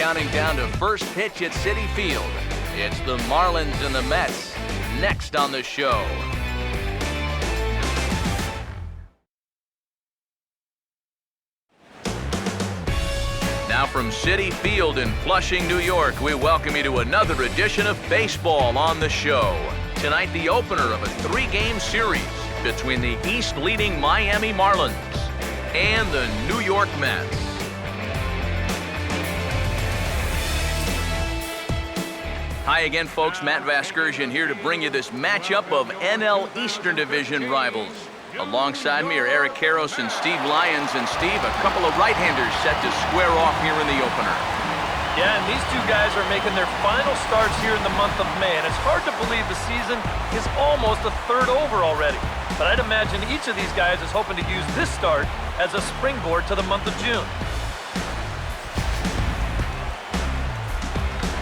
counting down to first pitch at Citi Field. It's the Marlins and the Mets next on the show. Now from Citi Field in Flushing, New York, we welcome you to another edition of Baseball on the Show. Tonight, the opener of a three-game series between the East-leading Miami Marlins and the New York Mets. Hi again, folks. Matt Vasgersian here to bring you this matchup of NL Eastern Division rivals. Alongside me are Eric Karros and Steve Lyons. And Steve, a couple of right-handers set to square off here in the opener. Yeah, and these two guys are making their final starts here in the month of May, and it's hard to believe the season is almost a third over already. But I'd imagine each of these guys is hoping to use this start as a springboard to the month of June.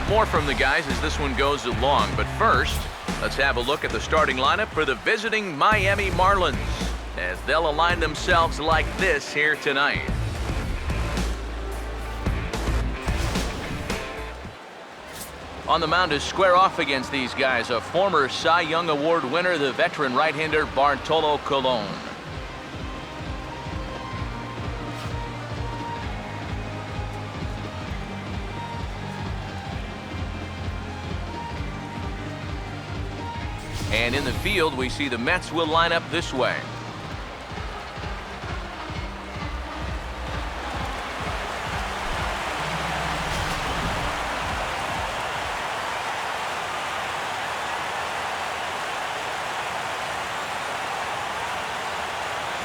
More from the guys as this one goes along, but first, let's have a look at the starting lineup for the visiting Miami Marlins, as they'll align themselves like this here tonight. On the mound to square off against these guys, a former Cy Young Award winner, the veteran right-hander Bartolo Colon. And in the field, we see the Mets will line up this way.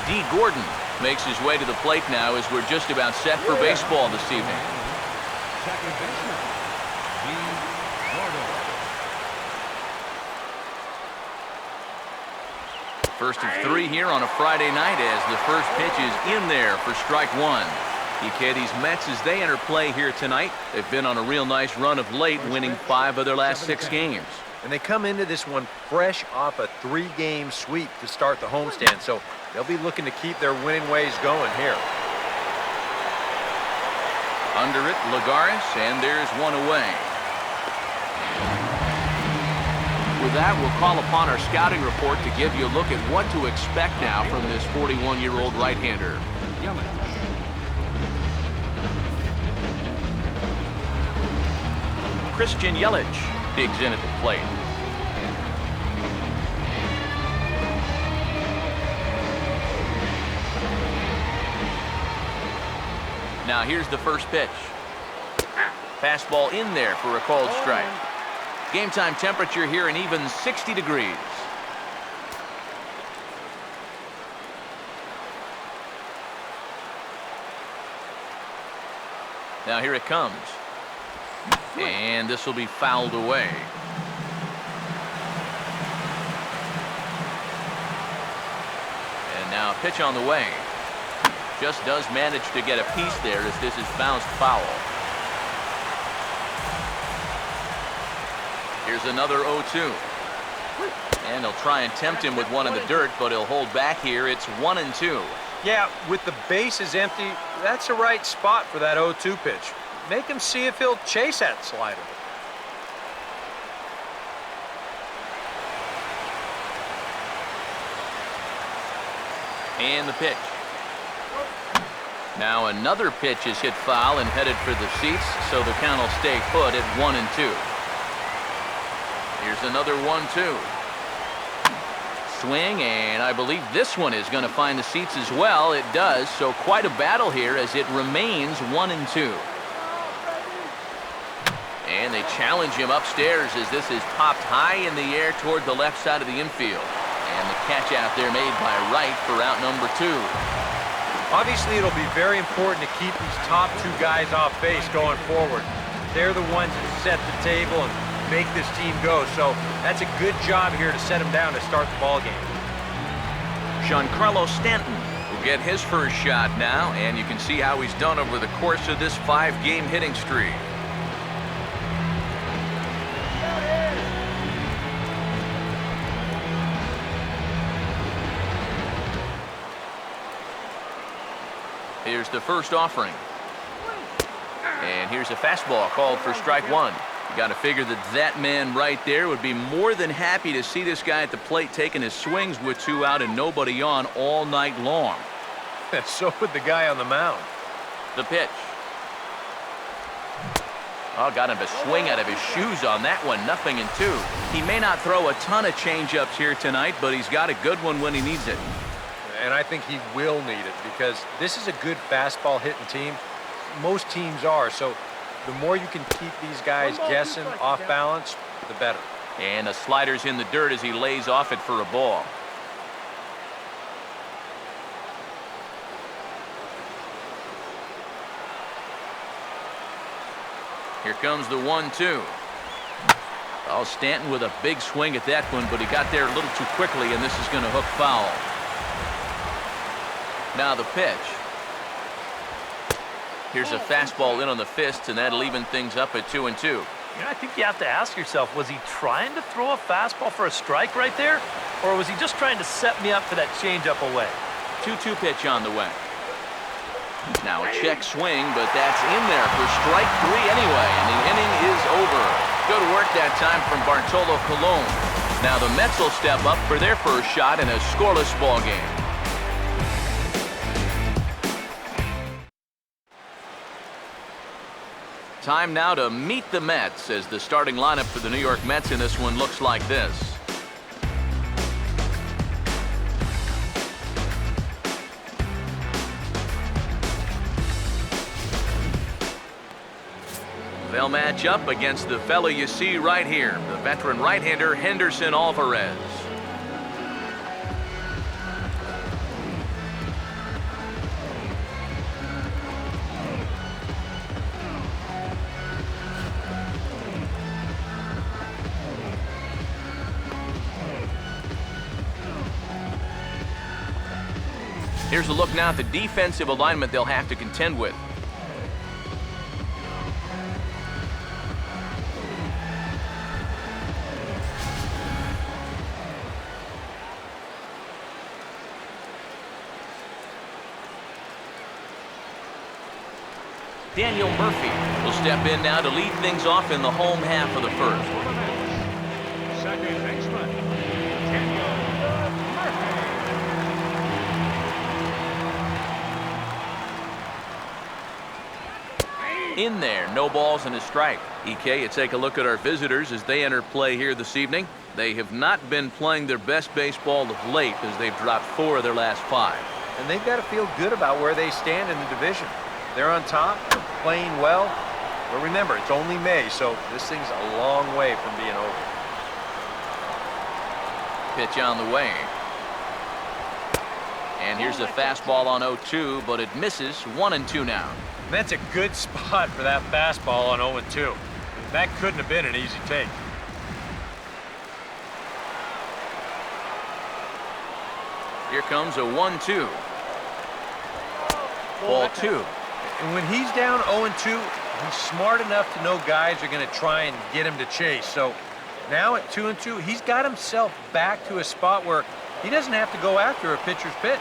D. Gordon makes his way to the plate now as we're just about set for baseball this evening. Second baseman, D. Gordon. First of three here on a Friday night as the first pitch is in there for strike one. EK, these Mets, as they enter play here tonight, they've been on a real nice run of late, winning 5 of their last 6 games. And they come into this one fresh off a 3-game sweep to start the homestand, so they'll be looking to keep their winning ways going here. Under it, Lagares, and there's one away. With that, we'll call upon our scouting report to give you a look at what to expect now from this 41-year-old right-hander. Christian Yelich digs in at the plate. Now here's the first pitch. Fastball in there for a called strike. Game time temperature here an even 60 degrees. Now here it comes. And this will be fouled away. And now a pitch on the way. Just does manage to get a piece there as this is bounced foul. Here's another 0-2. And he'll try and tempt him with one in the dirt, but he'll hold back here. It's 1-2. Yeah, with the bases empty, that's the right spot for that 0-2 pitch. Make him see if he'll chase that slider. And the pitch. Now another pitch is hit foul and headed for the seats, so the count will stay put at 1-2. Here's another 1-2. Swing, and I believe this one is going to find the seats as well. It does, so quite a battle here as it remains 1-2. And they challenge him upstairs as this is popped high in the air toward the left side of the infield. And the catch out there made by Wright for out number 2. Obviously, it'll be very important to keep these top 2 guys off base going forward. They're the ones that set the table and make this team go, so that's a good job here to set them down to start the ball game. Giancarlo Stanton will get his first shot now, and you can see how he's done over the course of this 5-game hitting streak. Here's the first offering. And here's a fastball called for strike one. You got to figure that that man right there would be more than happy to see this guy at the plate taking his swings with 2 out and nobody on all night long. So would the guy on the mound. The pitch. Oh, got him to swing out of his shoes on that one. 0-2. He may not throw a ton of changeups here tonight, but he's got a good one when he needs it. And I think he will need it because this is a good fastball hitting team. Most teams are, so the more you can keep these guys guessing off balance, the better. And the slider's in the dirt as he lays off it for a ball. Here comes the 1-2. Oh, Stanton with a big swing at that one, but he got there a little too quickly, and this is going to hook foul. Now the pitch. Here's a fastball in on the fist, and that'll even things up at 2-2. You know, I think you have to ask yourself, was he trying to throw a fastball for a strike right there? Or was he just trying to set me up for that changeup away? 2-2 pitch on the way. Now a check swing, but that's in there for strike 3 anyway, and the inning is over. Good work that time from Bartolo Colon. Now the Mets will step up for their first shot in a scoreless ball game. Time now to meet the Mets as the starting lineup for the New York Mets in this one looks like this. They'll match up against the fellow you see right here, the veteran right-hander Henderson Alvarez. Here's a look now at the defensive alignment they'll have to contend with. Daniel Murphy will step in now to lead things off in the home half of the first. Second baseman, Daniel Murphy. In there, no balls and a strike. EK, you take a look at our visitors as they enter play here this evening. They have not been playing their best baseball of late as they've dropped 4 of their last 5. And they've got to feel good about where they stand in the division. They're on top, they're playing well. But remember, it's only May, so this thing's a long way from being over. Pitch on the way. And here's a fastball on 0-2, but it misses. 1-2 now. And that's a good spot for that fastball on 0-2. That couldn't have been an easy take. Here comes a 1-2. Ball 2. And when he's down 0-2, he's smart enough to know guys are going to try and get him to chase. So now at 2-2, he's got himself back to a spot where he doesn't have to go after a pitcher's pitch.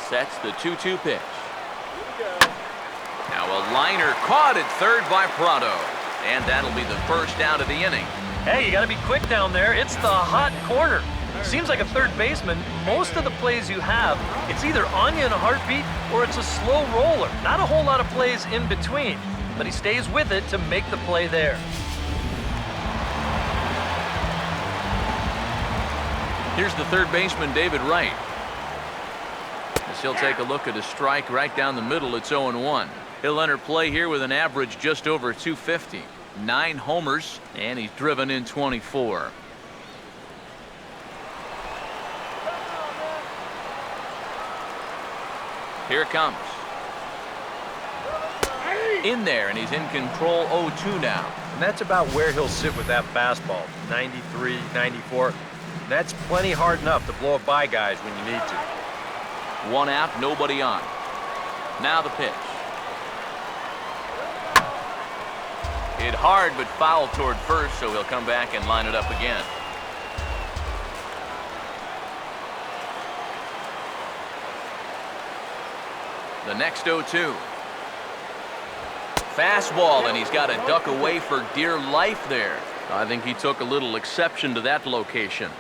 Sets the 2-2 pitch. Now a liner caught at third by Prado. And that'll be the first out of the inning. Hey, you got to be quick down there. It's the hot corner. Seems like a third baseman, most of the plays you have, it's either on you in a heartbeat or it's a slow roller. Not a whole lot of plays in between, but he stays with it to make the play there. Here's the third baseman, David Wright. As he'll take a look at a strike right down the middle, it's 0-1. He'll enter play here with an average just over 250. 9 homers, and he's driven in 24. Here it comes. In there, and he's in control 0-2 now. And that's about where he'll sit with that fastball, 93, 94. That's plenty hard enough to blow it by guys when you need to. 1 out, nobody on. Now the pitch. Hit hard, but foul toward first, so he'll come back and line it up again. The next 0-2. Fastball, and he's got to duck away for dear life there. I think he took a little exception to that location.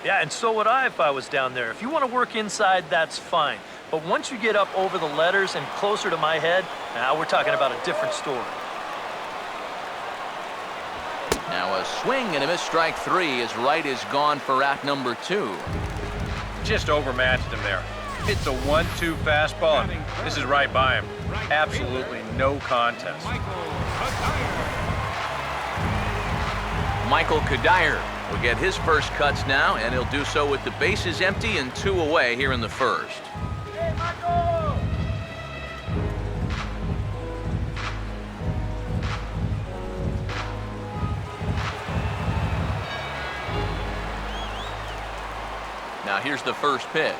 Yeah, and so would I if I was down there. If you want to work inside, that's fine. But once you get up over the letters and closer to my head, now we're talking about a different story. Now a swing and a miss, strike three. His right is gone for out number 2. Just overmatched him there. It's a 1-2 fastball, and this is right by him. Absolutely no contest. Michael Kadire will get his first cuts now, and he'll do so with the bases empty and 2 away here in the first. Hey, Michael! Now here's the first pitch.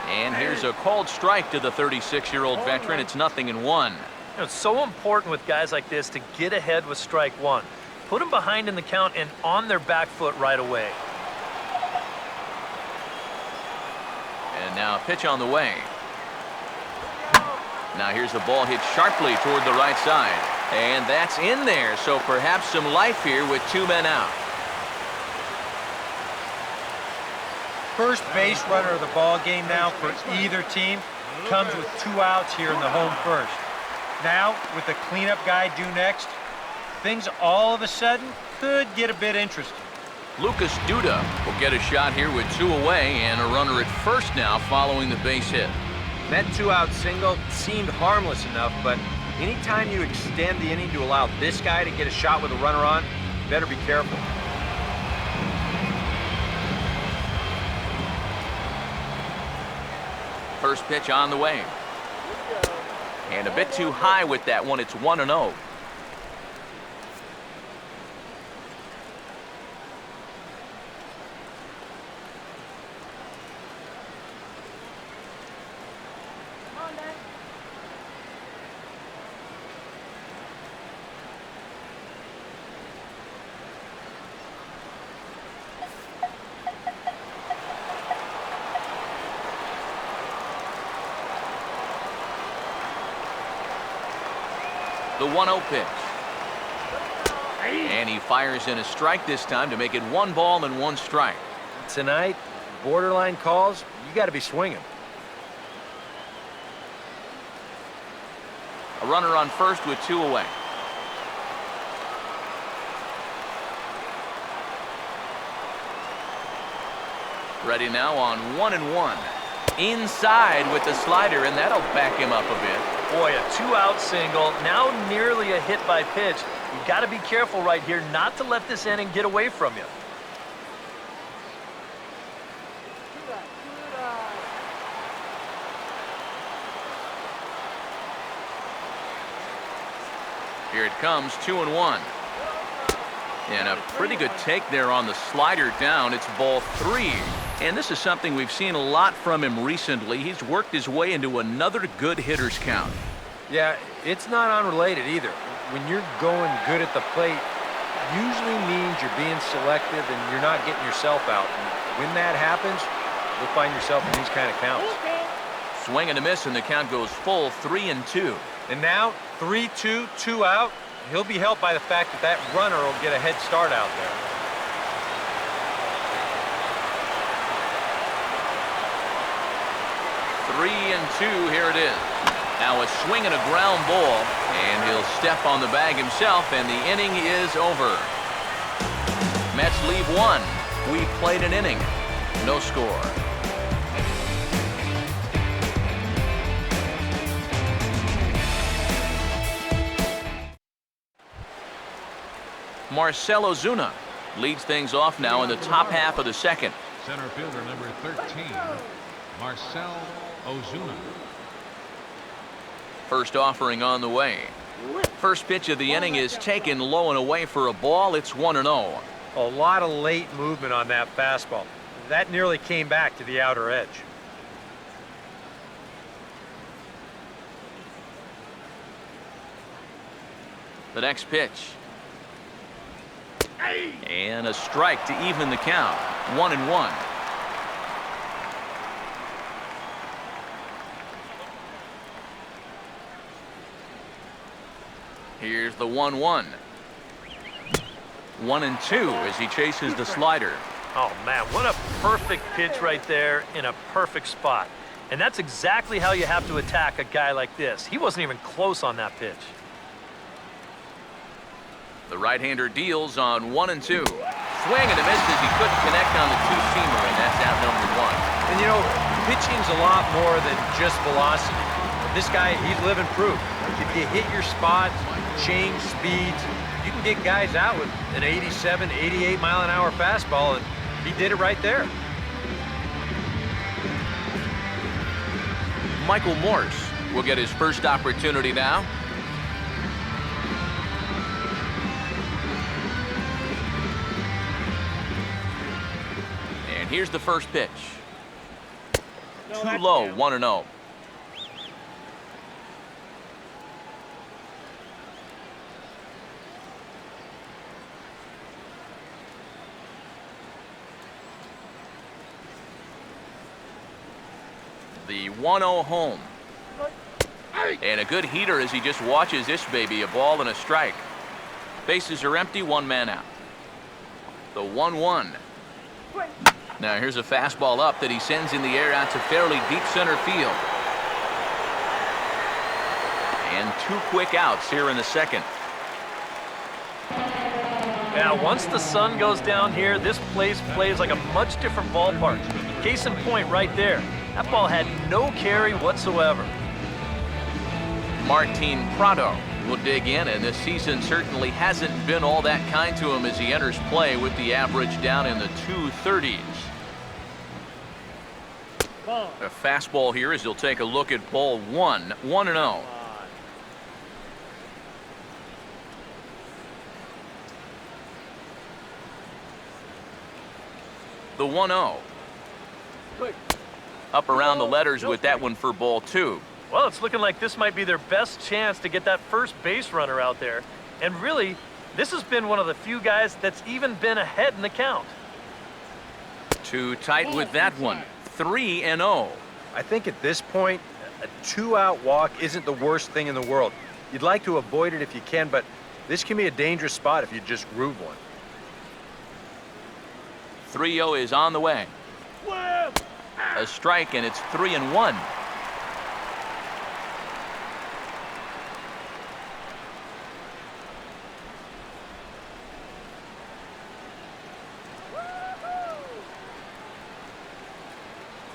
And here's a called strike to the 36-year-old veteran. It's 0-1. You know, it's so important with guys like this to get ahead with strike one. Put them behind in the count and on their back foot right away. And now a pitch on the way. Now here's a ball hit sharply toward the right side. And that's in there, so perhaps some life here with 2 men out. First base runner of the ball game now for either team comes with 2 outs here in the home first. Now, with the cleanup guy due next, things all of a sudden could get a bit interesting. Lucas Duda will get a shot here with 2 away and a runner at first now following the base hit. That 2-out single seemed harmless enough, but anytime you extend the inning to allow this guy to get a shot with a runner on, you better be careful. First pitch on the way. And a bit too high with that one. It's 1-0. The 1-0 pitch. And he fires in a strike this time to make it 1 ball and 1 strike. Tonight, borderline calls, you got to be swinging. A runner on first with 2 away. Ready now on 1-1. Inside with the slider, and that'll back him up a bit. Boy, a 2-out single, now nearly a hit by pitch. You've got to be careful right here not to let this inning get away from you. Here it comes, 2-1. And a pretty good take there on the slider down. It's ball 3. And this is something we've seen a lot from him recently. He's worked his way into another good hitter's count. Yeah, it's not unrelated either. When you're going good at the plate, usually means you're being selective and you're not getting yourself out. And when that happens, you'll find yourself in these kind of counts. Swing and a miss, and the count goes full 3-2. And now, 3-2, 2 out. He'll be helped by the fact that that runner will get a head start out there. Three and 2, here it is. Now a swing and a ground ball, and he'll step on the bag himself, and the inning is over. Mets leave 1. We played an inning. No score. Marcell Ozuna leads things off now in the top half of the second. Center fielder number 13, Marcell Ozuna. First offering on the way. First pitch of the inning is taken low and away for a ball. It's 1-0. A lot of late movement on that fastball. That nearly came back to the outer edge. The next pitch. And a strike to even the count. 1-1. Here's the 1-1. 1-2 as he chases the slider. Oh, man, what a perfect pitch right there in a perfect spot. And that's exactly how you have to attack a guy like this. He wasn't even close on that pitch. The right-hander deals on 1-2. Swing and a miss as he couldn't connect on the two-seamer, and that's out number 1. And you know, pitching's a lot more than just velocity. This guy, he's living proof. If you hit your spots, change speeds, you can get guys out with an 87, 88 mile-an-hour fastball, and he did it right there. Michael Morse will get his first opportunity now. And here's the first pitch. Too low, 1-0. The 1-0 home. And a good heater as he just watches this baby, a ball and a strike. Bases are empty, 1 man out. The 1-1. Now here's a fastball up that he sends in the air out to fairly deep center field. And 2 quick outs here in the second. Yeah, once the sun goes down here, this place plays like a much different ballpark. Case in point right there. That ball had no carry whatsoever. Martin Prado will dig in, and this season certainly hasn't been all that kind to him as he enters play with the average down in the 230s. A fastball here as he'll take a look at ball 1, 1-0. The 1-0. Up around the letters with that one for ball 2. Well, it's looking like this might be their best chance to get that first base runner out there. And really, this has been one of the few guys that's even been ahead in the count. Too tight with that one. 3-0. I think at this point, a 2-out walk isn't the worst thing in the world. You'd like to avoid it if you can, but this can be a dangerous spot if you just groove one. 3-0 is on the way. A strike, and it's 3-1.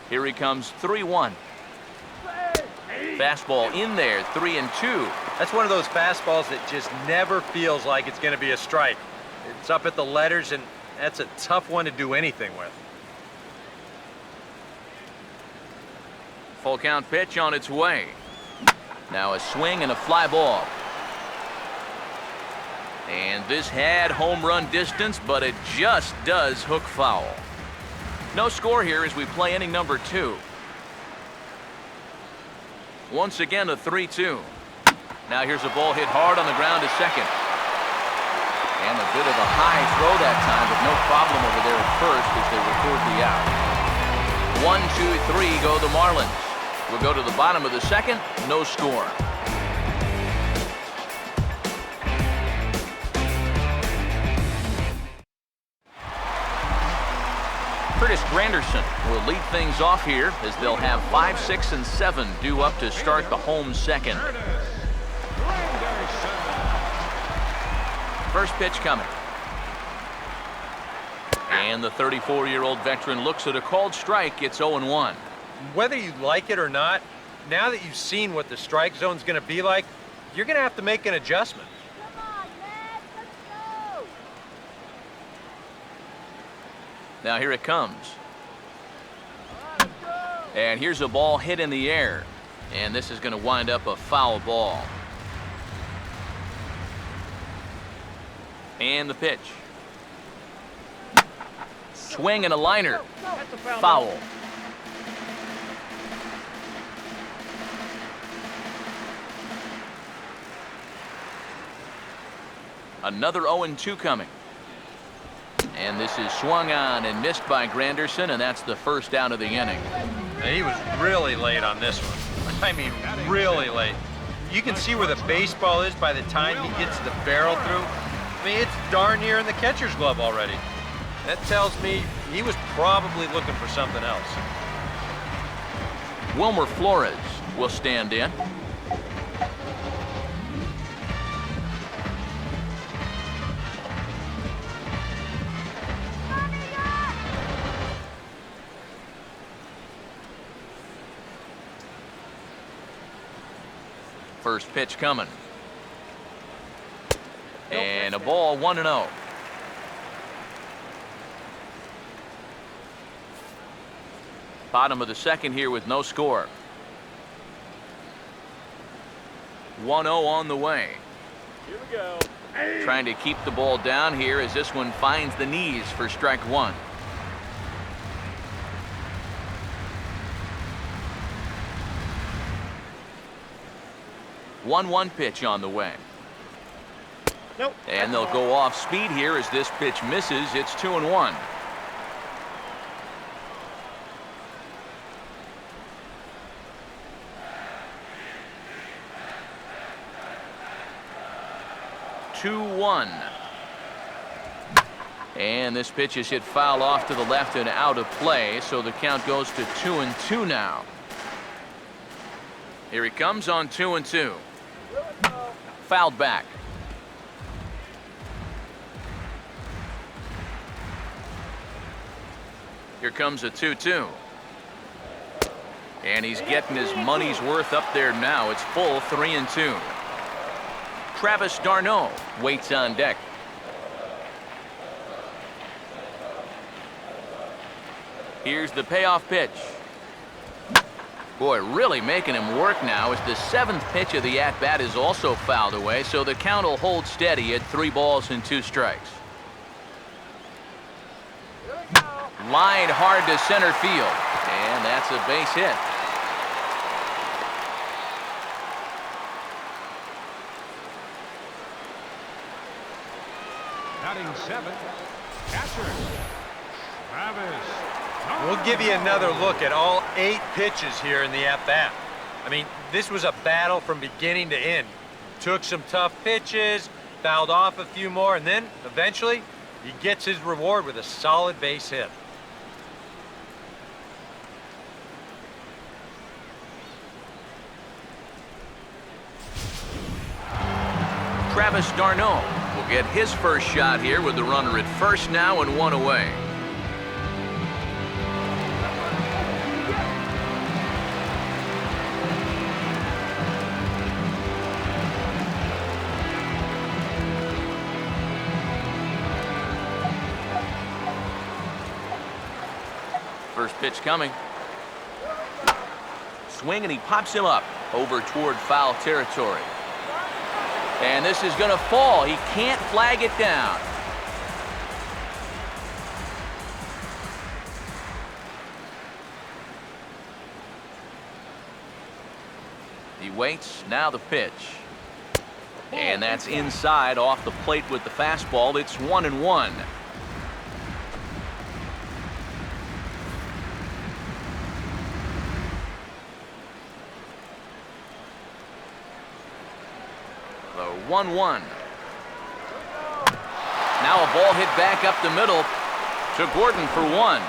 Here he comes, 3-1. Fastball in there, 3-2. That's one of those fastballs that just never feels like it's going to be a strike. It's up at the letters, and that's a tough one to do anything with. Full count pitch on its way. Now a swing and a fly ball. And this had home run distance, but it just does hook foul. No score here as we play inning number 2. Once again, a 3-2. Now here's a ball hit hard on the ground to second. And a bit of a high throw that time, but no problem over there at first as they record the out. 1, 2, 3 go the Marlins. We'll go to the bottom of the second, no score. Curtis Granderson will lead things off here as they'll have 5, 6, and 7 due up to start the home second. First pitch coming. And the 34-year-old veteran looks at a called strike. It's 0-1. Whether you like it or not, now that you've seen what the strike zone's going to be like, you're going to have to make an adjustment. Come on, man, let's go! Now here it comes. And here's a ball hit in the air. And this is going to wind up a foul ball. And the pitch. Swing and a liner. Foul. Another 0-2 coming. And this is swung on and missed by Granderson, and that's the first out of the inning. He was really late on this one. I mean, really late. you can see where the baseball is by the time he gets the barrel through. I mean, it's darn near in the catcher's glove already. That tells me he was probably looking for something else. Wilmer Flores will stand in. First pitch coming. And a ball, 1-0. Bottom of the second here with no score. 1-0 on the way. Here we go. Trying to keep the ball down here as this one finds the knees for strike one. One pitch on the way. Nope. And they'll go off speed here as this pitch misses. It's 2-1. And this pitch is hit foul off to the left and out of play, so the count goes to 2-2 now. Here he comes on 2-2. Fouled back. Here comes a 2-2. And he's getting his money's worth up there now. It's full 3-2. Travis d'Arnaud waits on deck. Here's the payoff pitch. Boy, really making him work now as the seventh pitch of the at-bat is also fouled away, so the count will hold steady at 3 balls and 2 strikes. Lined hard to center field, and that's a base hit. Batting 7, catcher, Travis. We'll give you another look at all 8 pitches here in the at-bat. I mean, this was a battle from beginning to end. Took some tough pitches, fouled off a few more, and then eventually he gets his reward with a solid base hit. Travis d'Arnaud will get his first shot here with the runner at first now and 1 away. First pitch coming. Swing, and he pops him up over toward foul territory. And this is going to fall. He can't flag it down. He waits. Now the pitch. And that's inside off the plate with the fastball. It's 1-1. The 1-1. Now a ball hit back up the middle to Gordon for 1.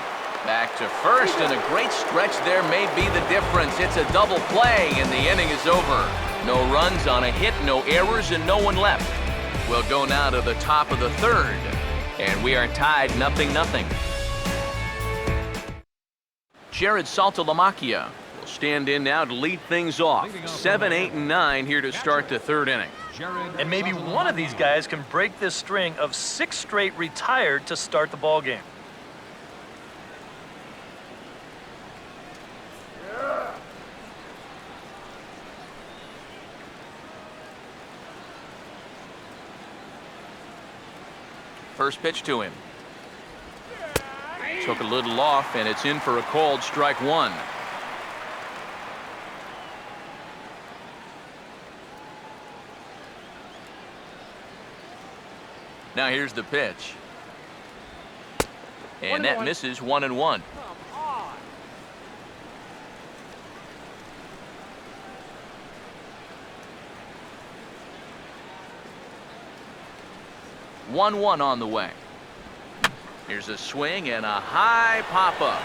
Back to first, and a great stretch there may be the difference. It's a double play, and the inning is over. No runs on a hit, no errors, and no one left. We'll go now to the top of the third, and we are tied 0-0. Jared Saltalamacchia will stand in now to lead things off. 7, 8, and 9 here to start the third inning. And maybe one of these guys can break this string of 6 straight retired to start the ball game. First pitch to him. Took a little off, and it's in for a called strike 1. Now here's the pitch. And that misses 1-1. 1-1 on the way. Here's a swing and a high pop-up,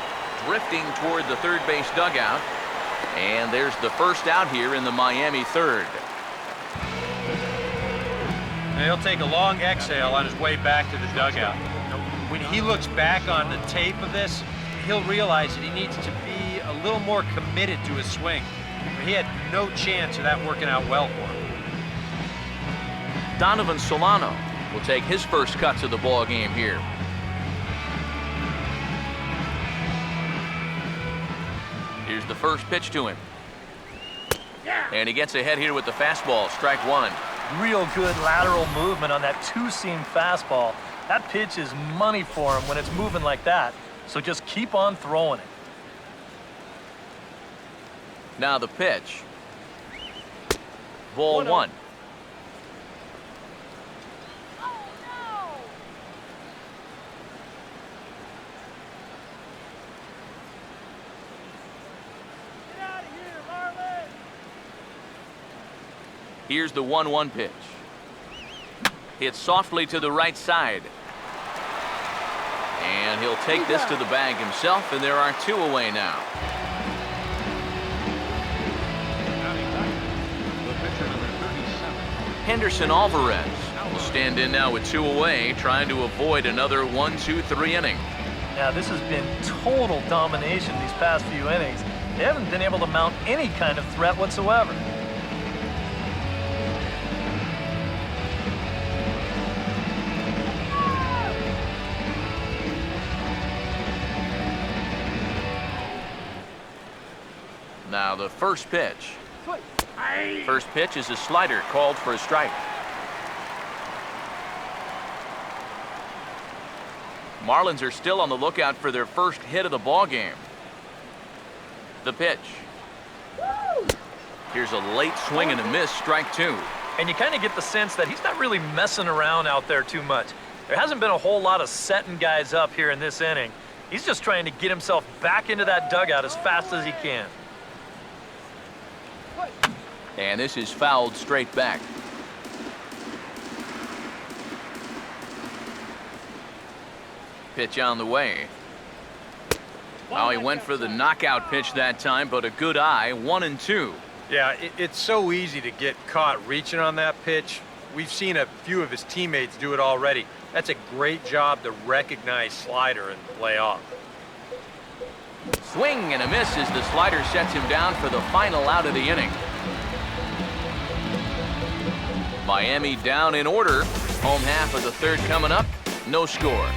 drifting toward the third base dugout. And there's the first out here in the Miami third. And he'll take a long exhale on his way back to the dugout. When he looks back on the tape of this, he'll realize that he needs to be a little more committed to his swing. He had no chance of that working out well for him. Donovan Solano will take his first cuts of the ball game here. Here's the first pitch to him. And he gets ahead here with the fastball, strike one. Real good lateral movement on that two-seam fastball. That pitch is money for him when it's moving like that. So just keep on throwing it. Now the pitch. Ball one. Oh, no! Get out of here, Marlins! Here's the 1-1 pitch. Hits softly to the right side. And he'll take this to the bag himself, and there are two away now. Henderson Alvarez will stand in now with two away, trying to avoid another 1-2-3 inning. Now, this has been total domination these past few innings. They haven't been able to mount any kind of threat whatsoever. Now the first pitch. First pitch is a slider called for a strike. Marlins are still on the lookout for their first hit of the ball game. The pitch. Here's a late swing and a miss, strike two. And you kind of get the sense that he's not really messing around out there too much. There hasn't been a whole lot of setting guys up here in this inning. He's just trying to get himself back into that dugout as fast as he can. And this is fouled straight back. Pitch on the way. Well, he went for the knockout pitch that time, but a good eye, 1-2. Yeah, it's so easy to get caught reaching on that pitch. We've seen a few of his teammates do it already. That's a great job to recognize slider and lay off. Swing and a miss as the slider sets him down for the final out of the inning. Miami down in order. Home half of the third coming up. No score.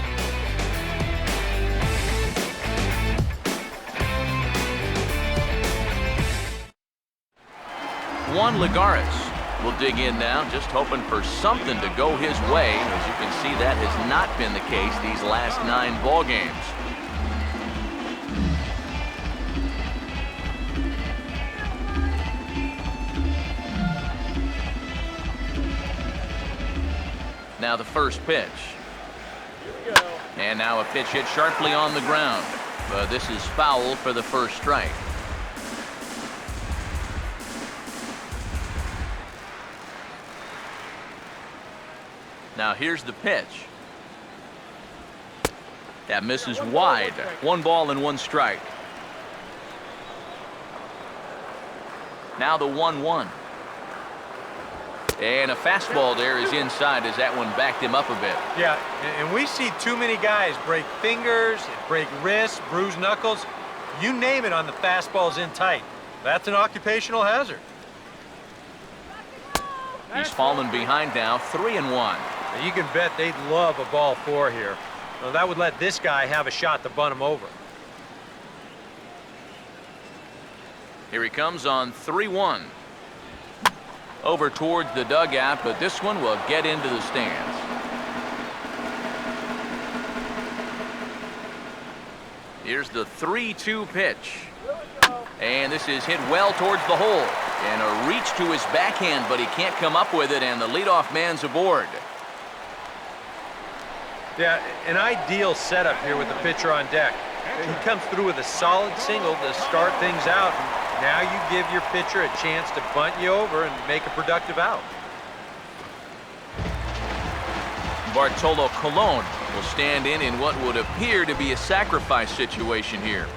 Juan Lagares will dig in now, just hoping for something to go his way. As you can see, that has not been the case these last 9 ball games. Now the first pitch. Here we go. And now a pitch hit sharply on the ground. But this is foul for the first strike. Now here's the pitch. That misses wide. 1 ball and 1 strike. Now the 1-1. And a fastball there is inside as that one backed him up a bit. Yeah, and we see too many guys break fingers, break wrists, bruise knuckles. You name it on the fastballs in tight. That's an occupational hazard. He's fallen behind now, 3-1. And you can bet they'd love a ball 4 here. Well, that would let this guy have a shot to bunt him over. Here he comes on 3-1. Over towards the dugout, but this one will get into the stands. Here's the 3-2 pitch. And this is hit well towards the hole. And a reach to his backhand, but he can't come up with it, and the leadoff man's aboard. Yeah, an ideal setup here with the pitcher on deck. He comes through with a solid single to start things out. Now you give your pitcher a chance to bunt you over and make a productive out. Bartolo Colon will stand in what would appear to be a sacrifice situation here.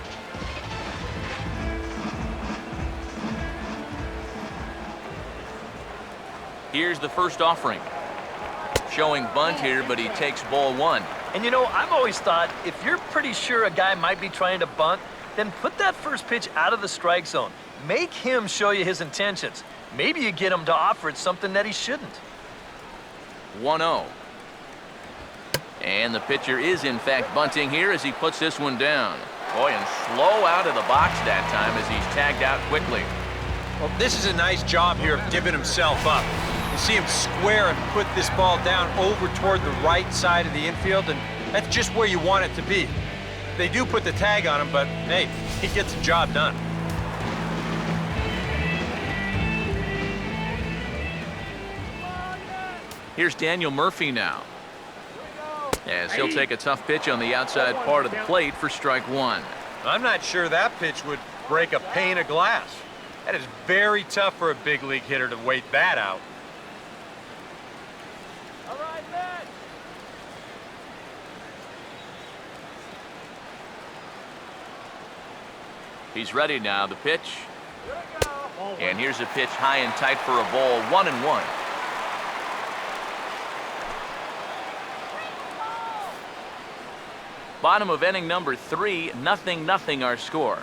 Here's the first offering. Showing bunt here, but he takes ball one. And you know, I've always thought if you're pretty sure a guy might be trying to bunt, then put that first pitch out of the strike zone. Make him show you his intentions. Maybe you get him to offer it something that he shouldn't. 1-0. And the pitcher is in fact bunting here as he puts this one down. Boy, and slow out of the box that time as he's tagged out quickly. Well, this is a nice job here of giving himself up. You see him square and put this ball down over toward the right side of the infield, and that's just where you want it to be. They do put the tag on him, but hey, he gets the job done. Here's Daniel Murphy now, as he'll take a tough pitch on the outside part of the plate for strike one. I'm not sure that pitch would break a pane of glass. That is very tough for a big league hitter to wait that out. All right, man. He's ready now. The pitch. Here we go. And here's a pitch high and tight for a ball. 1-1. Bottom of inning number 3, 0-0 our score.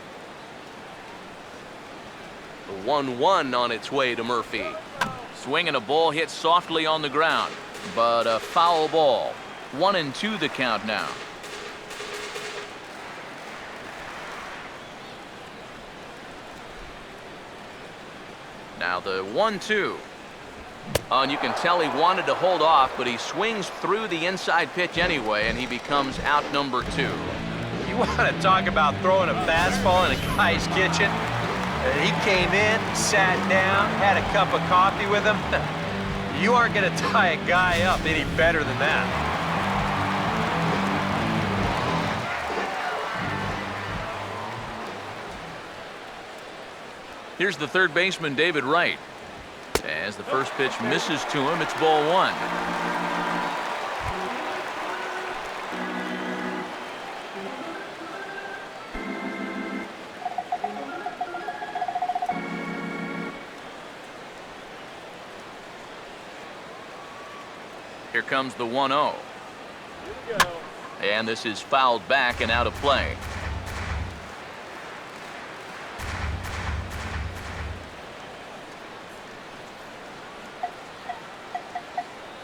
The 1-1 on its way to Murphy. Swinging a ball hit softly on the ground, but a foul ball. 1-2 the count now. Now the 1-2. Oh, and you can tell he wanted to hold off, but he swings through the inside pitch anyway, and he becomes out number 2. You want to talk about throwing a fastball in a guy's kitchen? He came in, sat down, had a cup of coffee with him. You aren't going to tie a guy up any better than that. Here's the third baseman, David Wright. As the first pitch misses to him, it's ball one. Here comes the 1-0. Here we go. And this is fouled back and out of play.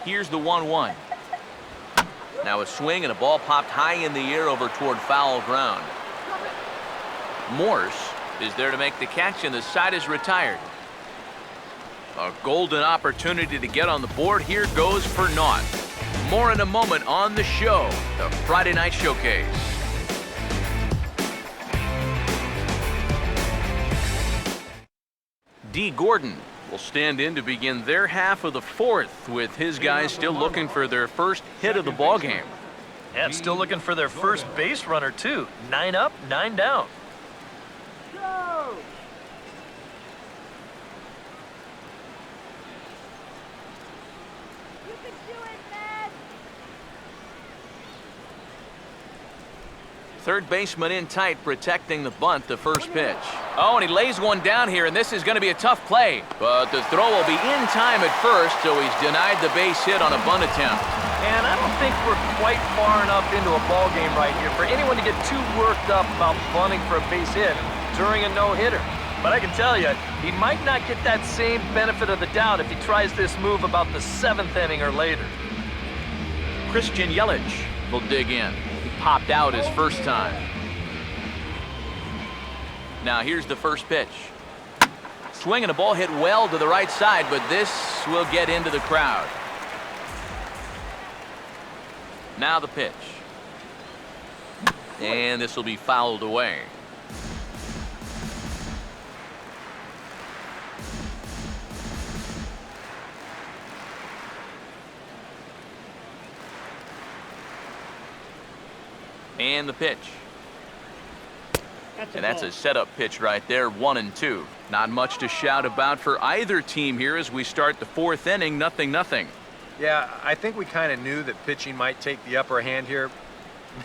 Here's the 1-1. Now a swing and a ball popped high in the air over toward foul ground. Morse is there to make the catch, and the side is retired. A golden opportunity to get on the board here goes for naught. More in a moment on the show, the Friday Night Showcase. D. Gordon will stand in to begin their half of the fourth, with his guys still looking for their first hit of the ball game. And still looking for their first base runner, too. 9 up, 9 down. Go! You can do it, man! Third baseman in tight, protecting the bunt, the first pitch. Oh, and he lays one down here, and this is going to be a tough play. But the throw will be in time at first, so he's denied the base hit on a bunt attempt. And I don't think we're quite far enough into a ball game right here for anyone to get too worked up about bunting for a base hit during a no-hitter. But I can tell you, he might not get that same benefit of the doubt if he tries this move about the 7th inning or later. Christian Yelich will dig in. He popped out his first time. Now here's the first pitch. Swinging a ball hit well to the right side, but this will get into the crowd. Now the pitch. And this will be fouled away. And the pitch. And that's a setup pitch right there, 1-2. Not much to shout about for either team here as we start the fourth inning, 0-0. Yeah, I think we kind of knew that pitching might take the upper hand here.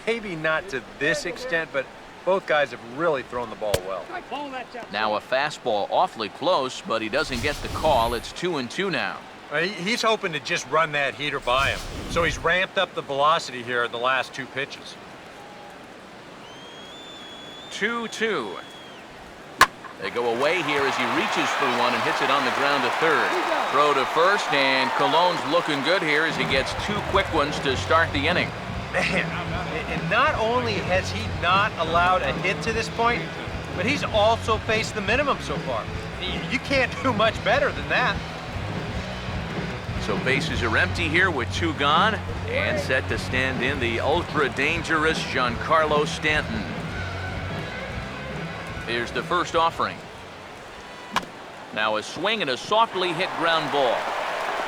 Maybe not to this extent, but both guys have really thrown the ball well. Now a fastball awfully close, but he doesn't get the call. It's 2-2 now. He's hoping to just run that heater by him. So he's ramped up the velocity here in the last 2 pitches. 2-2. They go away here as he reaches for one and hits it on the ground to third. Throw to first, and Cologne's looking good here as he gets 2 quick ones to start the inning. Man, and not only has he not allowed a hit to this point, but he's also faced the minimum so far. You can't do much better than that. So bases are empty here with 2 gone, and set to stand in the ultra-dangerous Giancarlo Stanton. Here's the first offering. Now a swing and a softly hit ground ball.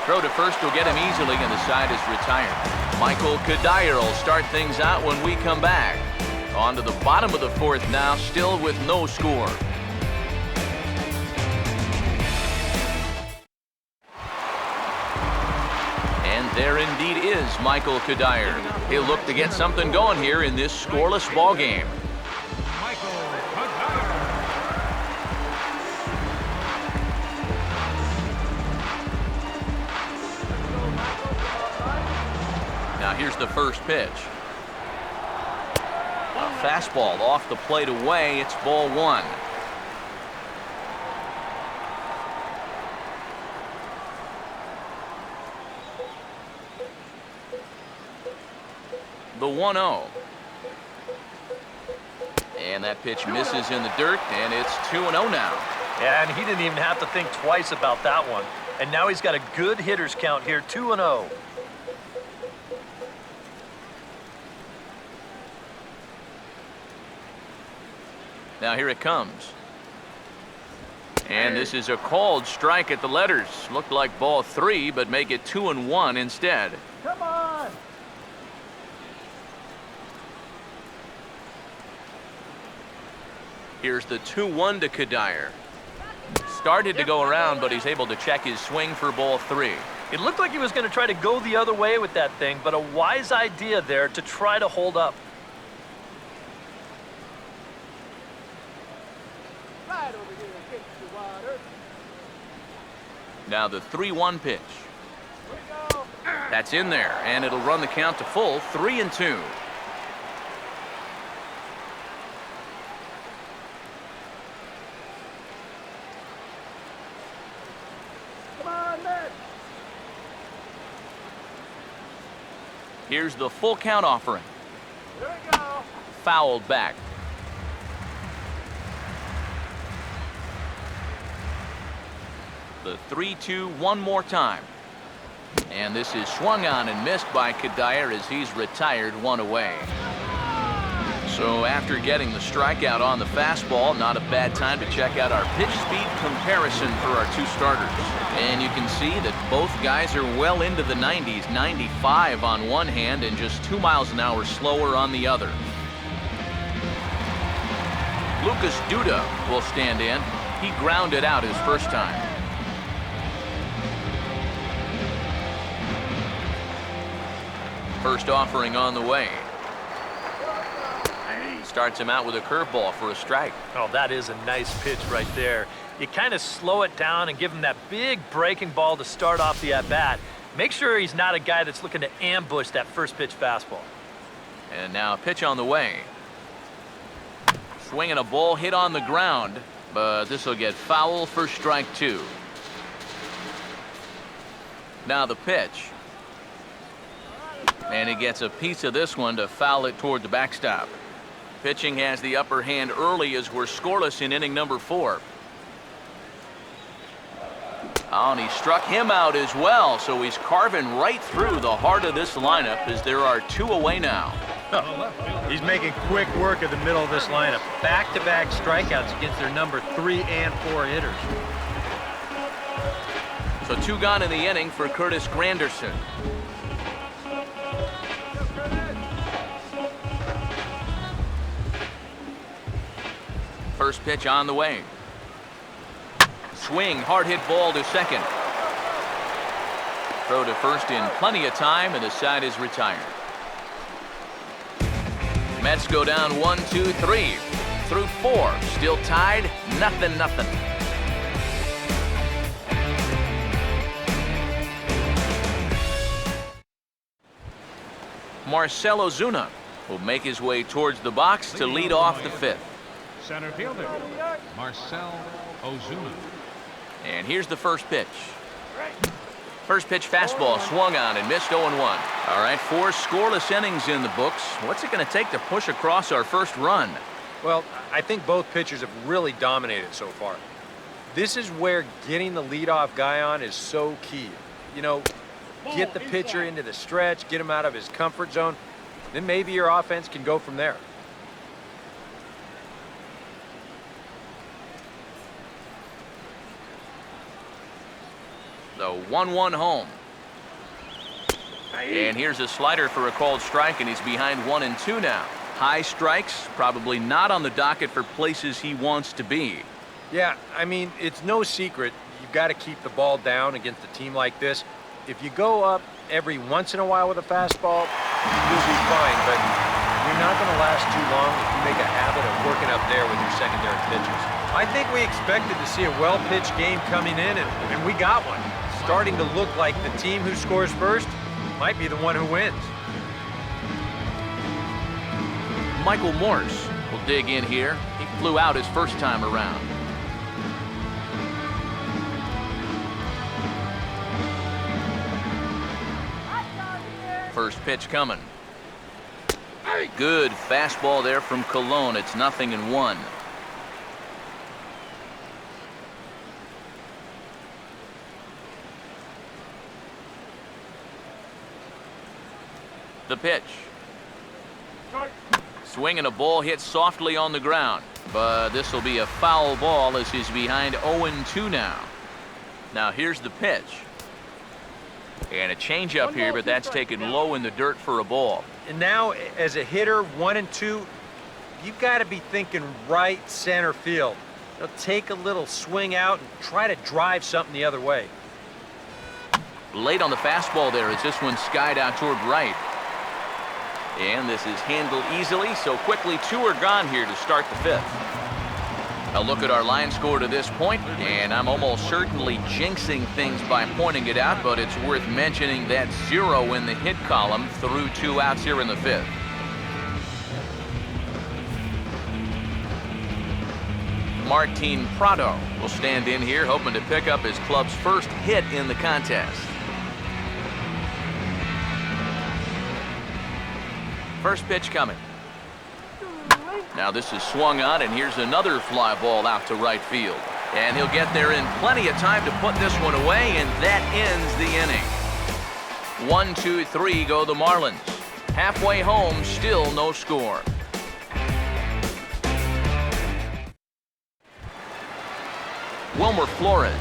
Throw to first will get him easily, and the side is retired. Michael Kadire will start things out when we come back. On to the bottom of the 4th now, still with no score. And there indeed is Michael Kadire. He'll look to get something going here in this scoreless ball game. Now here's the first pitch. A fastball off the plate away. It's ball 1. The 1-0. And that pitch misses in the dirt, and it's 2-0 now. Yeah, and he didn't even have to think twice about that one. And now he's got a good hitters count here, 2-0. Now here it comes. And this is a called strike at the letters. Looked like ball 3, but make it 2-1 instead. Come on! Here's the 2-1 to Kadire. Started to go around, but he's able to check his swing for ball 3. It looked like he was going to try to go the other way with that thing, but a wise idea there to try to hold up. Right over here and get the water. Now the 3-1 pitch. Here we go. That's in there, and it'll run the count to full, 3-2. Come on, man. Here's the full count offering. Here we go. Fouled back. The 3-2 one more time. And this is swung on and missed by Kadire as he's retired 1 away. So after getting the strikeout on the fastball, not a bad time to check out our pitch speed comparison for our 2 starters. And you can see that both guys are well into the 90s, 95 on one hand and just 2 miles an hour slower on the other. Lucas Duda will stand in. He grounded out his first time. First offering on the way. Starts him out with a curveball for a strike. Oh, that is a nice pitch right there. You kind of slow it down and give him that big breaking ball to start off the at-bat. Make sure he's not a guy that's looking to ambush that first pitch fastball. And now a pitch on the way. Swinging a ball hit on the ground, but this will get foul for strike 2. Now the pitch. And he gets a piece of this one to foul it toward the backstop. Pitching has the upper hand early as we're scoreless in inning number 4. Oh, and he struck him out as well, so he's carving right through the heart of this lineup as there are 2 away now. He's making quick work of the middle of this lineup. Back-to-back strikeouts against their number 3 and 4 hitters. So 2 gone in the inning for Curtis Granderson. First pitch on the way. Swing, hard hit ball to second. Throw to first in plenty of time, and the side is retired. Mets go down 1, 2, 3 through 4. Still tied, 0-0. Marcell Ozuna will make his way towards the box to lead off the 5th. Center fielder, Marcell Ozuna. And here's the first pitch. First pitch fastball swung on and missed 0-1. All right, 4 scoreless innings in the books. What's it going to take to push across our first run? Well, I think both pitchers have really dominated so far. This is where getting the leadoff guy on is so key. You know, get the pitcher into the stretch, get him out of his comfort zone, then maybe your offense can go from there. The 1-1 home. And here's a slider for a called strike, and he's behind 1 and 2 now. High strikes, probably not on the docket for places he wants to be. Yeah, I mean, it's no secret. You've got to keep the ball down against a team like this. If you go up every once in a while with a fastball, you'll be fine, but you're not going to last too long if you make a habit of working up there with your secondary pitches. I think we expected to see a well-pitched game coming in, and we got one. Starting to look like the team who scores first might be the one who wins. Michael Morse will dig in here. He flew out his first time around. First pitch coming. Good fastball there from Colon. It's 0-1. The pitch. Swinging a ball hit softly on the ground, but this will be a foul ball as he's behind 0-2 now. Now here's the pitch. And a changeup here, but that's taken low in the dirt for a ball. And now, as a hitter, 1 and 2, you've got to be thinking right center field. You know, take a little swing out and try to drive something the other way. Late on the fastball there as this one skied out toward right. And this is handled easily, so quickly 2 are gone here to start the 5th. A look at our line score to this point, and I'm almost certainly jinxing things by pointing it out, but it's worth mentioning that 0 in the hit column through 2 outs here in the 5th. Martin Prado will stand in here, hoping to pick up his club's first hit in the contest. First pitch coming. Now this is swung on, and here's another fly ball out to right field. And he'll get there in plenty of time to put this one away, and that ends the inning. 1, 2, 3 go the Marlins. Halfway home, still no score. Wilmer Flores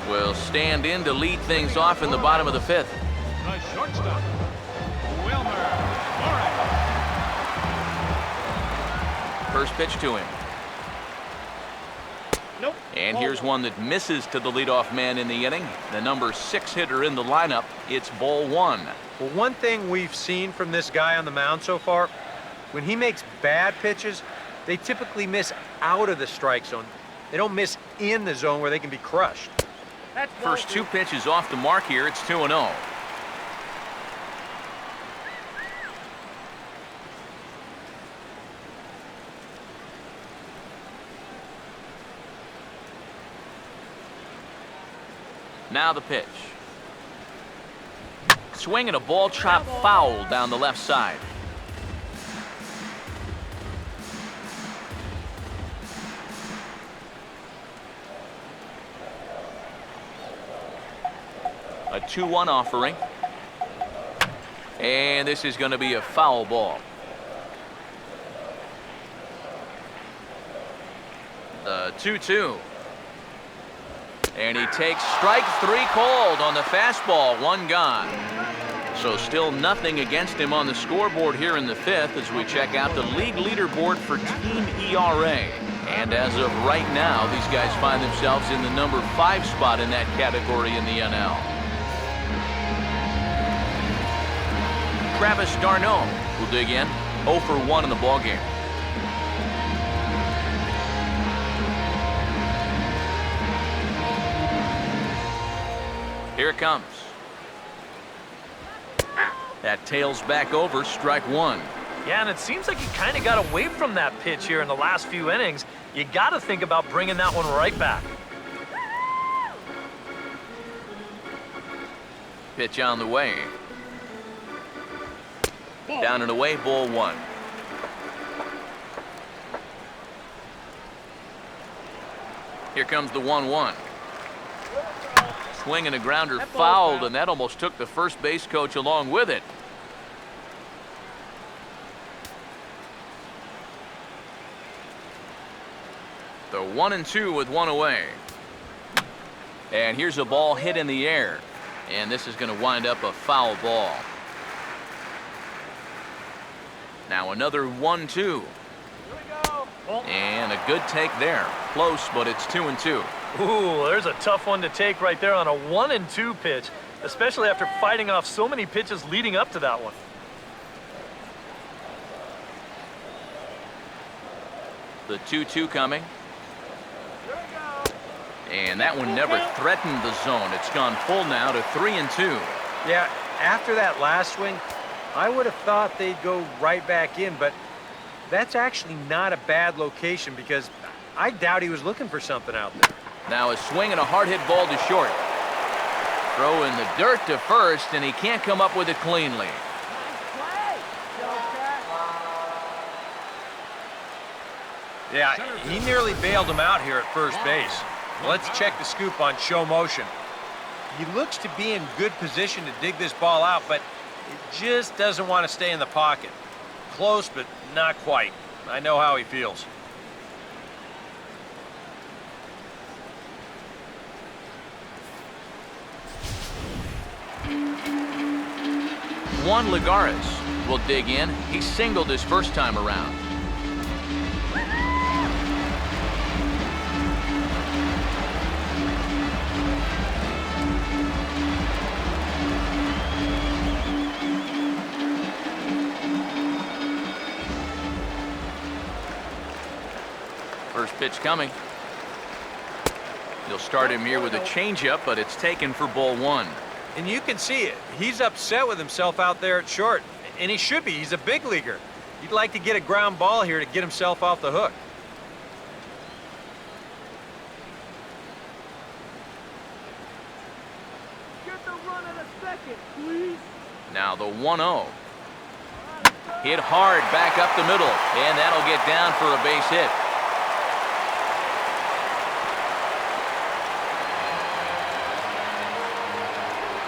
will stand in to lead things off in the bottom of the 5th. The shortstop, Wilmer Flores. First pitch to him. Nope. And here's one that misses to the leadoff man in the inning. The number 6 hitter in the lineup. It's ball 1. Well, one thing we've seen from this guy on the mound so far, when he makes bad pitches, they typically miss out of the strike zone. They don't miss in the zone where they can be crushed. That's First 2 pitches off the mark here. It's 2-0. Now the pitch. Swinging a ball chopped foul down the left side. A 2-1 offering. And this is going to be a foul ball. The 2-2. And he takes strike 3 called on the fastball, 1 gone. So still nothing against him on the scoreboard here in the 5th as we check out the league leaderboard for team ERA. And as of right now, these guys find themselves in the number 5 spot in that category in the NL. Travis d'Arnaud will dig in, 0 for 1 in the ballgame. Here it comes. That tails back over, strike 1. Yeah, and it seems like he kind of got away from that pitch here in the last few innings. You got to think about bringing that one right back. Pitch on the way. Down and away, ball 1. Here comes the 1-1. Swing and a grounder fouled, and that almost took the first base coach along with it. The 1-2 with 1 away. And here's a ball hit in the air. And this is going to wind up a foul ball. Now another 1-2. And a good take there. Close, but it's 2-2. Ooh, there's a tough one to take right there on a 1-2 pitch, especially after fighting off so many pitches leading up to that one. The 2-2 coming. And that one never threatened the zone. It's gone full now to 3-2. Yeah, after that last swing, I would have thought they'd go right back in, but that's actually not a bad location because I doubt he was looking for something out there. Now a swing and a hard hit ball to short. Throw in the dirt to first, and he can't come up with it cleanly. Yeah, he nearly bailed him out here at first base. Well, let's check the scoop on show motion. He looks to be in good position to dig this ball out, but it just doesn't want to stay in the pocket. Close, but not quite. I know how he feels. Juan Lagares will dig in. He singled his first time around. First pitch coming. He'll start him here with a changeup, but it's taken for ball 1. And you can see it. He's upset with himself out there at short. And he should be. He's a big leaguer. He'd like to get a ground ball here to get himself off the hook. Get the run in a second, please. Now the 1-0. Hit hard back up the middle, and that'll get down for a base hit.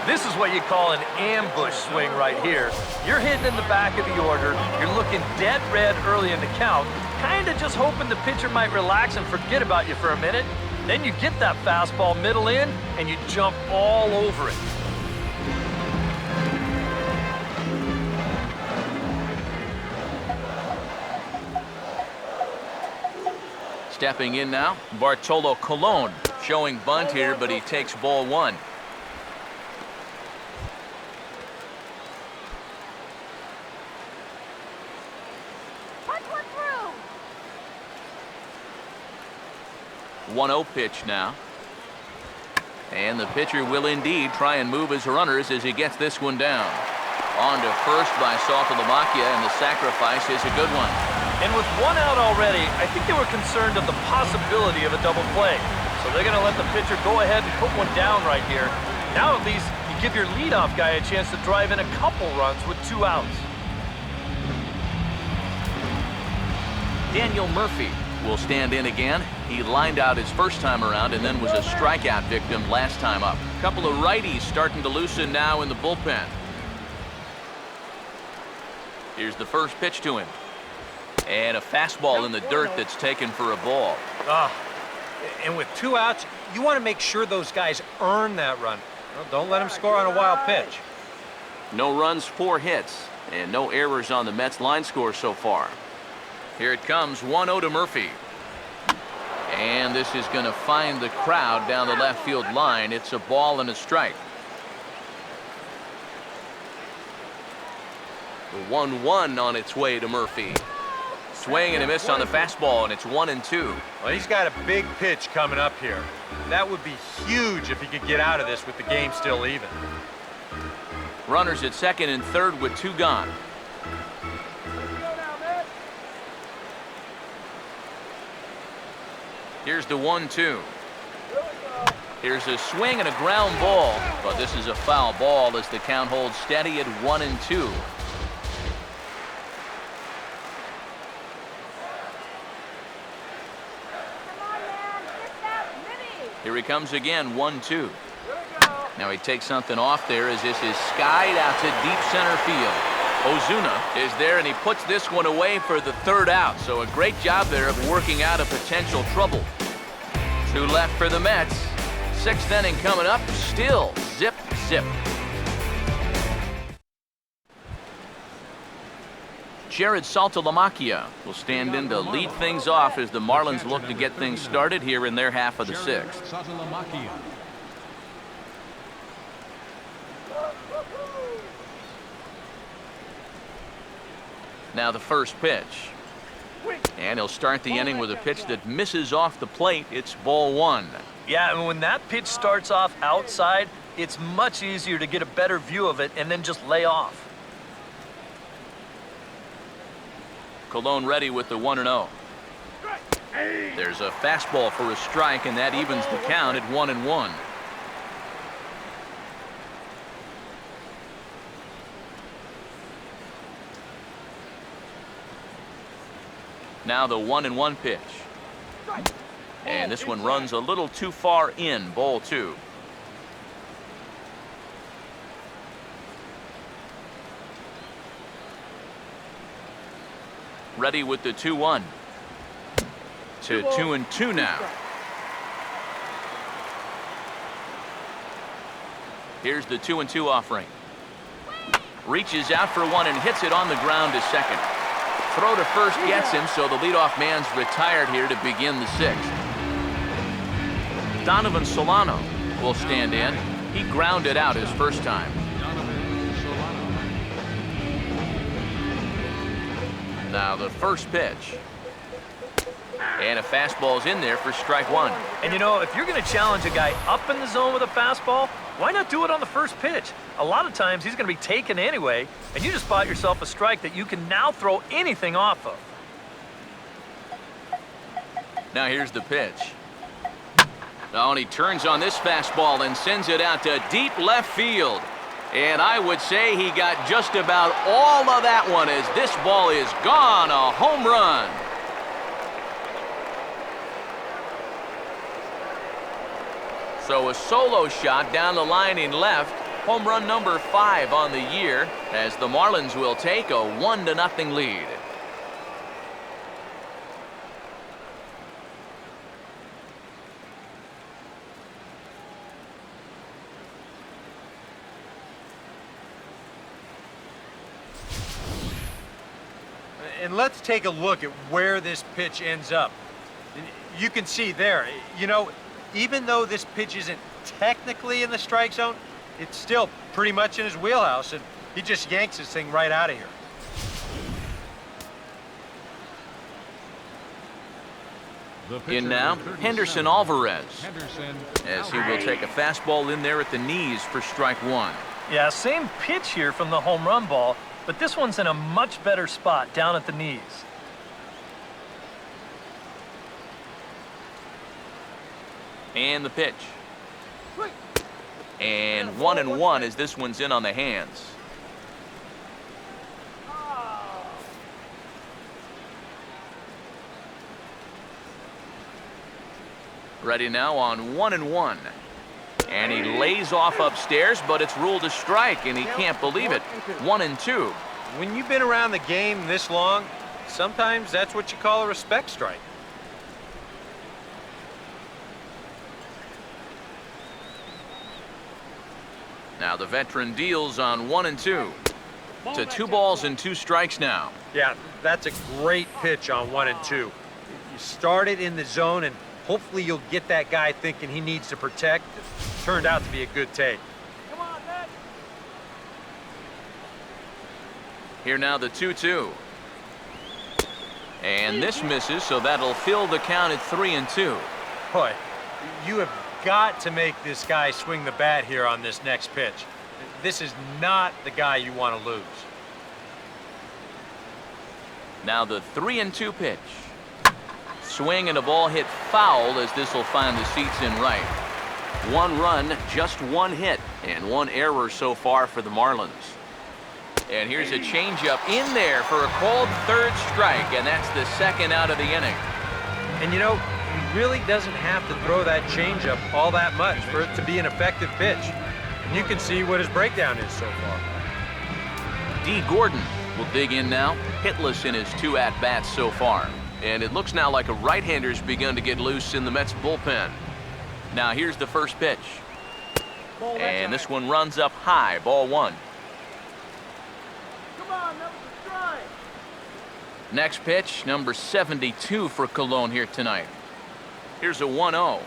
This is what you call an ambush swing right here. You're hitting in the back of the order. You're looking dead red early in the count, kind of just hoping the pitcher might relax and forget about you for a minute. Then you get that fastball middle in, and you jump all over it. Stepping in now, Bartolo Colon, showing bunt here, but he takes ball 1. Punch one through. 1-0 pitch now. And the pitcher will indeed try and move his runners as he gets this one down. On to first by Saltalamacchia, and the sacrifice is a good one. And with 1 out already, I think they were concerned of the possibility of a double play. So they're going to let the pitcher go ahead and put one down right here. Now at least you give your leadoff guy a chance to drive in a couple runs with 2 outs. Daniel Murphy will stand in again. He lined out his first time around and then was a strikeout victim last time up. Couple of righties starting to loosen now in the bullpen. Here's the first pitch to him. And a fastball in the dirt that's taken for a ball. And with 2 outs, you want to make sure those guys earn that run. Well, don't let them score on a wild pitch. No runs, 4 hits, and no errors on the Mets line score so far. Here it comes, 1-0 to Murphy. And this is going to find the crowd down the left field line. It's a ball and a strike. The 1-1 on its way to Murphy. Swing and a miss on the fastball, and it's 1-2. Well, he's got a big pitch coming up here. That would be huge if he could get out of this with the game still even. Runners at second and third with 2 gone. Here's the 1-2. Here's a swing and a ground ball, but this is a foul ball as the count holds steady at 1-2. Here he comes again, 1-2. Now he takes something off there as this is skied out to deep center field. Ozuna is there, and he puts this one away for the 3rd out. So a great job there of working out a potential trouble. 2 left for the Mets. 6th inning coming up, still zip, zip. Jared Saltalamacchia will stand in to lead things off as the Marlins look to get things started here in their half of the 6th. Now the first pitch. And he'll start the inning with a pitch that misses off the plate. It's ball 1. Yeah, and when that pitch starts off outside, it's much easier to get a better view of it and then just lay off. Colon ready with the 1-0. There's a fastball for a strike, and that evens the count at 1-1. Now the 1-1 pitch. And this one runs a little too far in, ball 2. Ready with the 2-1. To 2-2 now. Here's the 2-2 offering. Reaches out for one and hits it on the ground to second. Throw to first gets him, so the leadoff man's retired here to begin the 6th. Donovan Solano will stand in. He grounded out his first time. Now the first pitch. And a fastball's in there for strike 1. And you know, if you're going to challenge a guy up in the zone with a fastball, why not do it on the first pitch? A lot of times he's going to be taken anyway, and you just bought yourself a strike that you can now throw anything off of. Now here's the pitch. Oh, and he turns on this fastball and sends it out to deep left field. And I would say he got just about all of that one as this ball is gone. A home run. So a solo shot down the line in left. Home run number 5 on the year as the Marlins will take a 1-0 lead. And let's take a look at where this pitch ends up. You can see there, you know, even though this pitch isn't technically in the strike zone, it's still pretty much in his wheelhouse, and he just yanks this thing right out of here. In now, Henderson Alvarez, as he will take a fastball in there at the knees for strike 1. Yeah, same pitch here from the home run ball, but this one's in a much better spot down at the knees. And the pitch. And 1-1 as this one's in on the hands. Ready now on 1-1. And he lays off upstairs, but it's ruled a strike, and he can't believe it. 1-2. When you've been around the game this long, sometimes that's what you call a respect strike. Now the veteran deals on 1-2. To 2 balls and 2 strikes now. Yeah, that's a great pitch on 1-2. You start it in the zone, and hopefully you'll get that guy thinking he needs to protect. It turned out to be a good take. Come on, Matt. Here now the 2-2. And this misses, so that'll fill the count at 3-2. Boy, you have got to make this guy swing the bat here on this next pitch. This is not the guy you want to lose. Now the 3-2 pitch. Swing and a ball hit foul as this will find the seats in right. 1 run, just 1 hit, and 1 error so far for the Marlins. And here's a changeup in there for a called 3rd strike, and that's the 2nd out of the inning. And you know, he really doesn't have to throw that changeup all that much for it to be an effective pitch. And you can see what his breakdown is so far. D. Gordon will dig in now, hitless in his 2 at-bats so far. And it looks now like a right-hander's begun to get loose in the Mets bullpen. Now here's the first pitch. And this one runs up high, ball 1. Come on, that was a strike. Next pitch, number 72 for Cologne here tonight. Here's a 1-0.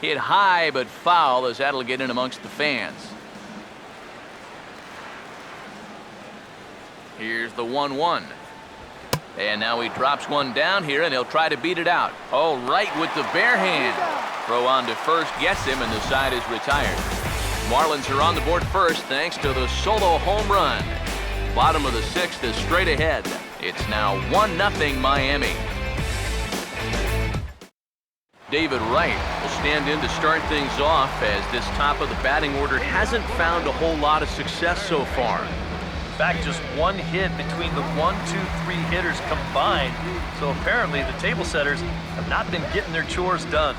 Hit high but foul as that'll get in amongst the fans. Here's the 1-1. And now he drops one down here, and he'll try to beat it out. Oh, right with the bare hand. Throw on to first gets him, and the side is retired. Marlins are on the board first thanks to the solo home run. Bottom of the 6th is straight ahead. It's now 1-0 Miami. David Wright will stand in to start things off as this top of the batting order hasn't found a whole lot of success so far. In fact, just 1 hit between the 1, 2, 3 hitters combined. So apparently the table setters have not been getting their chores done.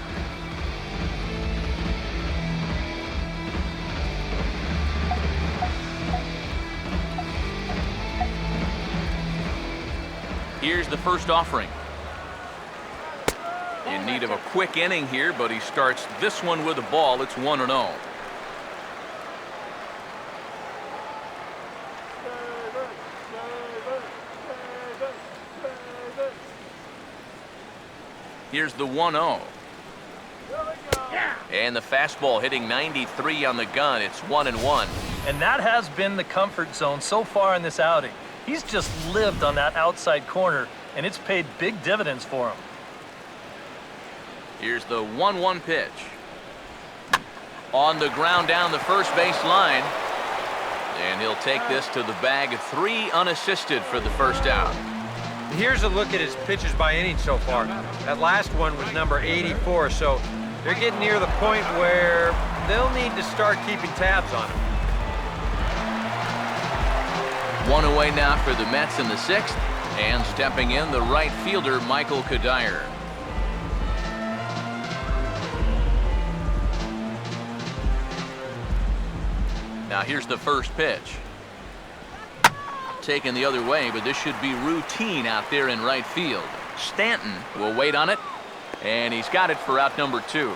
Here's the first offering. In need of a quick inning here, but he starts this one with a ball. It's 1-0. Here's the 1-0. And the fastball hitting 93 on the gun. It's 1-1. And that has been the comfort zone so far in this outing. He's just lived on that outside corner, and it's paid big dividends for him. Here's the 1-1 pitch. On the ground down the first base line. And he'll take this to the bag. 3 unassisted for the first out. Here's a look at his pitches by inning so far. That last one was number 84, so they're getting near the point where they'll need to start keeping tabs on him. 1 away now for the Mets in the 6th, and stepping in the right fielder Michael Kadire. Now here's the first pitch. Taken the other way, but this should be routine out there in right field. Stanton will wait on it, and he's got it for out number 2.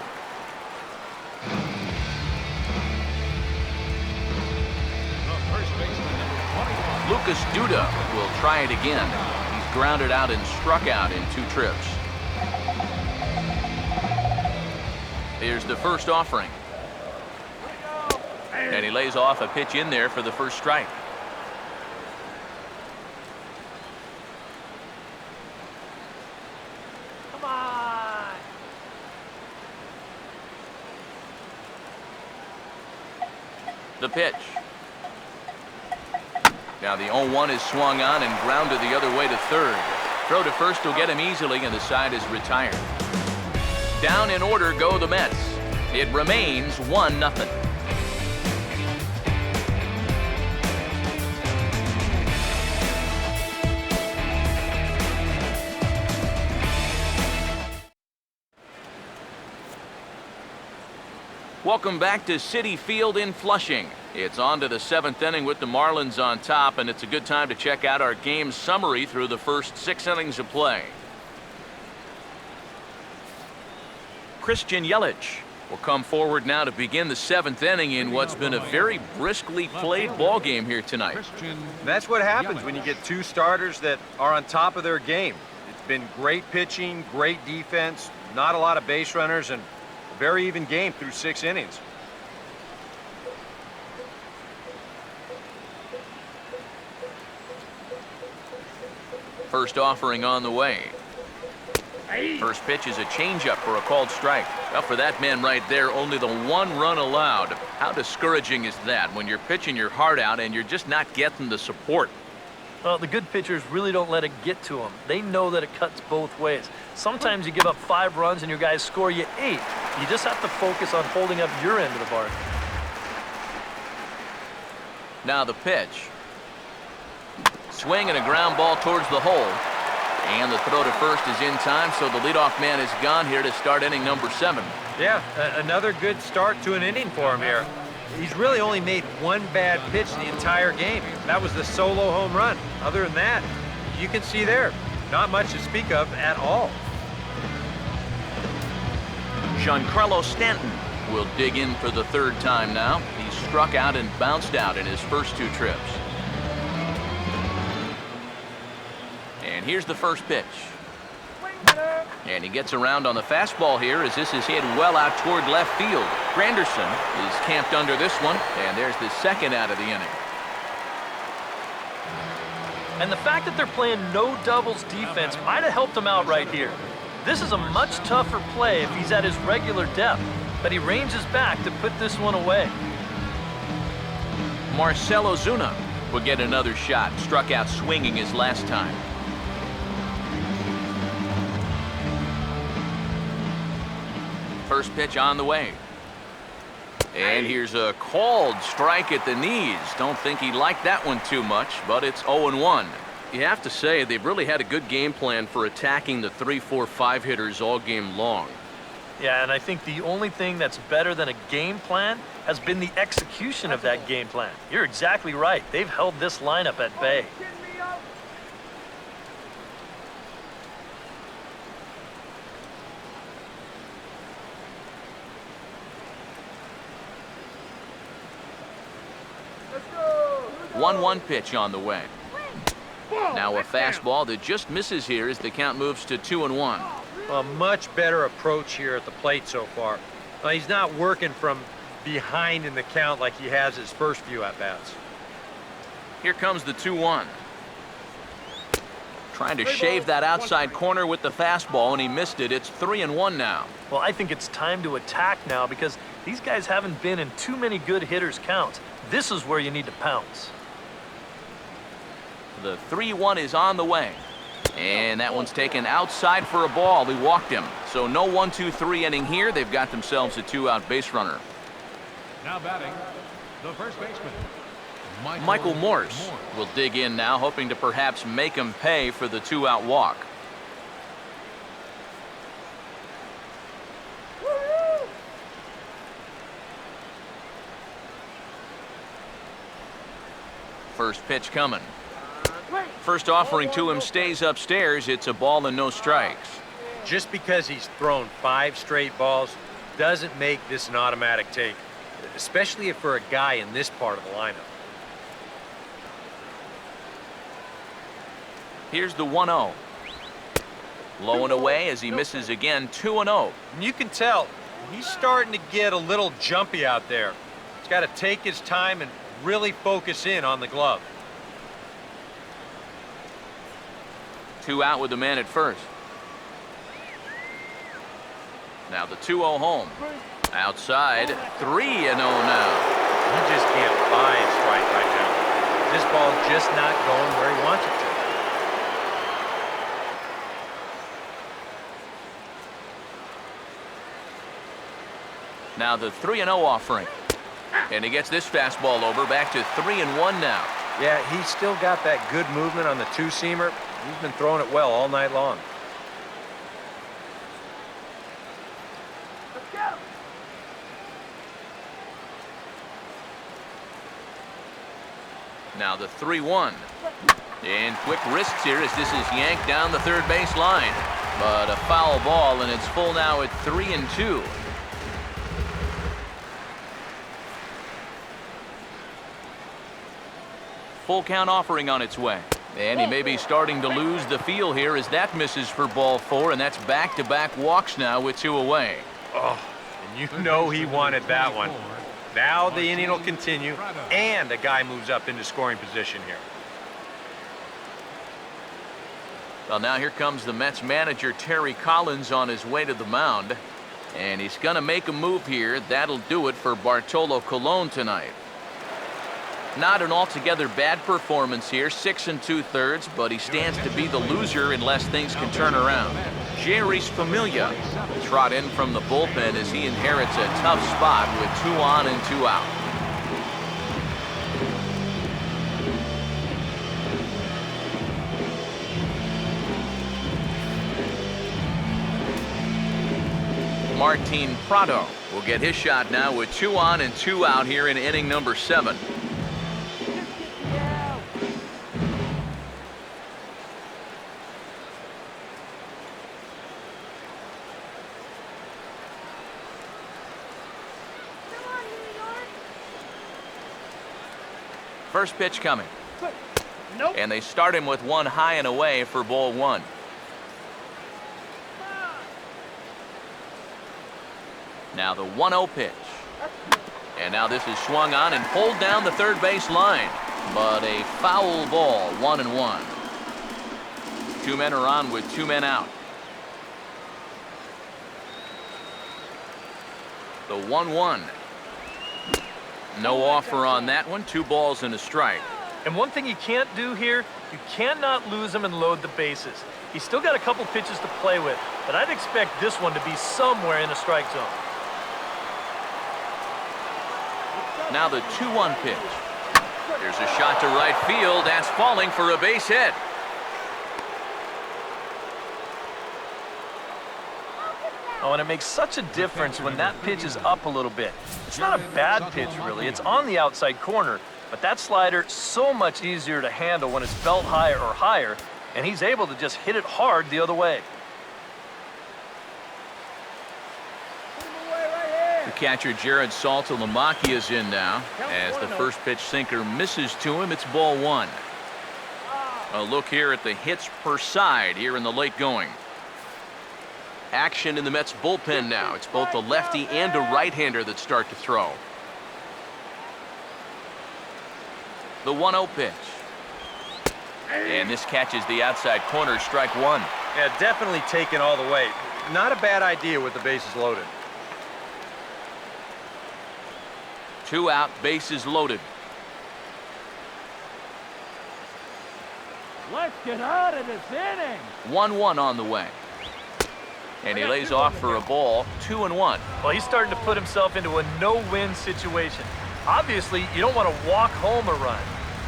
Lucas Duda will try it again. He's grounded out and struck out in 2 trips. Here's the first offering. And he lays off a pitch in there for the first strike. Come on. The pitch. Now the 0-1 is swung on and grounded the other way to third. Throw to first will get him easily, and the side is retired. Down in order go the Mets. It remains 1-0. Welcome back to Citi Field in Flushing. It's on to the 7th inning with the Marlins on top, and it's a good time to check out our game summary through the first 6 innings of play. Christian Yelich will come forward now to begin the 7th inning in what's been a very briskly played ball game here tonight. That's what happens when you get 2 starters that are on top of their game. It's been great pitching, great defense, not a lot of base runners, and a very even game through 6 innings. First offering on the way. First pitch is a changeup for a called strike. Well, for that man right there, only the one run allowed. How discouraging is that when you're pitching your heart out and you're just not getting the support? Well, the good pitchers really don't let it get to them. They know that it cuts both ways. Sometimes you give up 5 runs and your guys score you 8. You just have to focus on holding up your end of the bargain. Now the pitch. Swing and a ground ball towards the hole. And the throw to first is in time, so the leadoff man is gone here to start inning number 7. Yeah, another good start to an inning for him here. He's really only made one bad pitch the entire game. That was the solo home run. Other than that, you can see there, not much to speak of at all. Giancarlo Stanton will dig in for the 3rd time now. He struck out and bounced out in his first 2 trips. And here's the first pitch. And he gets around on the fastball here as this is hit well out toward left field. Granderson is camped under this one, and there's the 2nd out of the inning. And the fact that they're playing no doubles defense might have helped him out right here. This is a much tougher play if he's at his regular depth, but he ranges back to put this one away. Marcell Ozuna will get another shot. Struck out swinging his last time. First pitch on the way. And here's a called strike at the knees. Don't think he liked that one too much, but it's 0-1. You have to say they've really had a good game plan for attacking the 3, 4, 5 hitters all game long. Yeah, and I think the only thing that's better than a game plan has been the execution of that game plan. You're exactly right. They've held this lineup at bay. Let's go. 1-1 pitch on the way. Now a fastball that just misses here as the count moves to 2-1. A much better approach here at the plate so far. He's not working from behind in the count like he has his first few at-bats. Here comes the 2-1. Trying to shave that outside corner with the fastball, and he missed it. It's 3-1 now. Well, I think it's time to attack now because these guys haven't been in too many good hitters' counts. This is where you need to pounce. The 3-1 is on the way. And that one's taken outside for a ball. He walked him. So no 1-2-3 inning here. They've got themselves a 2-out base runner. Now batting, the first baseman, Michael Morse will dig in now, hoping to perhaps make him pay for the 2-out walk. First pitch coming. First offering to him stays upstairs. It's a ball and no strikes. Just because he's thrown 5 straight balls doesn't make this an automatic take, especially if for a guy in this part of the lineup. Here's the 1-0. Low and away as he misses again, 2-0. And you can tell he's starting to get a little jumpy out there. He's got to take his time and really focus in on the glove. 2 out with the man at first. Now the 2-0 home. Outside, 3-0 now. He just can't buy a strike right now. This ball's just not going where he wants it to. Now the 3-0 offering. And he gets this fastball over, back to 3-1 now. Yeah, he's still got that good movement on the 2-seamer. He's been throwing it well all night long. Let's go. Now the 3-1. And quick wrists here as this is yanked down the third base line. But a foul ball, and it's full now at 3-2. Full count offering on its way. And he may be starting to lose the feel here as that misses for ball 4, and that's back-to-back walks now with 2 away. Oh, and you know he wanted that one. Now the inning will continue, and a guy moves up into scoring position here. Well, now here comes the Mets manager, Terry Collins, on his way to the mound. And he's going to make a move here. That'll do it for Bartolo Colon tonight. Not an altogether bad performance here, 6 2/3, but he stands to be the loser unless things can turn around. Jeurys Familia will trot in from the bullpen as he inherits a tough spot with 2 on and 2 out. Martin Prado will get his shot now with 2 on and 2 out here in inning number 7. First pitch coming. Nope. And they start him with 1 high and away for ball 1. Now the 1-0 pitch. And now this is swung on and pulled down the third base line. But a foul ball, 1-1. 2 men are on with 2 men out. The 1-1. No offer on that one. 2 balls and a strike. And one thing you can't do here, you cannot lose him and load the bases. He's still got a couple pitches to play with, but I'd expect this one to be somewhere in the strike zone. Now the 2-1 pitch. There's a shot to right field. That's falling for a base hit. Oh, and it makes such a difference when that pitch is up a little bit. It's not a bad pitch, really. It's on the outside corner, but that slider so much easier to handle when it's belt high or higher, and he's able to just hit it hard the other way. The catcher, Jared Saltalamacchia, is in now. As the first pitch sinker misses to him, it's ball 1. A look here at the hits per side here in the late going. Action in the Mets bullpen now. It's both a lefty and a right-hander that start to throw. The 1-0 pitch. And this catches the outside corner, strike 1. Yeah, definitely taken all the way. Not a bad idea with the bases loaded. 2 out, bases loaded. Let's get out of this inning. 1-1 on the way. And he lays off for a ball, 2-1. Well, he's starting to put himself into a no-win situation. Obviously, you don't want to walk home a run,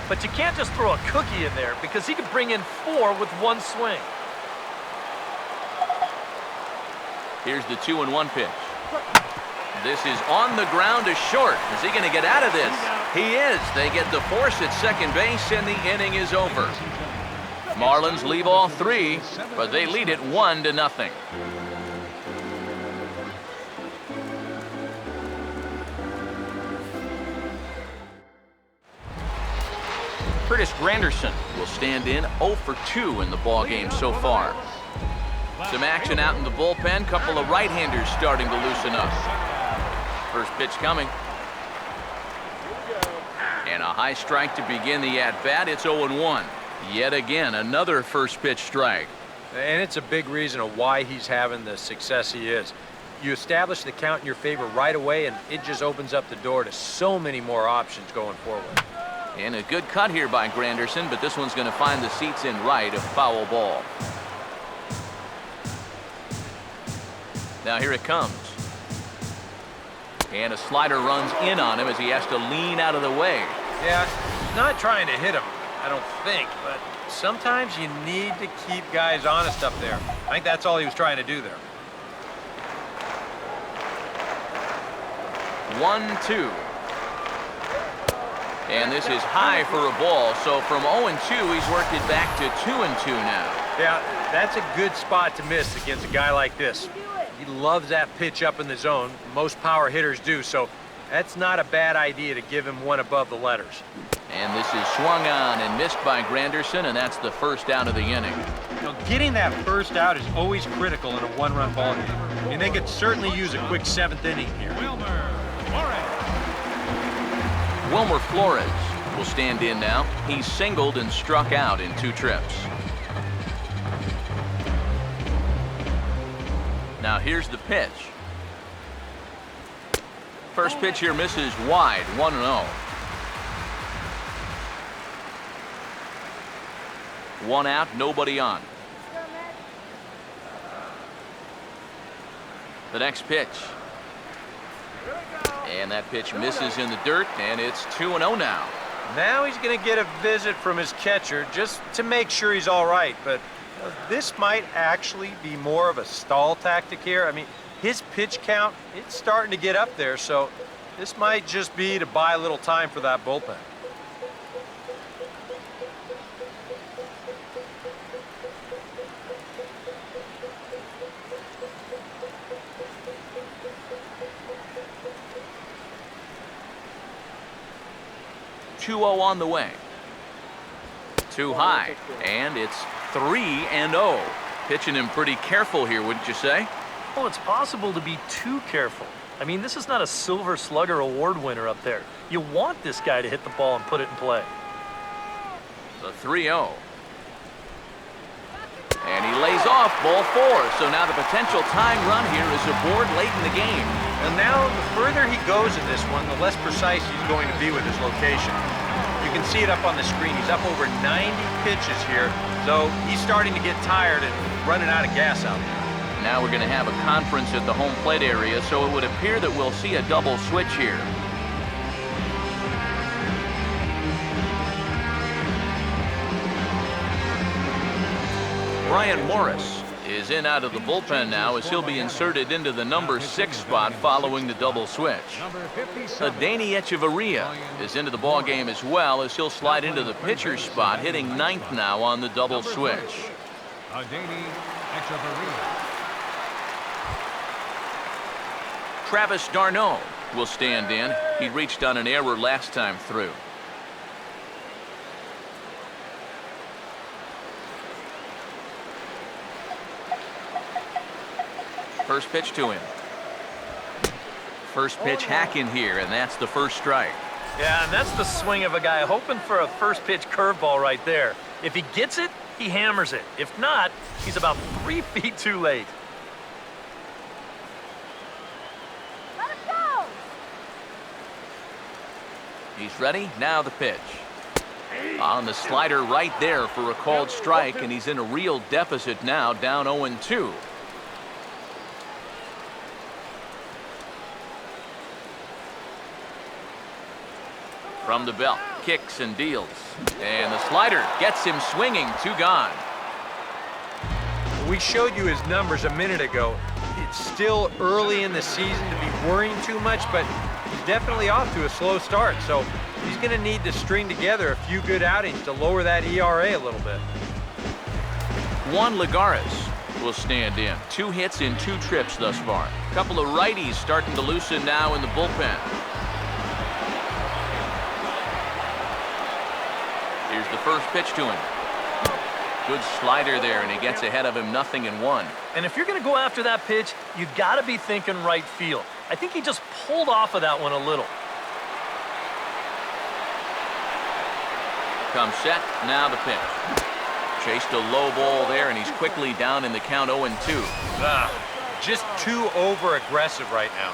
but you can't just throw a cookie in there because he could bring in 4 with 1 swing. Here's the 2-1 pitch. This is on the ground to short. Is he going to get out of this? He is. They get the force at second base, and the inning is over. Marlins leave all 3, but they lead it 1-0. Curtis Granderson will stand in 0 for 2 in the ball game so far. Some action out in the bullpen. Couple of right-handers starting to loosen up. First pitch coming. And a high strike to begin the at-bat. It's 0-1. Yet again, another first pitch strike. And it's a big reason of why he's having the success he is. You establish the count in your favor right away, and it just opens up the door to so many more options going forward. And a good cut here by Granderson, but this one's going to find the seats in right, a foul ball. Now here it comes. And a slider runs in on him as he has to lean out of the way. Yeah, not trying to hit him, I don't think, but sometimes you need to keep guys honest up there. I think that's all he was trying to do there. 1-2. And this is high for a ball, so from 0-2, he's worked it back to 2-2 now. Yeah, that's a good spot to miss against a guy like this. He loves that pitch up in the zone. Most power hitters do, so that's not a bad idea to give him one above the letters. And this is swung on and missed by Granderson, and that's the first out of the inning. You know, getting that first out is always critical in a one-run ball game. I mean, they could certainly use a quick 7th inning here. Wilmer Flores will stand in now. He's singled and struck out in 2 trips. Now here's the pitch. First pitch here misses wide, 1-0. One out, nobody on. The next pitch. And that pitch misses in the dirt, and it's 2-0 now. Now he's going to get a visit from his catcher just to make sure he's all right. But this might actually be more of a stall tactic here. I mean, his pitch count, it's starting to get up there, so this might just be to buy a little time for that bullpen. On the way. Too high, and it's 3-0. Pitching him pretty careful here, wouldn't you say? Well, it's possible to be too careful. I mean, this is not a Silver Slugger award winner up there. You want this guy to hit the ball and put it in play. The 3-0. And he lays off ball 4. So now the potential tying run here is aboard late in the game. And now, the further he goes in this one, the less precise he's going to be with his location. You can see it up on the screen. He's up over 90 pitches here, so he's starting to get tired and running out of gas out there. Now we're going to have a conference at the home plate area, so it would appear that we'll see a double switch here. Brian Morris is in out of the bullpen now as he'll be inserted into the number 6 spot following the double switch. Danny Echeverria is into the ball game as well as he'll slide into the pitcher's spot, hitting 9th now on the double switch. Travis d'Arnaud will stand in. He reached on an error last time through. First pitch to him. First pitch hack in here, and that's the first strike. Yeah, and that's the swing of a guy hoping for a first pitch curveball right there. If he gets it, he hammers it. If not, he's about 3 feet too late. Let him go! He's ready. Now the pitch. On the slider right there for a called strike, and he's in a real deficit now, down 0-2. From the belt, kicks and deals. And the slider gets him swinging, 2 gone. We showed you his numbers a minute ago. It's still early in the season to be worrying too much, but he's definitely off to a slow start. So he's going to need to string together a few good outings to lower that ERA a little bit. Juan Lagares will stand in. 2 hits in 2 trips thus far. A couple of righties starting to loosen now in the bullpen. Here's the first pitch to him. Good slider there, and he gets ahead of him, 0-1. And if you're going to go after that pitch, you got to be thinking right field. I think he just pulled off of that one a little. Comes set, now the pitch. Chased a low ball there, and he's quickly down in the count, 0-2. Just too over-aggressive right now.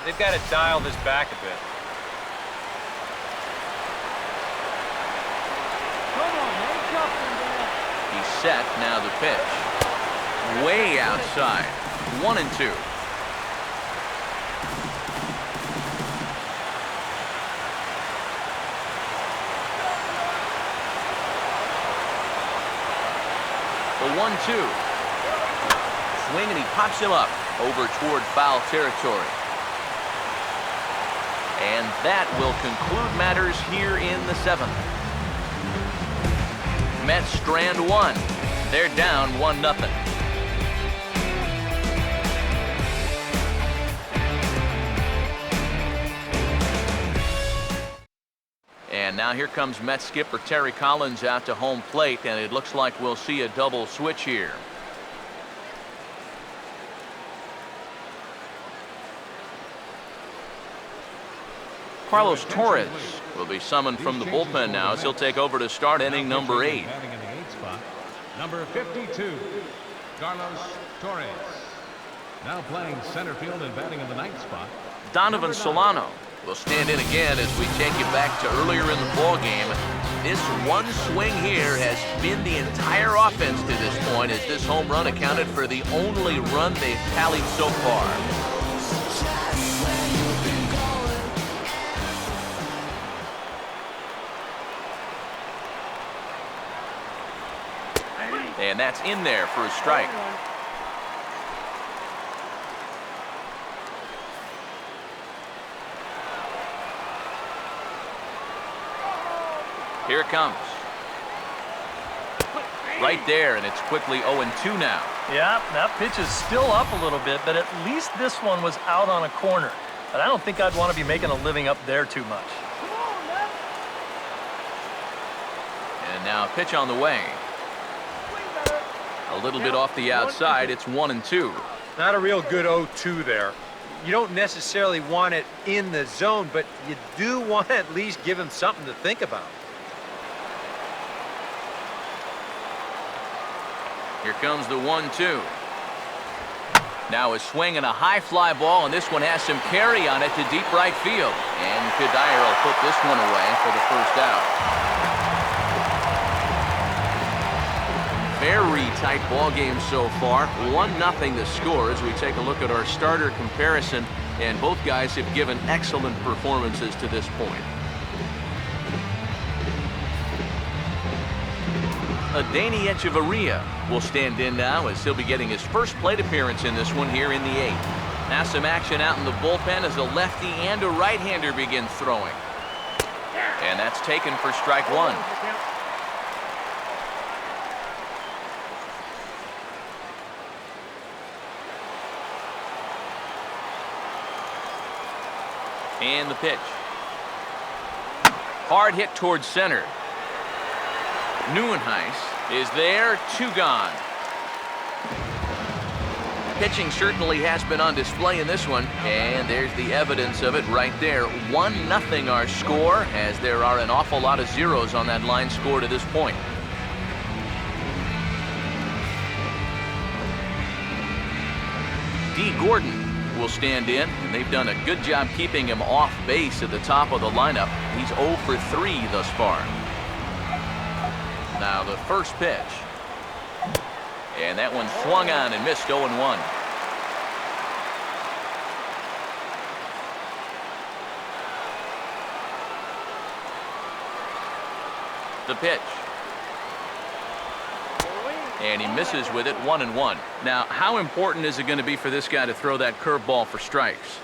They've got to dial this back a bit. He's set, now the pitch. Way outside, 1-2. The 1-2. Swing, and he pops him up over toward foul territory. And that will conclude matters here in the 7th. Mets strand 1. They're down 1-0. And now here comes Mets skipper Terry Collins out to home plate, and it looks like we'll see a double switch here. Carlos Torres will be summoned from the bullpen now as he'll take over to start inning number 8. Batting in the 8th spot, number 52, Carlos Torres. Now playing center field and batting in the ninth spot. Donovan Solano will stand in again as we take you back to earlier in the ball game. This one swing here has been the entire offense to this point, as this home run accounted for the only run they've tallied so far. And that's in there for a strike. Here it comes. Right there, and it's quickly 0-2 now. Yeah, that pitch is still up a little bit, but at least this one was out on a corner. But I don't think I'd want to be making a living up there too much. And now a pitch on the way. A little bit off the outside. It's 1-2. Not a real good 0-2 there. You don't necessarily want it in the zone, but you do want to at least give him something to think about. Here comes the 1-2. Now a swing and a high fly ball, and this one has some carry on it to deep right field. And Kadire will put this one away for the first out. Very tight ball game so far. 1-0 the score as we take a look at our starter comparison, and both guys have given excellent performances to this point. Adeiny Echeverria will stand in now as he'll be getting his first plate appearance in this one here in the 8th. Now some action out in the bullpen as a lefty and a right-hander begin throwing. And that's taken for strike one. And the pitch. Hard hit towards center. Neuenhuis is there, 2 gone. Pitching certainly has been on display in this one, and there's the evidence of it right there. 1-0 our score, as there are an awful lot of zeros on that line score to this point. D. Gordon will stand in, and they've done a good job keeping him off base at the top of the lineup. He's 0 for 3 thus far. Now the first pitch. And that one swung on and missed 0-1. The pitch. And he misses with it, 1-1. Now, how important is it going to be for this guy to throw that curveball for strikes?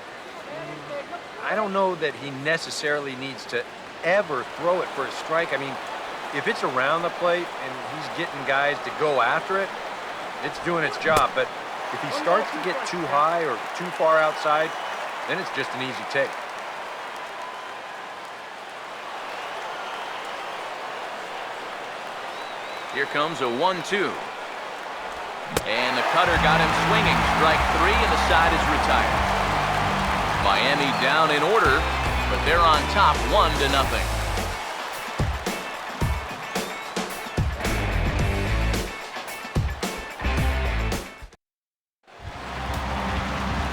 I don't know that he necessarily needs to ever throw it for a strike. I mean, if it's around the plate and he's getting guys to go after it, it's doing its job. But if he starts to get too high or too far outside, then it's just an easy take. Here comes a 1-2. And the cutter got him swinging. Strike 3, and the side is retired. Miami down in order, but they're on top 1-0.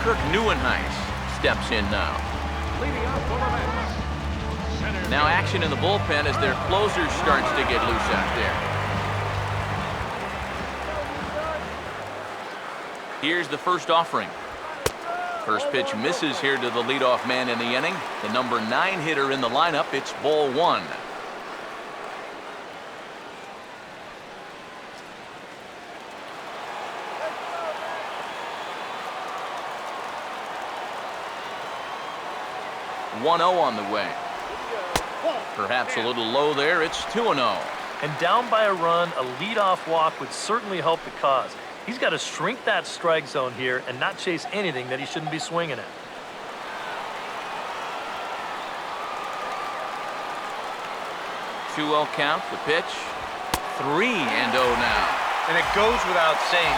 Kirk Neuenhuis steps in now. Leading off for the Mets. Center Now action in the bullpen as their closer starts to get loose out there. Here's the first offering. First pitch misses here to the leadoff man in the inning. The number 9 hitter in the lineup. It's ball 1. On the way. Perhaps a little low there. It's 2-0. And down by a run, a leadoff walk would certainly help the cause. He's got to shrink that strike zone here and not chase anything that he shouldn't be swinging at. Two-0 count, the pitch. 3-0 now. And it goes without saying,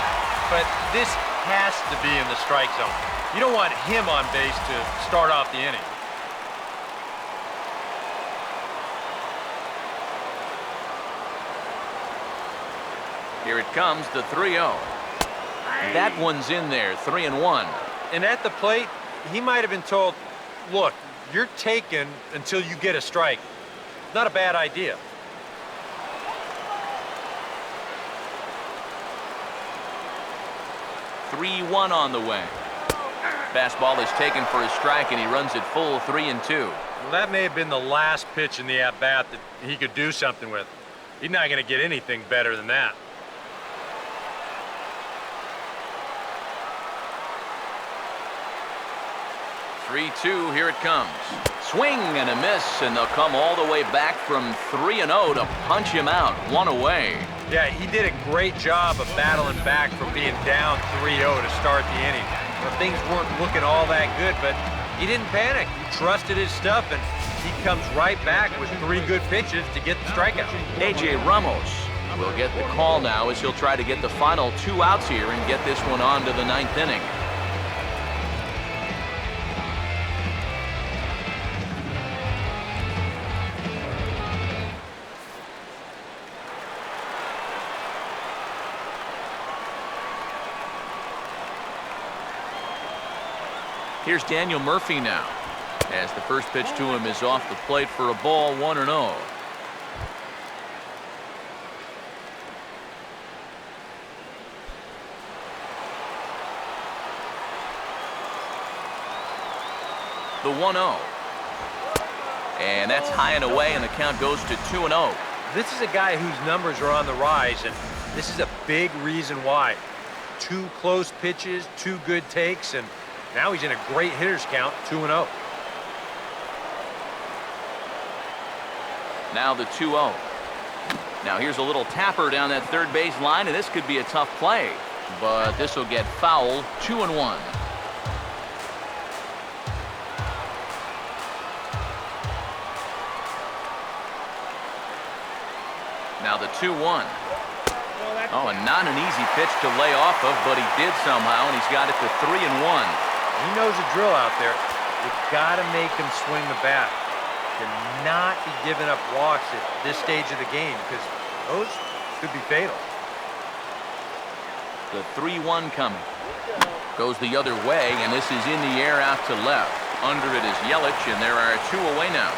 but this has to be in the strike zone. You don't want him on base to start off the inning. Here it comes, the 3-0. That one's in there, 3-1. And at the plate, he might have been told, look, you're taken until you get a strike. Not a bad idea. (3-1) on the way. Fastball is taken for a strike, and he runs it full 3-2. Well, that may have been the last pitch in the at-bat that he could do something with. He's not going to get anything better than that. (3-2), here it comes. Swing and a miss, and they'll come all the way back from 3-0 to punch him out, 1 away. Yeah, he did a great job of battling back from being down 3-0 to start the inning. Well, things weren't looking all that good, but he didn't panic. He trusted his stuff, and he comes right back with 3 good pitches to get the strikeout. A.J. Ramos will get the call now as he'll try to get the final 2 outs here and get this one on to the 9th inning. Here's Daniel Murphy now, as the first pitch to him is off the plate for a ball, 1-0. The 1-0. And that's high and away, and the count goes to 2-0. This is a guy whose numbers are on the rise, and this is a big reason why. 2 close pitches, 2 good takes, and now he's in a great hitter's count, 2-0. Now the 2-0. Now here's a little tapper down that third base line, and this could be a tough play. But this will get foul, 2-1. Now the 2-1. Oh, and not an easy pitch to lay off of, but he did somehow, and he's got it to 3-1. He knows the drill out there. You've got to make him swing the bat. Cannot be giving up walks at this stage of the game, because those could be fatal. The 3-1 coming. Goes the other way, and this is in the air out to left. Under it is Yelich, and there are 2 away now.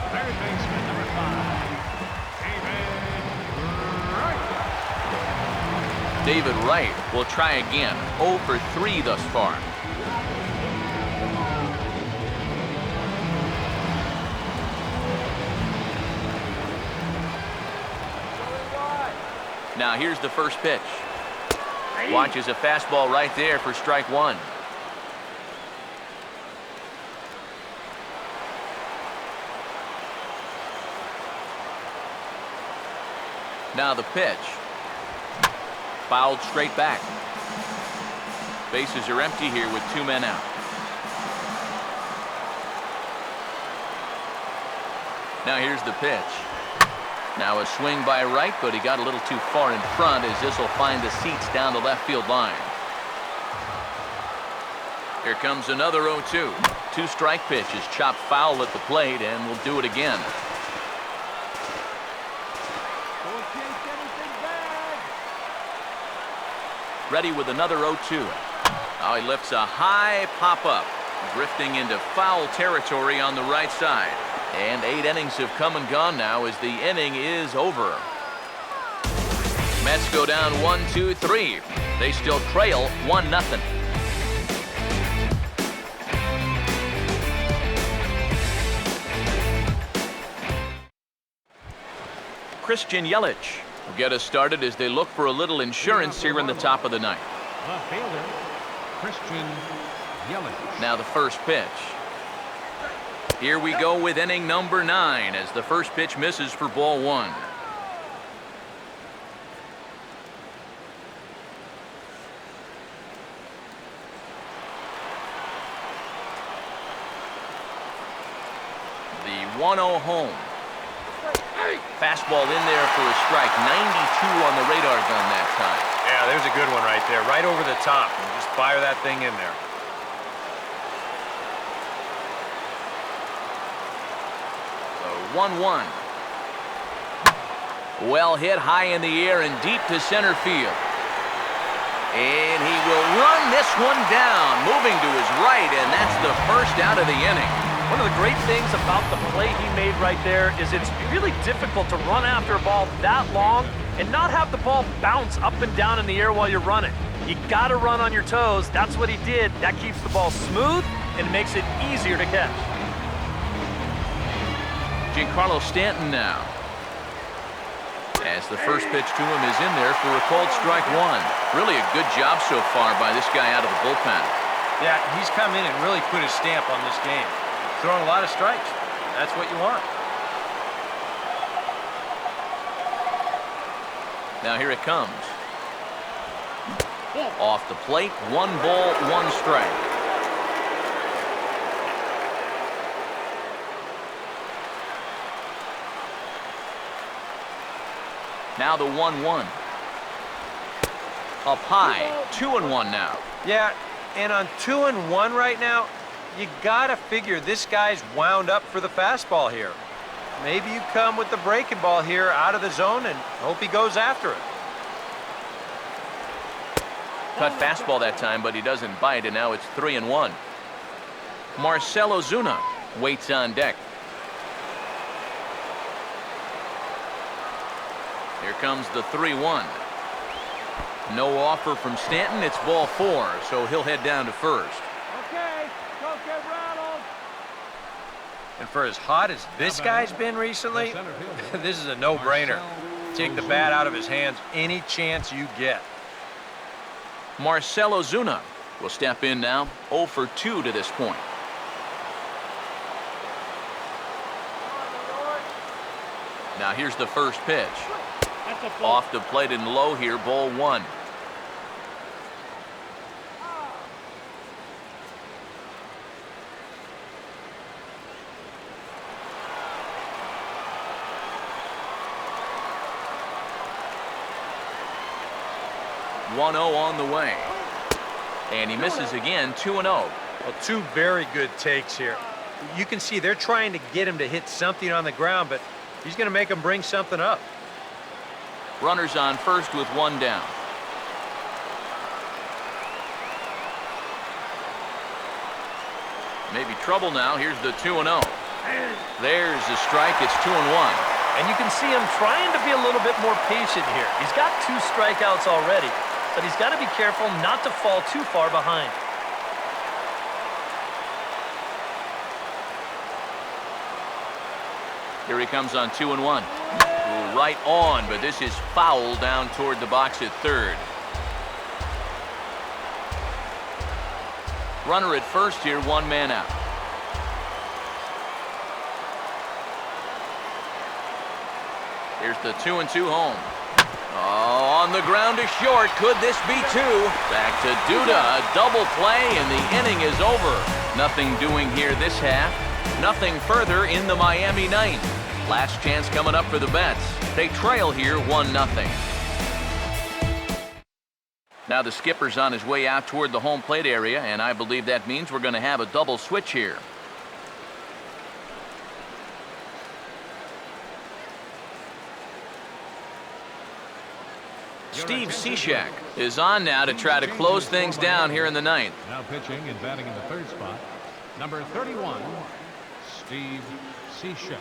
Third baseman, number 5, David Wright will try again. 0 for 3 thus far. Now here's the first pitch. Watches a fastball right there for strike 1. Now the pitch. Fouled straight back. Bases are empty here with 2 men out. Now here's the pitch. Now a swing by Wright, but he got a little too far in front as this will find the seats down the left field line. Here comes another 0-2. 2-strike pitch is chopped foul at the plate, and we'll do it again. Ready with another 0-2. Now he lifts a high pop-up, drifting into foul territory on the right side. And 8 innings have come and gone now as the inning is over. Mets go down 1-2-3. They still trail 1-0. Christian Yelich will get us started as they look for a little insurance here in the top of the 9th. the fielder, Christian Yelich. Now the first pitch. Here we go with inning number 9 as the first pitch misses for ball 1. The 1-0 home. Fastball in there for a strike. 92 on the radar gun that time. Yeah, there's a good one right there. Right over the top. And just fire that thing in there. So 1-1. Well hit high in the air and deep to center field. And he will run this one down, moving to his right, and that's the first out of the inning. One of the great things about the play he made right there is it's really difficult to run after a ball that long and not have the ball bounce up and down in the air while you're running. You got to run on your toes. That's what he did. That keeps the ball smooth and makes it easier to catch. Giancarlo Stanton now. As the first pitch to him is in there for a called strike one. Really a good job so far by this guy out of the bullpen. Yeah, he's come in and really put his stamp on this game. Throwing a lot of strikes. That's what you want. Now here it comes. Off the plate, 1 ball, 1 strike. Now the 1-1. Up high, 2-1 now. Yeah, and on 2-1 right now, you gotta figure this guy's wound up for the fastball here. Maybe you come with the breaking ball here out of the zone and hope he goes after it. Cut fastball that time, but he doesn't bite, and now it's 3-1. Marcell Ozuna waits on deck. Here comes the 3-1. No offer from Stanton. It's ball 4, so he'll head down to first. Okay, don't get rattled. And for as hot as this guy's been recently, this is a no-brainer. Take the bat out of his hands any chance you get. Marcell Ozuna will step in now, 0 for 2 to this point. Now here's the first pitch. Off the plate and low here, ball 1. On the way. And he misses again, 2-0. Well, 2 very good takes here. You can see they're trying to get him to hit something on the ground, but he's going to make him bring something up. Runners on first with 1 down. Maybe trouble now. Here's the 2-0. There's the strike. It's 2-1. And you can see him trying to be a little bit more patient here. He's got 2 strikeouts already, but he's got to be careful not to fall too far behind. Here he comes on 2-1. Right on, but this is foul down toward the box at third. Runner at first here, 1 man out. Here's the 2-2 home. Oh, on the ground to short. Could this be 2? Back to Duda. A double play, and the inning is over. Nothing doing here this half. Nothing further in the Miami ninth. Last chance coming up for the Mets. They trail here 1-0. Now the skipper's on his way out toward the home plate area, and I believe that means we're going to have a double switch here. Steve Cishek is on now to try to close things down here in the ninth. Now pitching and batting in the third spot, number 31, Steve Cishek.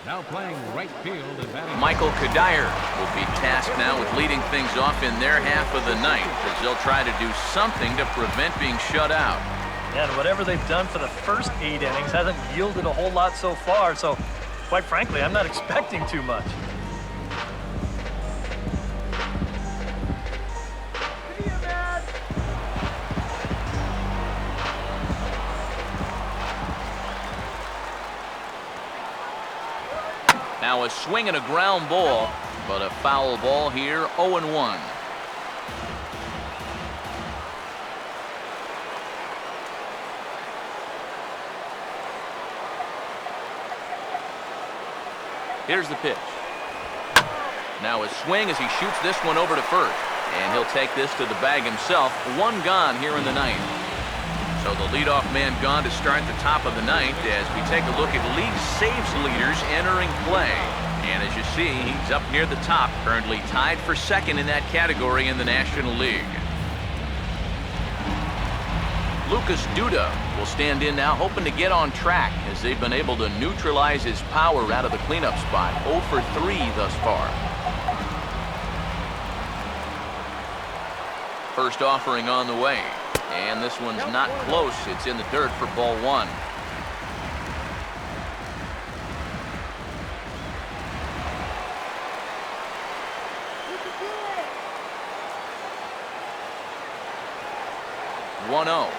Now playing right field and batting. Michael Kadire will be tasked now with leading things off in their half of the ninth, as they'll try to do something to prevent being shut out. And whatever they've done for the first 8 innings hasn't yielded a whole lot so far, so quite frankly, I'm not expecting too much. Now a swing and a ground ball, but a foul ball here, 0-1. Here's the pitch. Now a swing as he shoots this one over to first. And he'll take this to the bag himself. 1 gone here in the ninth. So the leadoff man gone to start the top of the ninth as we take a look at league saves leaders entering play. And as you see, he's up near the top, currently tied for second in that category in the National League. Lucas Duda will stand in now, hoping to get on track as they've been able to neutralize his power out of the cleanup spot. 0 for 3 thus far. First offering on the way. And this one's not close. It's in the dirt for ball 1. One-0.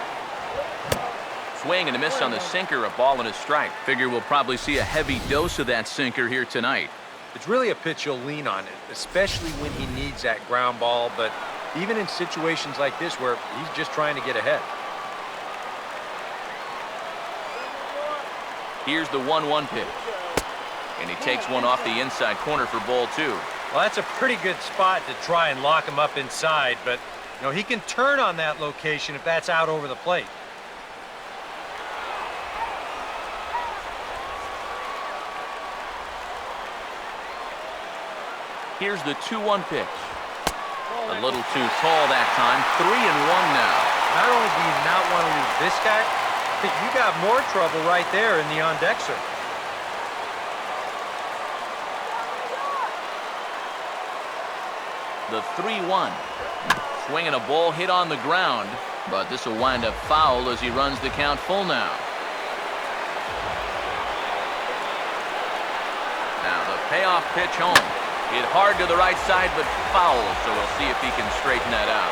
Swing and a miss on the sinker, a ball and a strike. Figure we'll probably see a heavy dose of that sinker here tonight. It's really a pitch you'll lean on it, especially when he needs that ground ball, but even in situations like this where he's just trying to get ahead. Here's the 1-1 pitch. And he takes one off the inside corner for ball 2. Well, that's a pretty good spot to try and lock him up inside, but you know, he can turn on that location if that's out over the plate. Here's the 2-1 pitch. A little too tall that time. 3-1 now. Not only do you not want to lose this guy, but you got more trouble right there in the on-deck circle. The 3-1. Swinging a ball hit on the ground, but this will wind up foul as he runs the count full now. Now the payoff pitch home. Hit hard to the right side, but foul, so we'll see if he can straighten that out.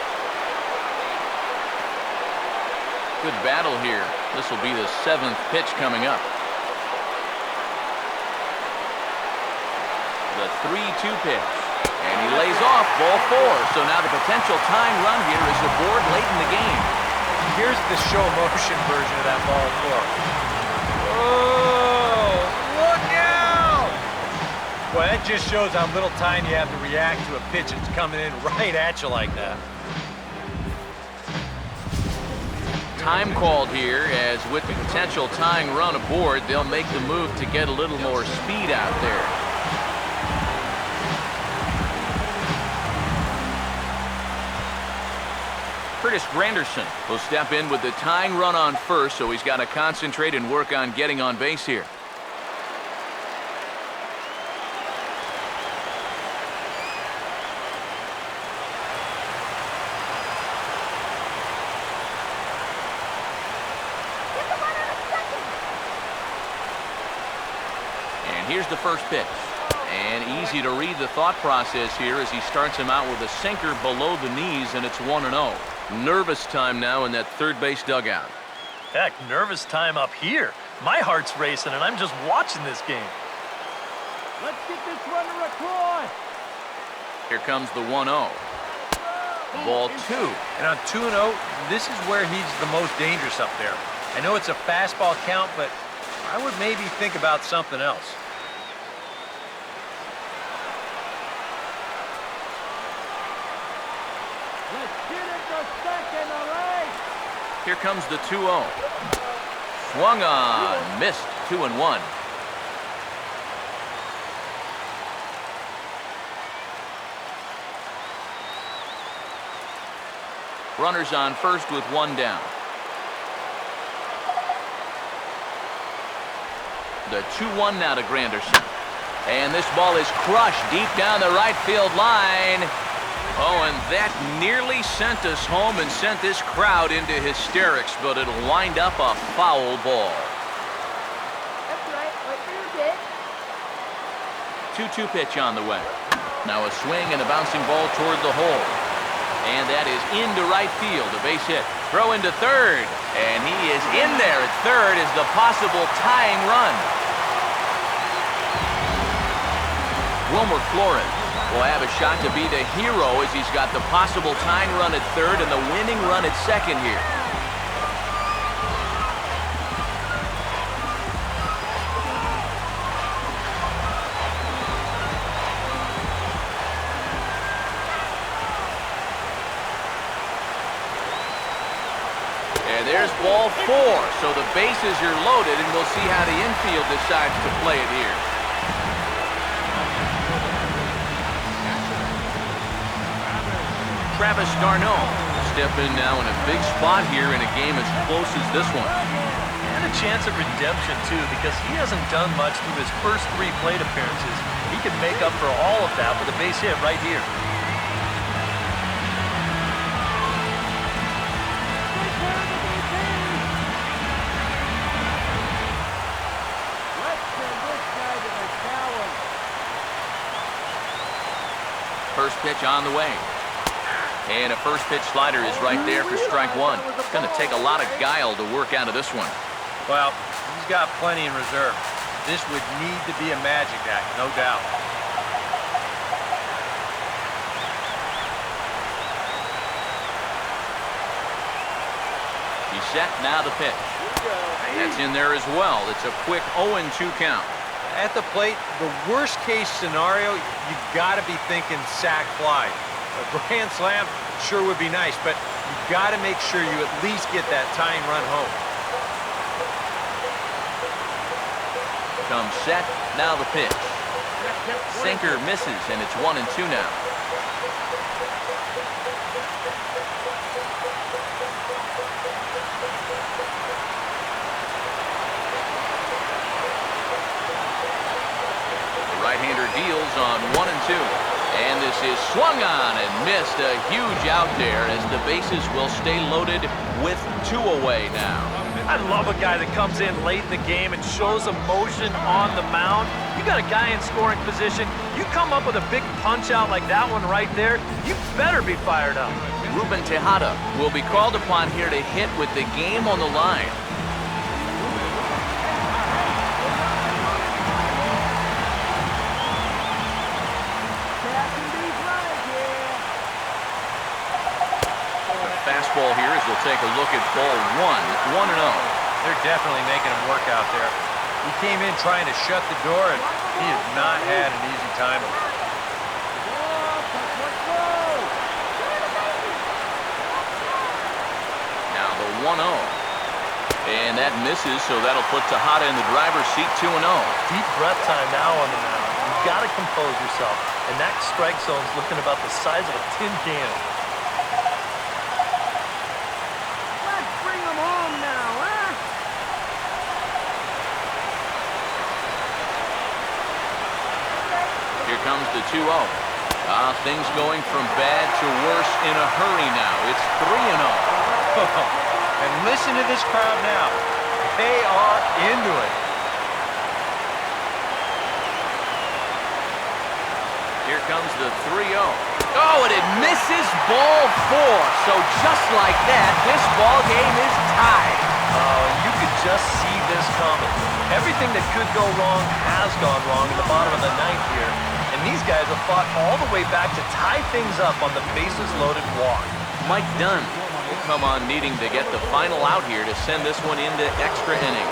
Good battle here. This will be the 7th pitch coming up. The 3-2 pitch. And he lays off ball 4. So now the potential tying run here is aboard late in the game. Here's the show motion version of that ball 4. Oh, look out! Well, that just shows how little time you have to react to a pitch that's coming in right at you like that. Time called here, as with the potential tying run aboard, they'll make the move to get a little more speed out there. Curtis Granderson will step in with the tying run on first, so he's got to concentrate and work on getting on base here. And here's the first pitch. And easy to read the thought process here as he starts him out with a sinker below the knees, and it's 1-0. Nervous time now in that third base dugout. Heck, nervous time up here. My heart's racing, and I'm just watching this game. Let's get this runner across. Here comes the 1-0. Ball 2. And on 2-0, this is where he's the most dangerous up there. I know it's a fastball count, but I would maybe think about something else. Here comes the 2-0. Swung on, missed, 2-1. Runners on first with 1 down. The 2-1 now to Granderson. And this ball is crushed deep down the right field line. Oh, and that nearly sent us home and sent this crowd into hysterics, but it'll wind up a foul ball. That's right. Wait for your pitch. 2-2 pitch on the way. Now a swing and a bouncing ball toward the hole. And that is into right field, a base hit. Throw into third, and he is in there at third as the possible tying run. Wilmer Flores will have a shot to be the hero as he's got the possible tying run at third and the winning run at second here. And there's ball 4, so the bases are loaded, and we'll see how the infield decides to play it here. Travis d'Arnaud will step in now in a big spot here in a game as close as this one. And a chance of redemption, too, because he hasn't done much through his first 3 plate appearances. He can make up for all of that with a base hit right here. First pitch on the way. And a first pitch slider is right there for strike 1. It's going to take a lot of guile to work out of this one. Well, he's got plenty in reserve. This would need to be a magic act, no doubt. He's set, now the pitch. That's in there as well. It's a quick 0-2 count. At the plate, the worst case scenario, you've got to be thinking sac fly. A grand slam sure would be nice, but you've got to make sure you at least get that tying run home. Comes set, now the pitch. Sinker misses, and it's 1-2 now. Right-hander deals on 1-2. And this is swung on and missed. A huge out there as the bases will stay loaded with 2 away now. I love a guy that comes in late in the game and shows emotion on the mound. You got a guy in scoring position. You come up with a big punch out like that one right there, you better be fired up. Ruben Tejada will be called upon here to hit with the game on the line. Fastball here as we'll take a look at ball 1, 1-0. They're definitely making him work out there. He came in trying to shut the door, and he has not had an easy time of it. Now the 1-0. And that misses, so that'll put Tejada in the driver's seat 2-0. Deep breath time now on the mound. You've got to compose yourself. And that strike zone's looking about the size of a tin can. Comes the 2-0. Things going from bad to worse in a hurry now. It's 3-0. And listen to this crowd now. They are into it. Here comes the 3-0. Oh, and it misses ball 4. So just like that, this ball game is tied. You could just see this coming. Everything that could go wrong has gone wrong in the bottom of the 9th here. And these guys have fought all the way back to tie things up on the bases-loaded walk. Mike Dunn will come on needing to get the final out here to send this one into extra innings.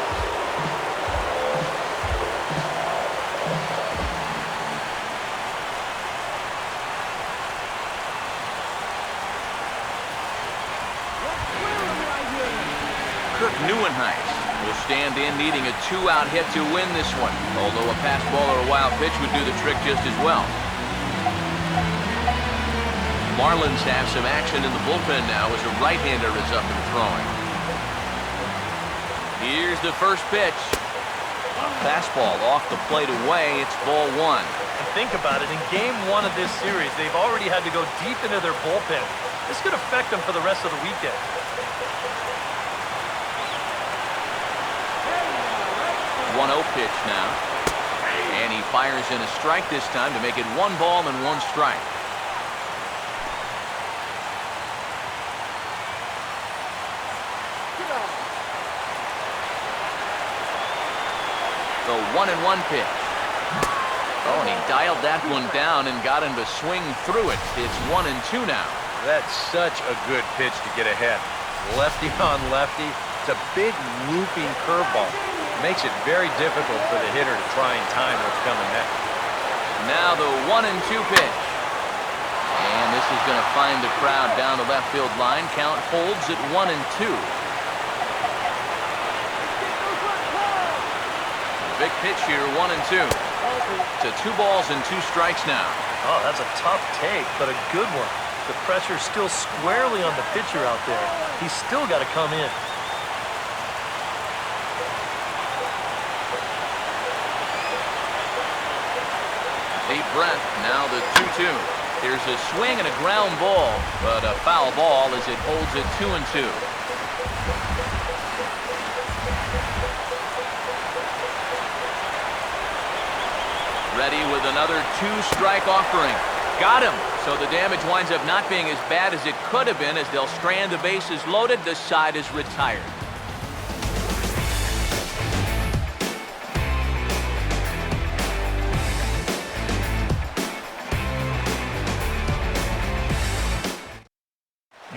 Kirk Neuenhuis will stand in needing a 2-out hit to win this one, although a pass ball or a wild pitch would do the trick just as well. Marlins have some action in the bullpen now as a right-hander is up and throwing. Here's the first pitch. A fastball off the plate away. It's ball 1. And think about it, in game 1 of this series, they've already had to go deep into their bullpen. This could affect them for the rest of the weekend. 1-0 pitch now. And he fires in a strike this time to make it 1 ball and 1 strike. The 1-1 pitch. Oh, and he dialed that one down and got him to swing through it. It's 1-2 now. That's such a good pitch to get ahead. Lefty on lefty. It's a big looping curveball. Makes it very difficult for the hitter to try and time what's coming next. Now the 1-2 pitch. And this is going to find the crowd down the left field line. Count holds at 1-2. Big pitch here, 1-2. To 2 balls and 2 strikes now. Oh, that's a tough take, but a good one. The pressure's still squarely on the pitcher out there. He's still got to come in. Deep breath, now the 2-2. Here's a swing and a ground ball, but a foul ball as it holds it 2-2. Ready with another 2-strike offering. Got him. So the damage winds up not being as bad as it could have been as they'll strand the bases loaded. The side is retired.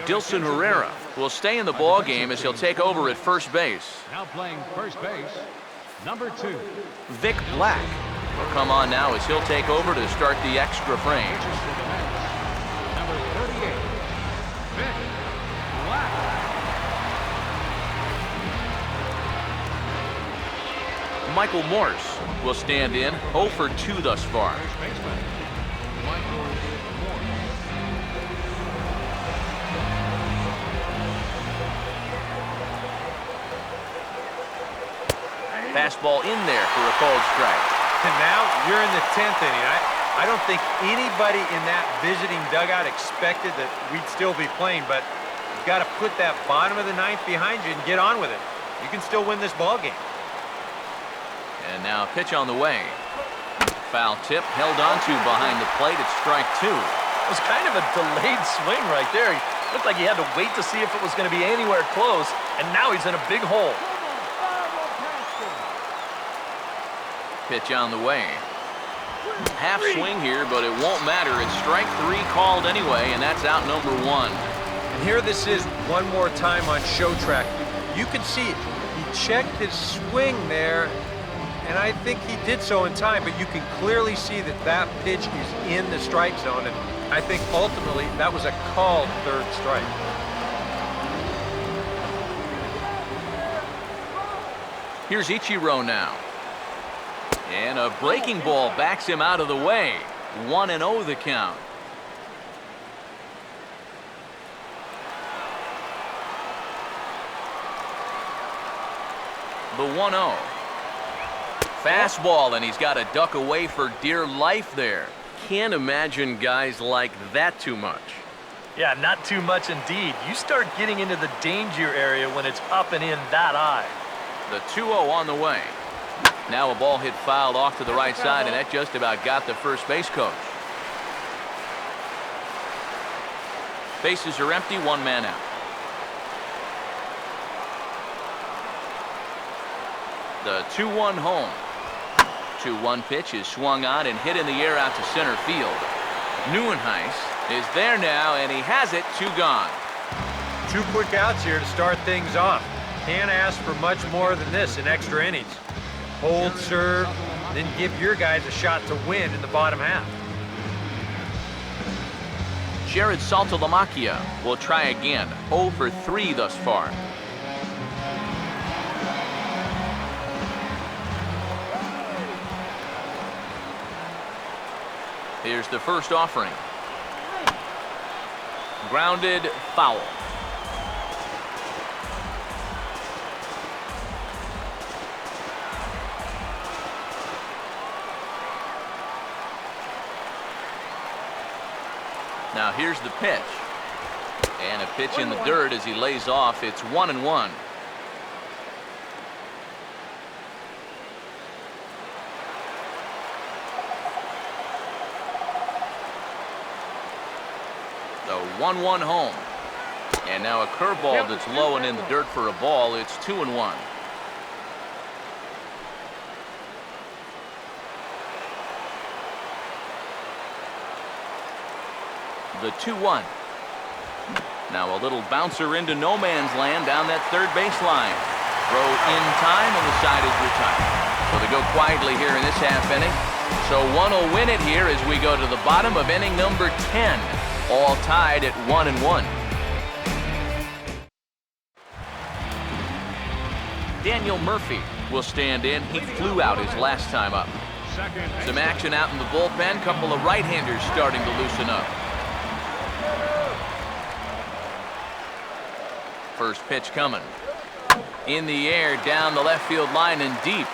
Dilson Herrera will stay in the ball game as he'll take over at first base. Now playing first base, number 2. Vic Black will come on now as he'll take over to start the extra frame. Number 38, Vic Black. Michael Morse will stand in, 0 for 2 thus far. First baseman, Michael Morse. Fastball in there for a called strike. And now you're in the 10th inning. I don't think anybody in that visiting dugout expected that we'd still be playing, but you've got to put that bottom of the 9th behind you and get on with it. You can still win this ball game. And now a pitch on the way. Foul tip held onto behind the plate at strike 2. It was kind of a delayed swing right there. He looked like he had to wait to see if it was going to be anywhere close, and now he's in a big hole. Pitch on the way. Half swing here, but it won't matter. It's strike 3 called anyway, and that's out number 1. And here this is one more time on show track. You can see it. He checked his swing there, and I think he did so in time, but you can clearly see that that pitch is in the strike zone, and I think ultimately that was a called 3rd strike. Here's Ichiro now. And a breaking ball backs him out of the way. 1-0 the count. The 1-0. Fastball, and he's got to duck away for dear life there. Can't imagine guys like that too much. Yeah, not too much indeed. You start getting into the danger area when it's up and in that high. The 2-0 on the way. Now a ball hit fouled off to the right side, and that just about got the first base coach. Bases are empty, 1 man out. The 2-1 home. 2-1 pitch is swung on and hit in the air out to center field. Neuenhuis is there now, and he has it, 2 gone. 2 quick outs here to start things off. Can't ask for much more than this in extra innings. Hold, serve, then give your guys a shot to win in the bottom half. Jared Saltalamacchia will try again, 0 for 3 thus far. Here's the first offering. Grounded, foul. Now here's the pitch. And a pitch in the dirt as he lays off. It's 1-1. The 1-1 home. And now a curveball that's low and in the dirt for a ball. It's 2-1. The 2-1. Now a little bouncer into no man's land down that third baseline. Throw in time, and the side is retired. So they go quietly here in this half inning. So one will win it here as we go to the bottom of inning number 10. All tied at 1-1. Daniel Murphy will stand in. He flew out his last time up. Some action out in the bullpen. Couple of right-handers starting to loosen up. First pitch coming. In the air, down the left field line and deep.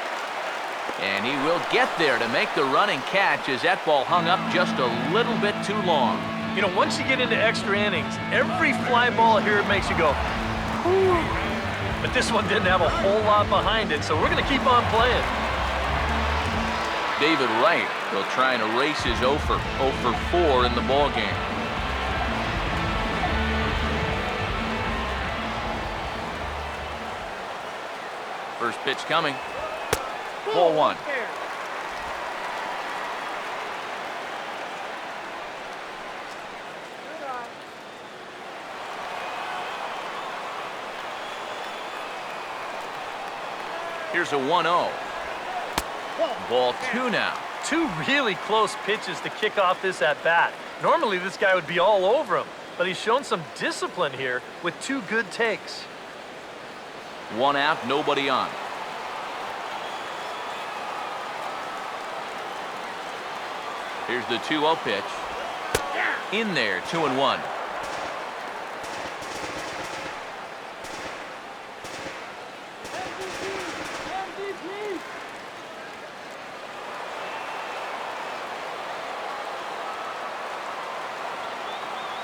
And he will get there to make the running catch as that ball hung up just a little bit too long. You know, once you get into extra innings, every fly ball here makes you go, whew. But this one didn't have a whole lot behind it, so we're going to keep on playing. David Wright will try and erase his 0 for 4 in the ball game. First pitch coming. Ball 1. Here's a 1-0. Ball 2 now. 2 really close pitches to kick off this at-bat. Normally this guy would be all over him, but he's shown some discipline here with 2 good takes. 1 out, nobody on. Here's the 2-0 pitch. In there, 2-1.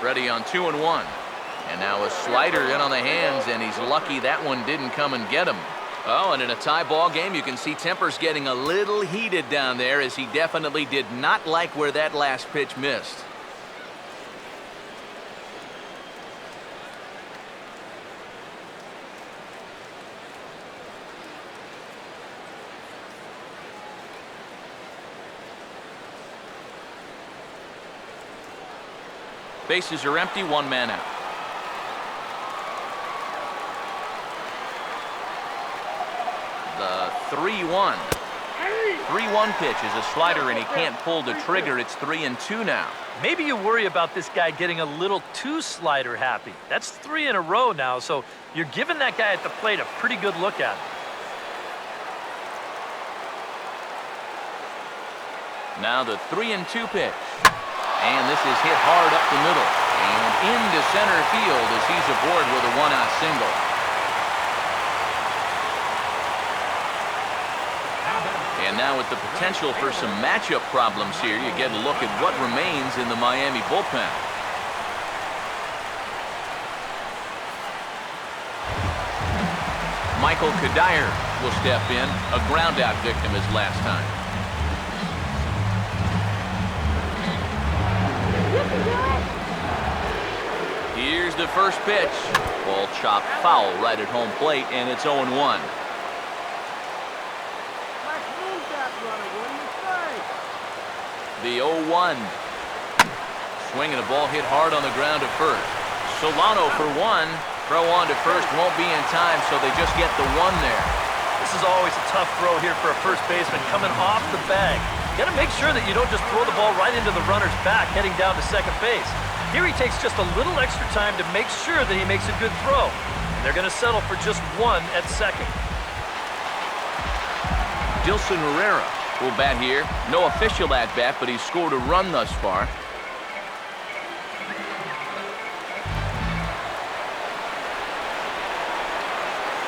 Ready on 2-1. And now a slider in on the hands, and he's lucky that one didn't come and get him. Oh, and in a tie ball game, you can see tempers getting a little heated down there, as he definitely did not like where that last pitch missed. Bases are empty, 1 man out. The 3-1. 3-1 pitch is a slider, and he can't pull the trigger. It's 3-2 now. Maybe you worry about this guy getting a little too slider happy. That's 3 in a row now, so you're giving that guy at the plate a pretty good look at it. Now the 3-2 pitch. And this is hit hard up the middle and into center field as he's aboard with a 1-out single. And now with the potential for some matchup problems here, you get a look at what remains in the Miami bullpen. Michael Kadire will step in, a ground-out victim his last time. Here's the first pitch. Ball chopped foul right at home plate, and it's 0-1. The 0-1. Swinging a ball hit hard on the ground to first. Solano for 1. Throw on to first won't be in time, so they just get the 1 there. This is always a tough throw here for a first baseman coming off the bag. You got to make sure that you don't just throw the ball right into the runner's back heading down to second base. Here he takes just a little extra time to make sure that he makes a good throw. And they're going to settle for just 1 at second. Dilson Herrera will bat here. No official at-bat, but he's scored a run thus far.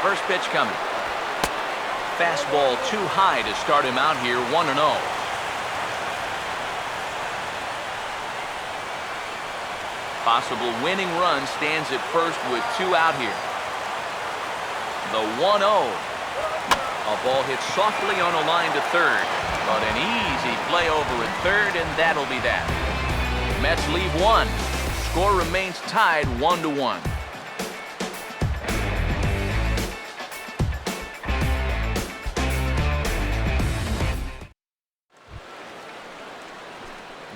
First pitch coming. Fastball too high to start him out here, 1-0. Possible winning run stands at first with 2 out here. The 1-0. A ball hit softly on a line to third, but an easy play over at third, and that'll be that. Mets leave 1. Score remains tied 1-1.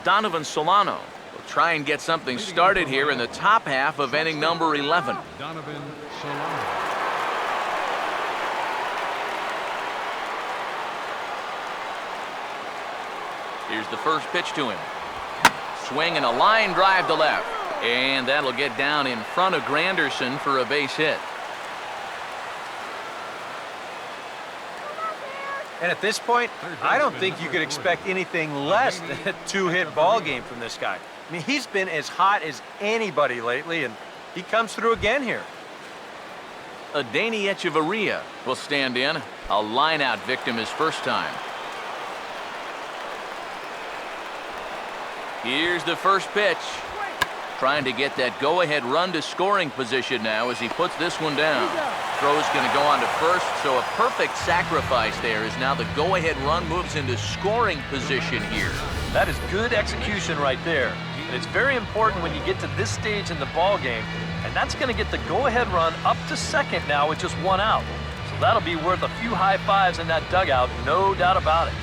Donovan Solano will try and get something started here in the top half of inning number 11. Donovan Solano. Here's the first pitch to him. Swing and a line drive to left. And that'll get down in front of Granderson for a base hit. And at this point, I don't think you could expect anything less than a 2-hit ball game from this guy. I mean, he's been as hot as anybody lately, and he comes through again here. Danny Echeverria will stand in. A line-out victim his first time. Here's the first pitch. Trying to get that go-ahead run to scoring position now as he puts this one down. Throw's going to go on to first, so a perfect sacrifice there as now the go-ahead run moves into scoring position here. That is good execution right there. And it's very important when you get to this stage in the ball game, and that's going to get the go-ahead run up to second now with just one out. So that'll be worth a few high fives in that dugout, no doubt about it.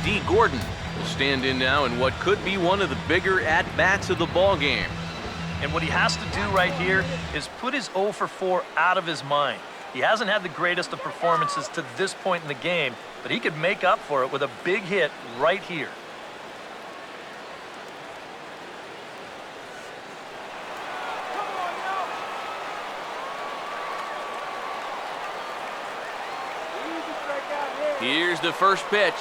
D. Gordon will stand in now in what could be one of the bigger at-bats of the ball game. And what he has to do right here is put his 0 for 4 out of his mind. He hasn't had the greatest of performances to this point in the game, but he could make up for it with a big hit right here. Here's the first pitch.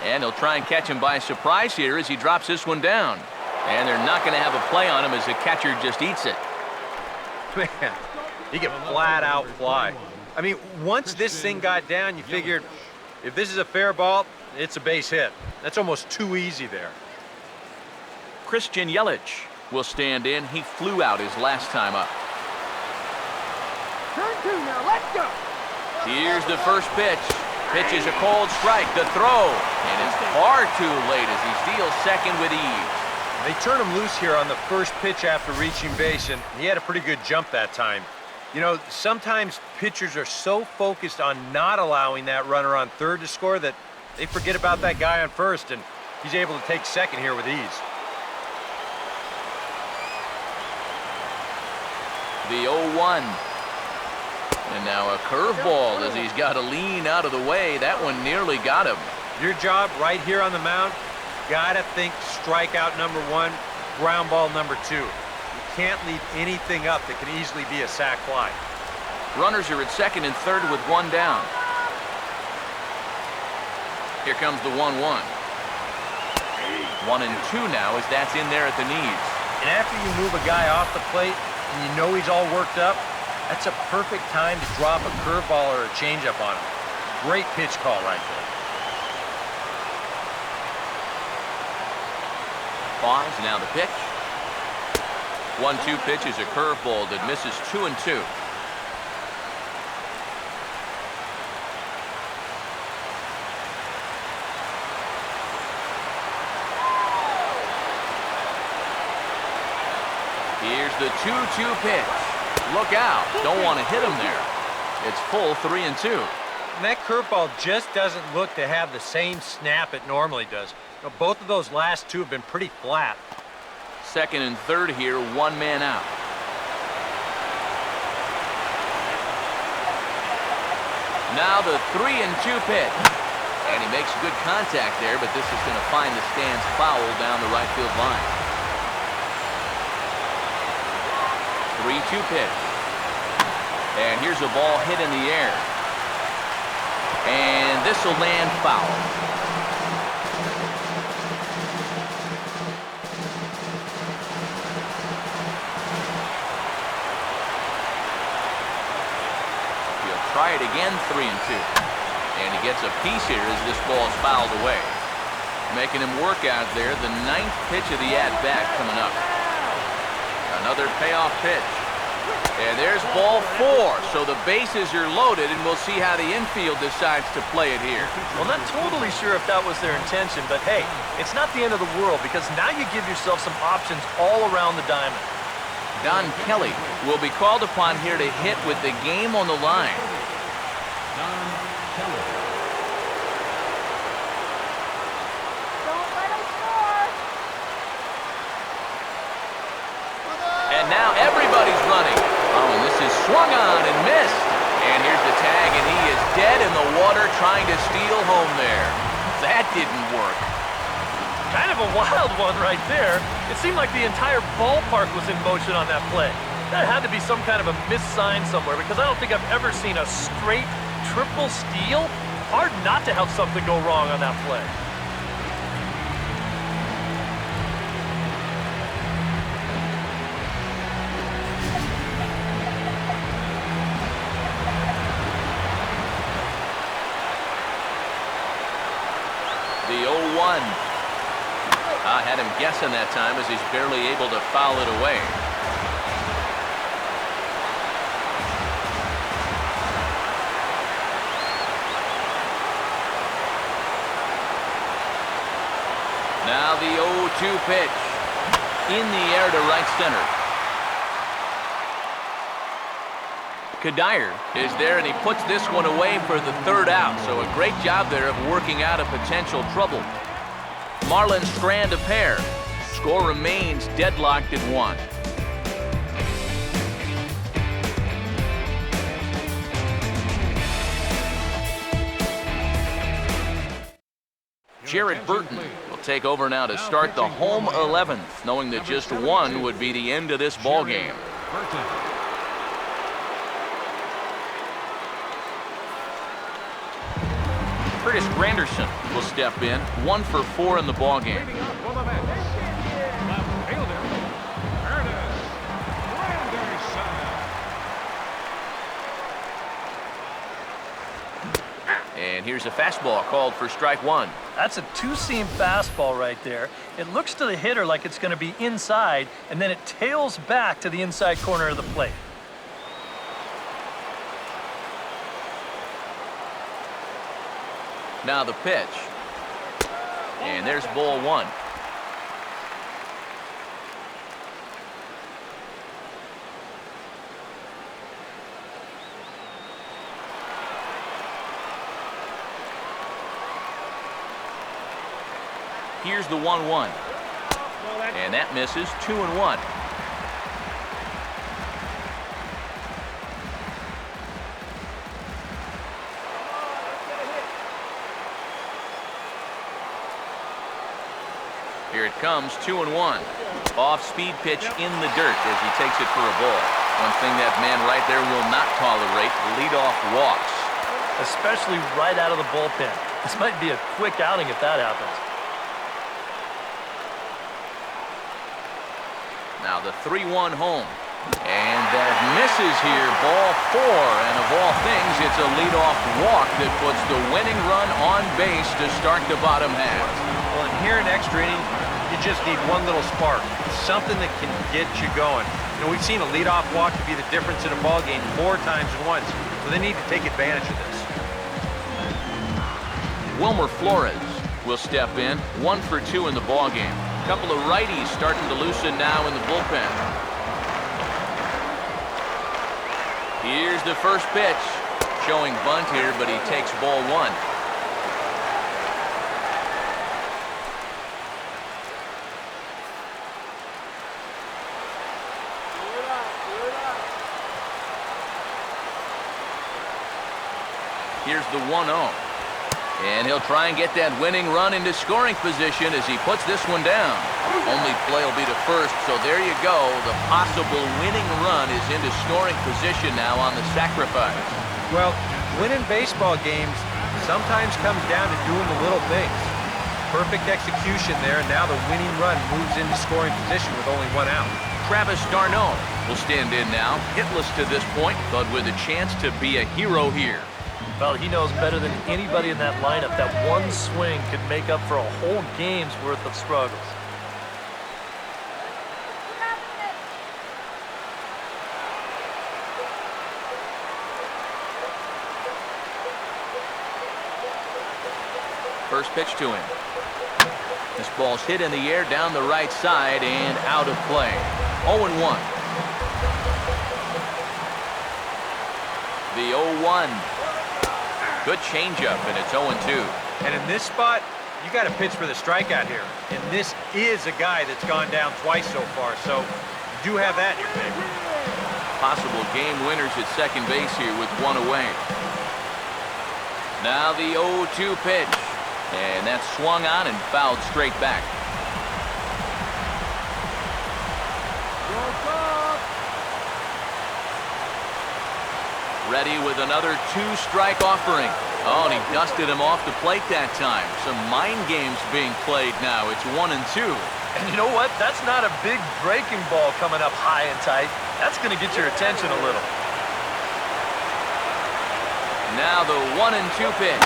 And he'll try and catch him by surprise here as he drops this one down. And they're not going to have a play on him as the catcher just eats it. Man, he can flat out fly. I mean, once this thing got down, you figured if this is a fair ball, it's a base hit. That's almost too easy there. Christian Yelich will stand in. He flew out his last time up. Turn 2 now, let's go! Here's the first pitch. Pitch is a cold strike. The throw. And it's far too late as he steals second with ease. They turn him loose here on the first pitch after reaching base, and he had a pretty good jump that time. You know, sometimes pitchers are so focused on not allowing that runner on third to score that they forget about that guy on first, and he's able to take second here with ease. The 0-1. And now a curveball as he's got to lean out of the way. That one nearly got him. Your job right here on the mound, gotta think strikeout number 1, ground ball number 2. You can't leave anything up that can easily be a sac fly. Runners are at second and third with one down. Here comes the 1-1. 1 and 2 now as that's in there at the knees. And after you move a guy off the plate and you know he's all worked up, that's a perfect time to drop a curveball or a changeup on him. Great pitch call right there. Pause, now the pitch. 1-2 pitch is a curveball that misses 2 and 2. Here's the 2-2 pitch. Look out. Don't want to hit him there. It's full 3 and 2. And that curveball just doesn't look to have the same snap it normally does. You know, both of those last two have been pretty flat. Second and third here, one man out. Now the 3-2 pitch. And he makes good contact there, but this is going to find the stands foul down the right field line. 3-2 pitch. And here's a ball hit in the air. And this will land foul. He'll try it again, 3-2. And he gets a piece here as this ball is fouled away. Making him work out there, the 9th pitch of the at-bat coming up. Another payoff pitch. And there's ball 4. So the bases are loaded, and we'll see how the infield decides to play it here. Well, not totally sure if that was their intention, but hey, it's not the end of the world because now you give yourself some options all around the diamond. Don Kelly will be called upon here to hit with the game on the line. Don Kelly. Don't let him score! And now everybody's running. Oh, and this is swung on and missed. And here's the tag, and he is dead in the water trying to steal home there. That didn't work. Kind of a wild one right there. It seemed like the entire ballpark was in motion on that play. That had to be some kind of a missed sign somewhere because I don't think I've ever seen a straight triple steal. Hard not to have something go wrong on that play. I had him guessing that time as he's barely able to foul it away. Now the 0-2 pitch. In the air to right center. Kadire is there, and he puts this one away for the third out. So a great job there of working out a potential trouble. Marlins strand a pair. Score remains deadlocked at 1. Jared Burton will take over now to start the home 11th, knowing that just one would be the end of this ball game. Curtis Granderson will step in, 1 for 4 in the ball game. And here's a fastball called for strike 1. That's a two-seam fastball right there. It looks to the hitter like it's going to be inside, and then it tails back to the inside corner of the plate. Now the pitch. And there's ball 1. Here's the 1-1. And that misses. 2-1. Here it comes, 2-1. Off-speed pitch in the dirt as he takes it for a ball. One thing that man right there will not tolerate, leadoff walks. Especially right out of the bullpen. This might be a quick outing if that happens. Now the 3-1 home. And that misses here, ball 4. And of all things, it's a leadoff walk that puts the winning run on base to start the bottom half. Well, and here in extra inning, you just need one little spark, something that can get you going. You know, we've seen a leadoff walk to be the difference in a ball game more times than once, so they need to take advantage of this. Wilmer Flores will step in, 1 for 2 in the ball game. A couple of righties starting to loosen now in the bullpen. Here's the first pitch. Showing bunt here, but he takes ball 1. Here's the 1-0. And he'll try and get that winning run into scoring position as he puts this one down. Only play will be to first, so there you go. The possible winning run is into scoring position now on the sacrifice. Well, winning baseball games sometimes comes down to doing the little things. Perfect execution there, and now the winning run moves into scoring position with only 1 out. Travis d'Arnaud will stand in now, hitless to this point, but with a chance to be a hero here. Well, he knows better than anybody in that lineup that one swing could make up for a whole game's worth of struggles. First pitch to him. This ball's hit in the air down the right side and out of play. 0-1. The 0-1. Good changeup, and it's 0-2. And in this spot, you got to pitch for the strikeout here. And this is a guy that's gone down twice so far, so you do have that in your favor. Possible game winners at second base here with 1 away. Now the 0-2 pitch. And that's swung on and fouled straight back. Ready with another 2-strike offering. Oh, and he dusted him off the plate that time. Some mind games being played now. It's 1-2. And you know what? That's not a big breaking ball coming up high and tight. That's going to get your attention a little. Now the 1-2 pitch.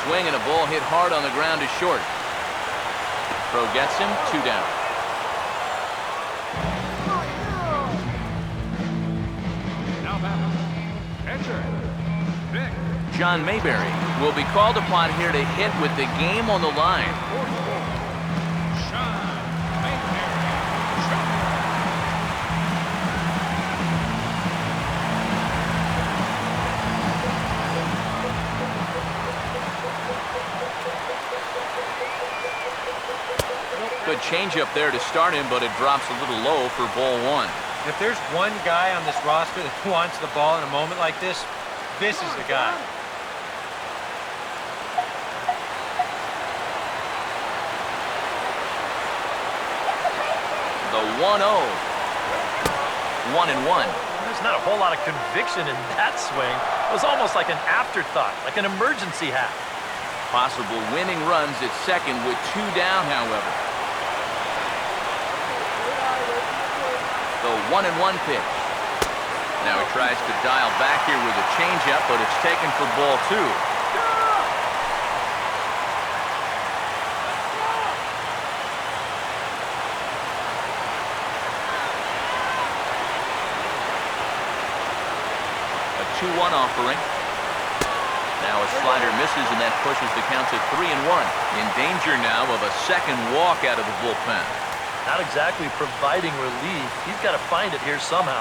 Swing and a ball hit hard on the ground to short. Throw gets him, 2 down. Now batting, pitcher, Vic. John Mayberry will be called upon here to hit with the game on the line. Sean Mayberry. Good changeup there to start him, but it drops a little low for ball 1. If there's one guy on this roster that wants the ball in a moment like this is the guy. The 1-0. 1-1. There's not a whole lot of conviction in that swing. It was almost like an afterthought, like an emergency hack. Possible winning runs at second with 2 down, however. The 1-1 pitch. Now he tries to dial back here with a changeup, but it's taken for ball 2. A 2-1 offering. Now a slider misses, and that pushes the count to 3-1. In danger now of a second walk out of the bullpen. Not exactly providing relief. He's got to find it here somehow.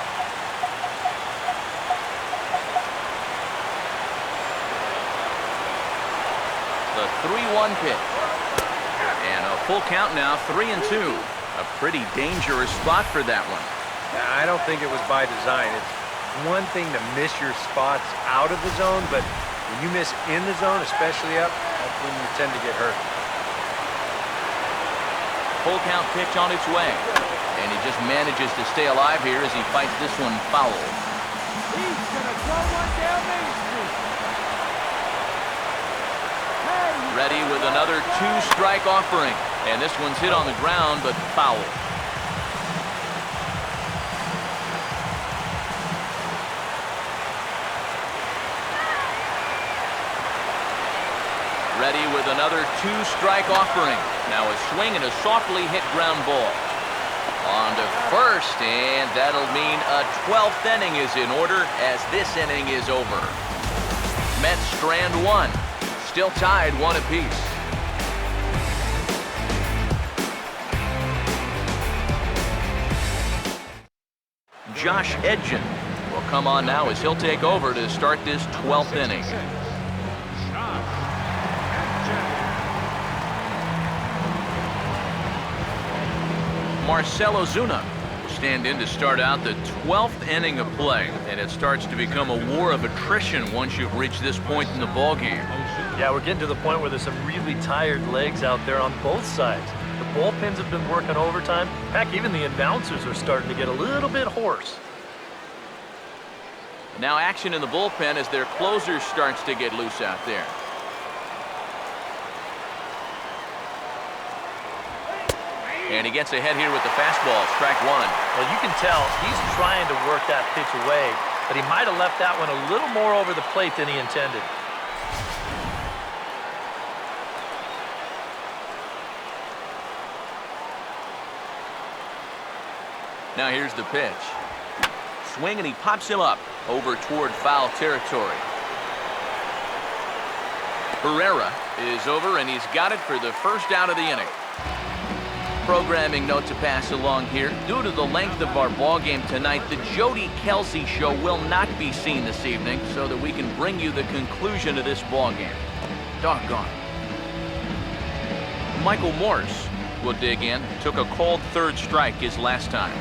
The 3-1 pitch. And a full count now, 3-2. A pretty dangerous spot for that one. I don't think it was by design. It's one thing to miss your spots out of the zone, but when you miss in the zone, especially up, that's when you tend to get hurt. Full count pitch on its way. And he just manages to stay alive here as he fights this one foul. He's gonna throw one down Main Street. Hey, Ready with another 2-strike offering. And this one's hit on the ground, but foul. Ready with another 2-strike offering. Now a swing and a softly hit ground ball. On to first, and that'll mean a 12th inning is in order as this inning is over. Mets strand 1. Still tied 1 apiece. Josh Edgen will come on now as he'll take over to start this 12th inning. Marcell Ozuna will stand in to start out the 12th inning of play, and it starts to become a war of attrition once you've reached this point in the ballgame. Yeah, we're getting to the point where there's some really tired legs out there on both sides. The bullpens have been working overtime. Heck, even the announcers are starting to get a little bit hoarse. Now action in the bullpen as their closer starts to get loose out there. And he gets ahead here with the fastball, strike 1. Well, you can tell he's trying to work that pitch away, but he might have left that one a little more over the plate than he intended. Now here's the pitch. Swing, and he pops him up over toward foul territory. Herrera is over, and he's got it for the first out of the inning. Programming note to pass along here. Due to the length of our ball game tonight, the Jody Kelsey show will not be seen this evening so that we can bring you the conclusion of this ball game. Doggone. Michael Morse will dig in. Took a called third strike his last time.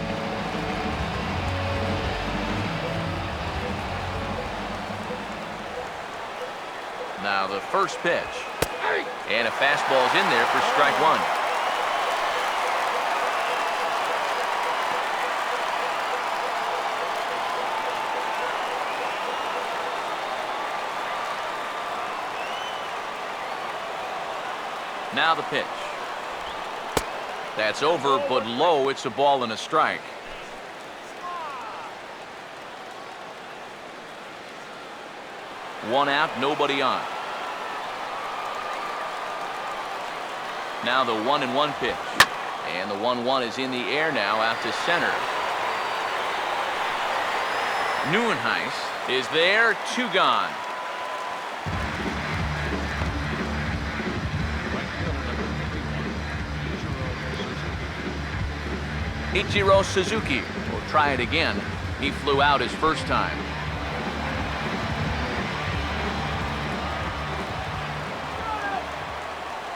Now the first pitch. And a fastball's in there for strike 1. Now the pitch. That's over, but low. It's a ball and a strike. One out, nobody on. Now the 1-1 pitch. And the 1-1 is in the air now out to center. Neuenhuis is there, 2 gone. Ichiro Suzuki will try it again. He flew out his first time.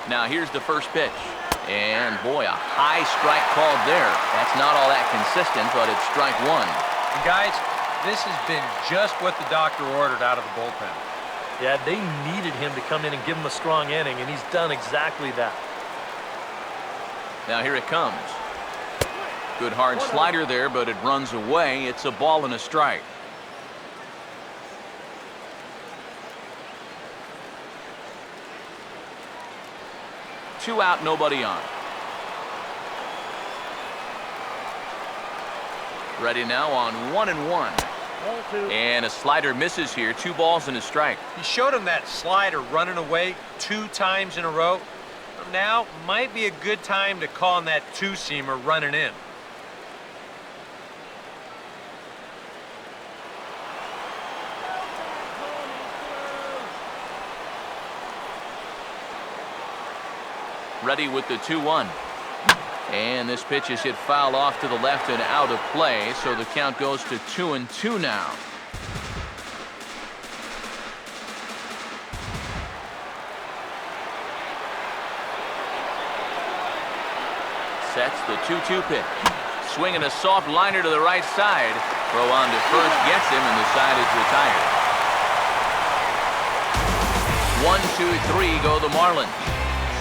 Now here's the first pitch. And boy, a high strike called there. That's not all that consistent, but it's strike 1. And guys, this has been just what the doctor ordered out of the bullpen. Yeah, they needed him to come in and give him a strong inning, and he's done exactly that. Now here it comes. Good hard slider there, but it runs away. It's a ball and a strike. Two out, nobody on. Ready now on 1-1. And a slider misses here. 2 balls and a strike. He showed him that slider running away 2 times in a row. Now might be a good time to call on that 2-seamer running in. Ready with the 2-1. And this pitch is hit foul off to the left and out of play, so the count goes to 2-2 now. Sets the 2-2 pitch. Swinging a soft liner to the right side. Throw on to first, gets him, and the side is retired. 1-2-3 go the Marlins.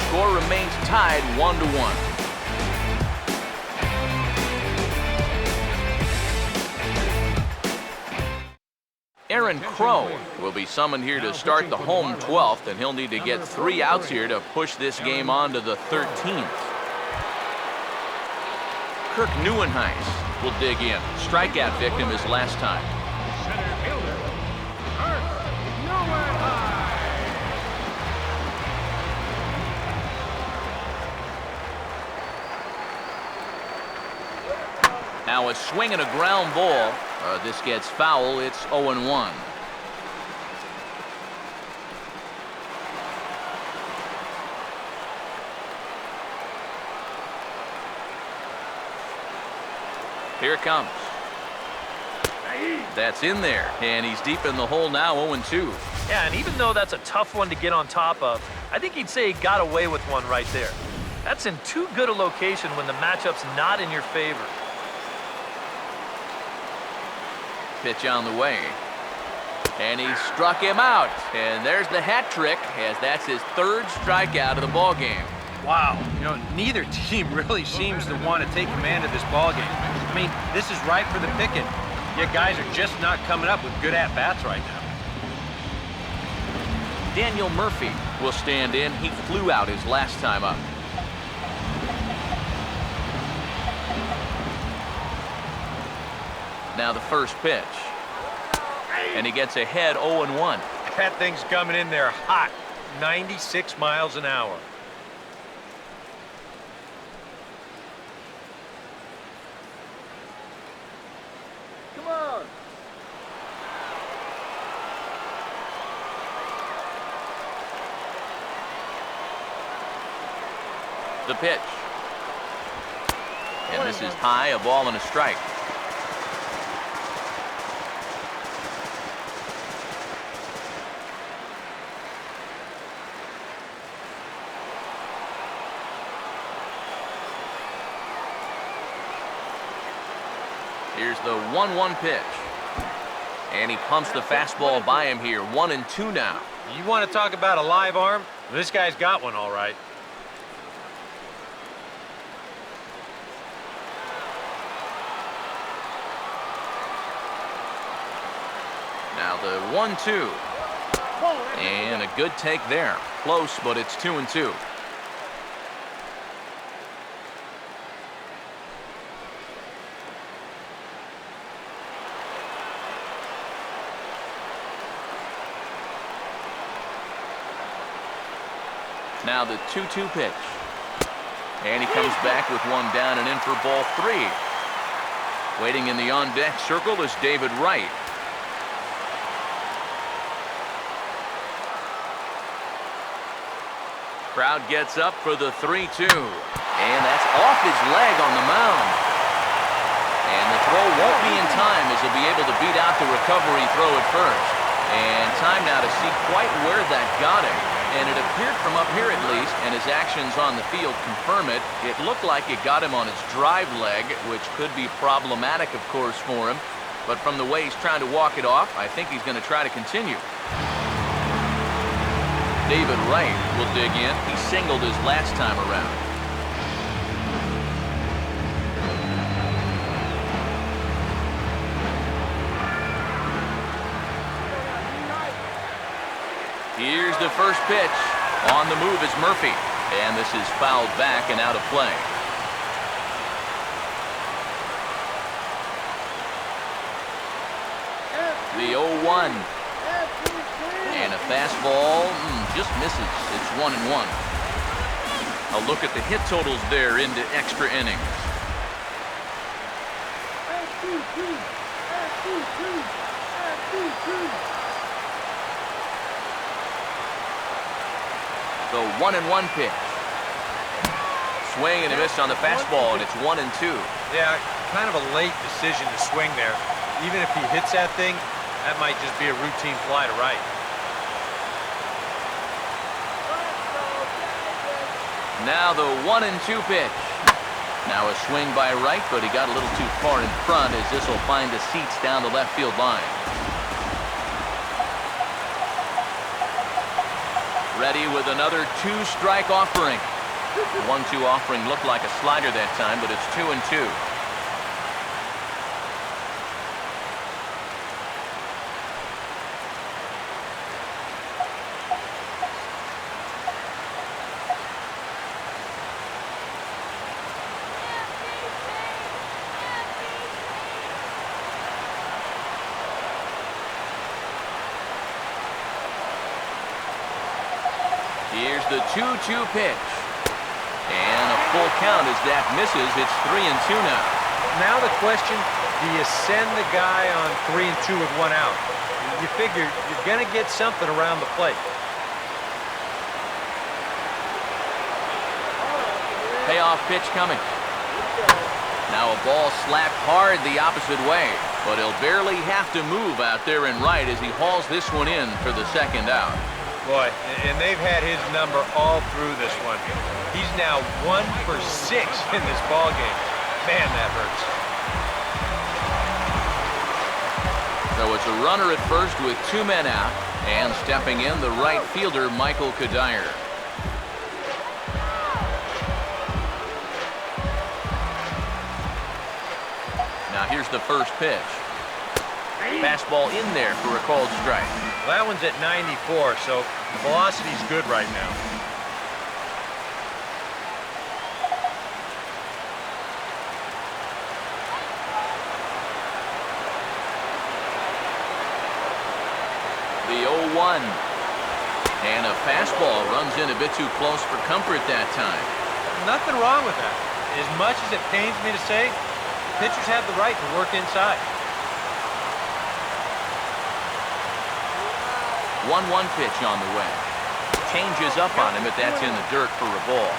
Score remains tied 1-1. Aaron Crow will be summoned here to start the home 12th, and he'll need to get 3 outs here to push this game on to the 13th. Kirk Neuenhuis will dig in. Strikeout victim his last time. Center fielder, Kirk Neuenhuis. Now a swing and a ground ball. This gets foul. It's 0-1. Here it comes. That's in there, and he's deep in the hole now, 0-2. Yeah, and even though that's a tough one to get on top of, I think he'd say he got away with one right there. That's in too good a location when the matchup's not in your favor. Pitch on the way. And he struck him out. And there's the hat trick, as that's his 3rd strikeout of the ball game. Wow, you know, neither team really seems to want to take command of this ball game. I mean, this is ripe for the picking. Yet guys are just not coming up with good at-bats right now. Daniel Murphy will stand in. He flew out his last time up. Now the first pitch. And he gets ahead 0-1. That thing's coming in there hot, 96 miles an hour. Come on. The pitch. And this is high, a ball and a strike. Here's the 1-1 pitch. And he pumps the fastball by him here. 1-2 now. You want to talk about a live arm? This guy's got one all right. Now the 1-2. And a good take there. Close, but it's 2-2. Now the 2-2 pitch. And he comes back with one down and in for ball 3. Waiting in the on-deck circle is David Wright. Crowd gets up for the 3-2. And that's off his leg on the mound. And the throw won't be in time as he'll be able to beat out the recovery throw at first. And time now to see quite where that got him. And it appeared from up here at least, and his actions on the field confirm it. It looked like it got him on his drive leg, which could be problematic, of course, for him. But from the way he's trying to walk it off, I think he's going to try to continue. David Wright will dig in. He singled his last time around. Here's the first pitch. On the move is Murphy. And this is fouled back and out of play. The 0-1. And a fastball just misses. It's 1-1. A look at the hit totals there into extra innings. The 1-1 pitch. Swing and a miss on the fastball, and it's 1-2. Yeah, kind of a late decision to swing there. Even if he hits that thing, that might just be a routine fly to right. Now the 1-2 pitch. Now a swing by Wright, but he got a little too far in front as this will find the seats down the left field line. Ready with another 2-strike offering. The 1-2 offering looked like a slider that time, but it's 2-2. Here's the 2-2 pitch. And a full count as that misses. It's 3-2 now. Now the question, do you send the guy on 3-2 with 1 out? You figure you're going to get something around the plate. Payoff pitch coming. Now a ball slapped hard the opposite way, but he'll barely have to move out there in right as he hauls this one in for the second out. Boy, and they've had his number all through this one. He's now 1 for 6 in this ball game. Man, that hurts. So it's a runner at first with 2 men out, and stepping in the right fielder, Michael Kadire. Now here's the first pitch. Fastball in there for a called strike. Well, that one's at 94, so the velocity's good right now. The 0-1. And a fastball runs in a bit too close for comfort that time. Nothing wrong with that. As much as it pains me to say, pitchers have the right to work inside. 1-1 pitch on the way. Changes up on him, but that's in the dirt for a ball.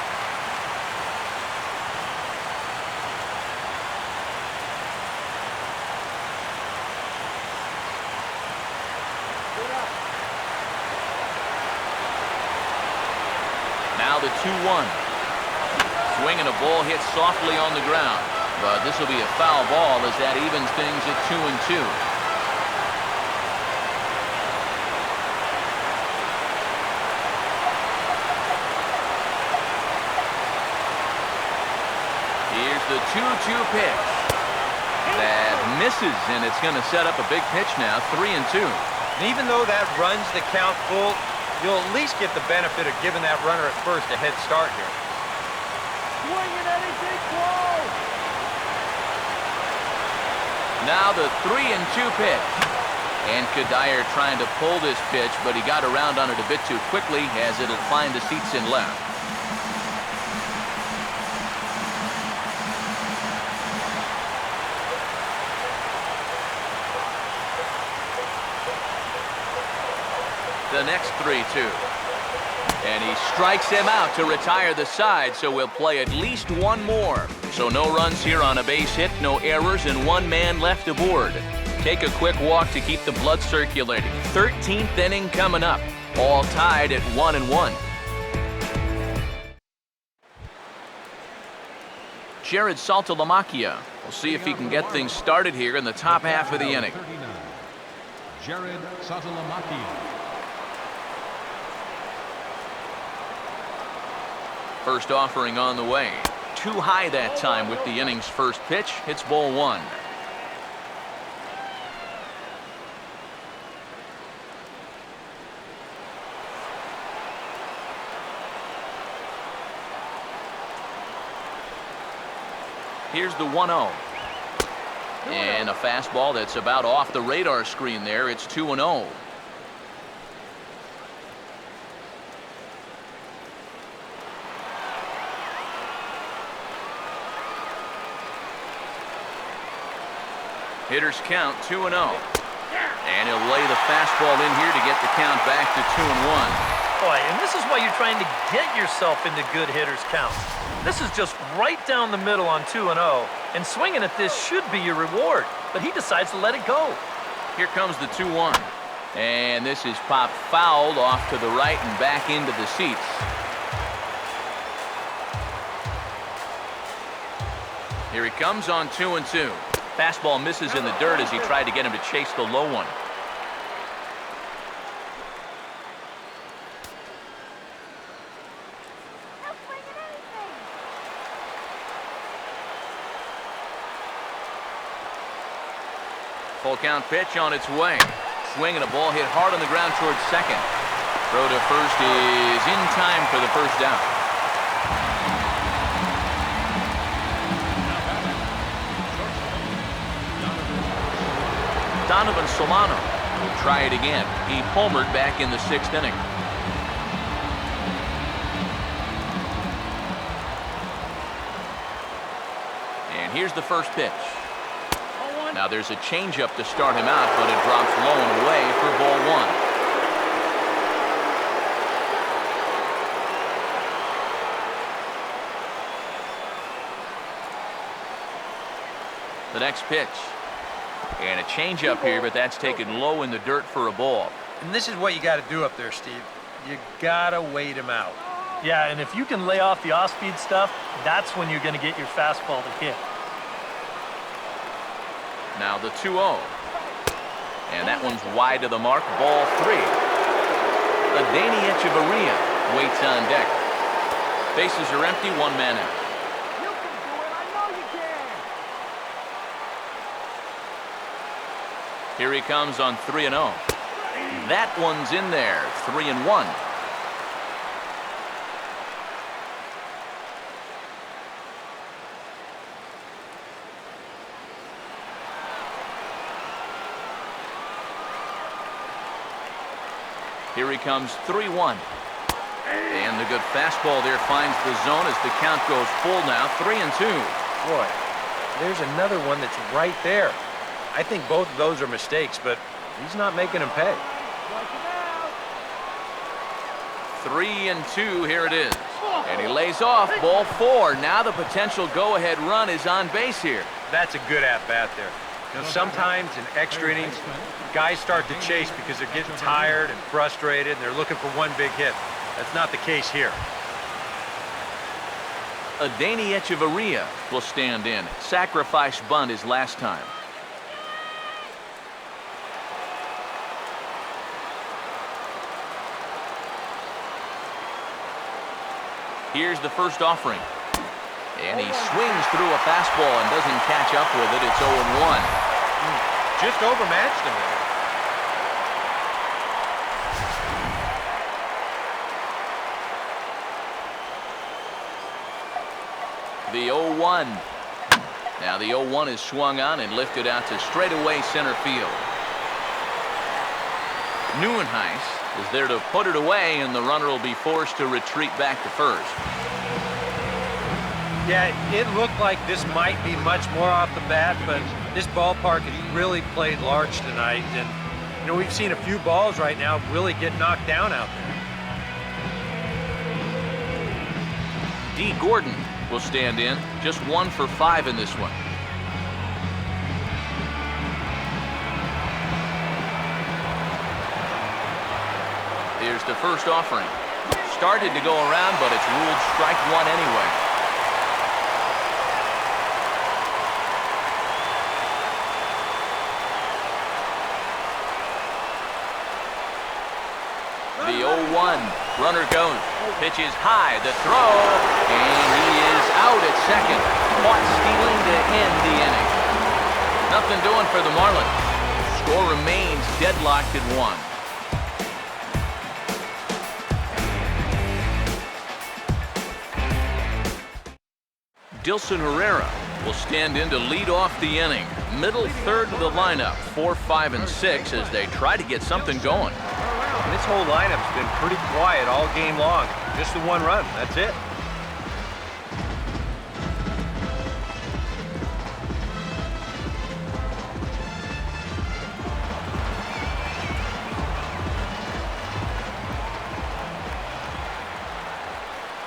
Now the 2-1. Swing and a ball hit softly on the ground. But this will be a foul ball as that evens things at 2-2. Here's the 2-2 pitch. That misses, and it's going to set up a big pitch now, 3-2. And even though that runs the count full, you'll at least get the benefit of giving that runner at first a head start here. Swinging anything close. Now the 3-2 pitch. And Kadire trying to pull this pitch, but he got around on it a bit too quickly as it'll find the seats in left. The next 3-2. And he strikes him out to retire the side, so we'll play at least one more. So no runs here on a base hit, no errors, and one man left aboard. Take a quick walk to keep the blood circulating. 13th inning coming up, all tied at 1-1. Jared Saltalamacchia. We'll see if he can get things started here in the top half of the inning. Jared Saltalamacchia. First offering on the way. Too high that time with the inning's first pitch. Hits ball one. Here's the 1-0. And a fastball that's about off the radar screen there. It's 2-0. Hitters count 2-0. And he'll lay the fastball in here to get the count back to 2-1. Boy, and this is why you're trying to get yourself into good hitters counts. This is just right down the middle on 2-0, and swinging at this should be your reward, but he decides to let it go. Here comes the 2-1. And this is popped fouled off to the right and back into the seats. Here he comes on 2-2. Fastball misses in the dirt as he tried to get him to chase the low one. Full count pitch on its way. Swing and a ball hit hard on the ground towards second. Throw to first is in time for the first down. Donovan Solano will try it again. He homered back in the 6th inning. And here's the first pitch. Now there's a changeup to start him out, but it drops low and away for ball one. The next pitch. And a changeup here, but that's taken low in the dirt for a ball. And this is what you got to do up there, Steve. You got to wait him out. Yeah, and if you can lay off the off-speed stuff, that's when you're going to get your fastball to hit. Now the 2-0. And that one's wide to the mark. Ball 3. Adani Echeverria waits on deck. Bases are empty, one man out. You can do it. I know you can. Here he comes on 3-0. That one's in there. 3-1. Here he comes, 3-1. And the good fastball there finds the zone as the count goes full now, 3-2. Boy, there's another one that's right there. I think both of those are mistakes, but he's not making them pay. 3-2, here it is. And he lays off, ball 4. Now the potential go-ahead run is on base here. That's a good at-bat there. You know, sometimes in extra innings, guys start to chase because they're getting tired and frustrated, and they're looking for one big hit. That's not the case here. Adani Echeverria will stand in. Sacrifice bunt his last time. Here's the first offering. And he swings through a fastball and doesn't catch up with it. It's 0-1. Just overmatched him there. The 0-1. Now the 0-1 is swung on and lifted out to straightaway center field. Neuenhuis is there to put it away, and the runner will be forced to retreat back to first. Yeah, it looked like this might be much more off the bat, but this ballpark has really played large tonight, and You know, we've seen a few balls right now really get knocked down out there. D. Gordon will stand in, just 1 for 5 in this one. Here's the first offering. Started to go around, but it's ruled strike 1 anyway. The 0-1. Runner goes. Pitch is high. The throw. And he is out at second. Caught stealing to end the inning. Nothing doing for the Marlins. Score remains deadlocked at 1. Dilson Herrera will stand in to lead off the inning. Middle third of the lineup, 4, 5, and 6 as they try to get something going. And this whole lineup's been pretty quiet all game long. Just the 1 run, that's it.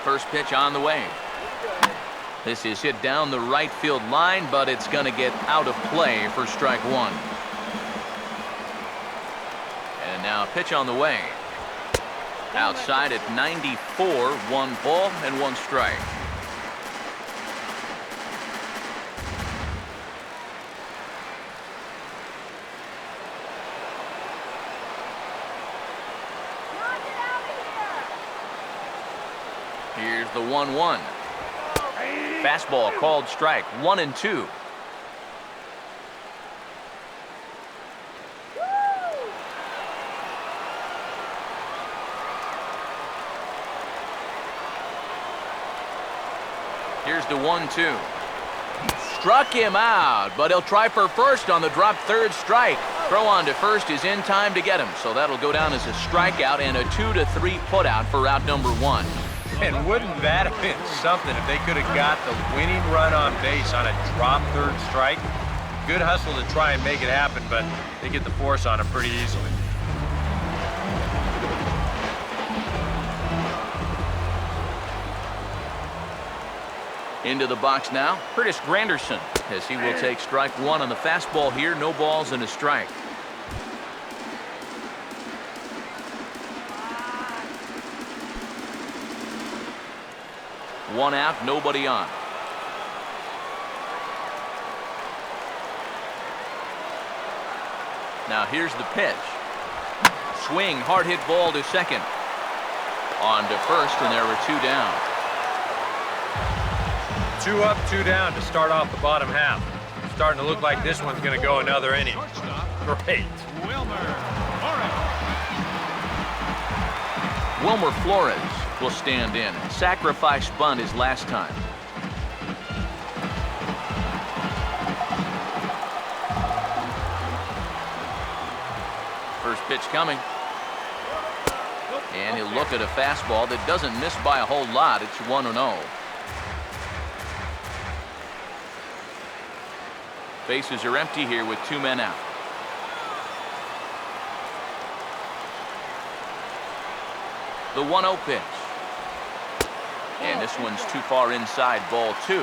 First pitch on the way. This is hit down the right field line, but it's going to get out of play for strike 1. And now pitch on the way. Outside at 94, 1 ball and 1 strike. Here's the 1-1. Fastball called strike, 1 and 2. Here's the 1-2. Struck him out, but he'll try for first on the drop third strike. Throw on to first is in time to get him, so that'll go down as a strikeout and a 2-3 putout for out number 1. And wouldn't that have been something if they could have got the winning run on base on a drop third strike? Good hustle to try and make it happen, but they get the force on him pretty easily. Into the box now, Curtis Granderson, as he will take strike 1 on the fastball here. No balls and a strike. One out, nobody on. Now here's the pitch. Swing, hard hit ball to second. On to first, and there were 2 down. 2 up, 2 down to start off the bottom half. Starting to look like this one's going to go another inning. Great. Wilmer Flores will stand in. Sacrifice bunt his last time. First pitch coming. And he'll look at a fastball that doesn't miss by a whole lot. It's 1-0. Bases are empty here with 2 men out. The 1-0 pitch. And this one's too far inside, ball 2.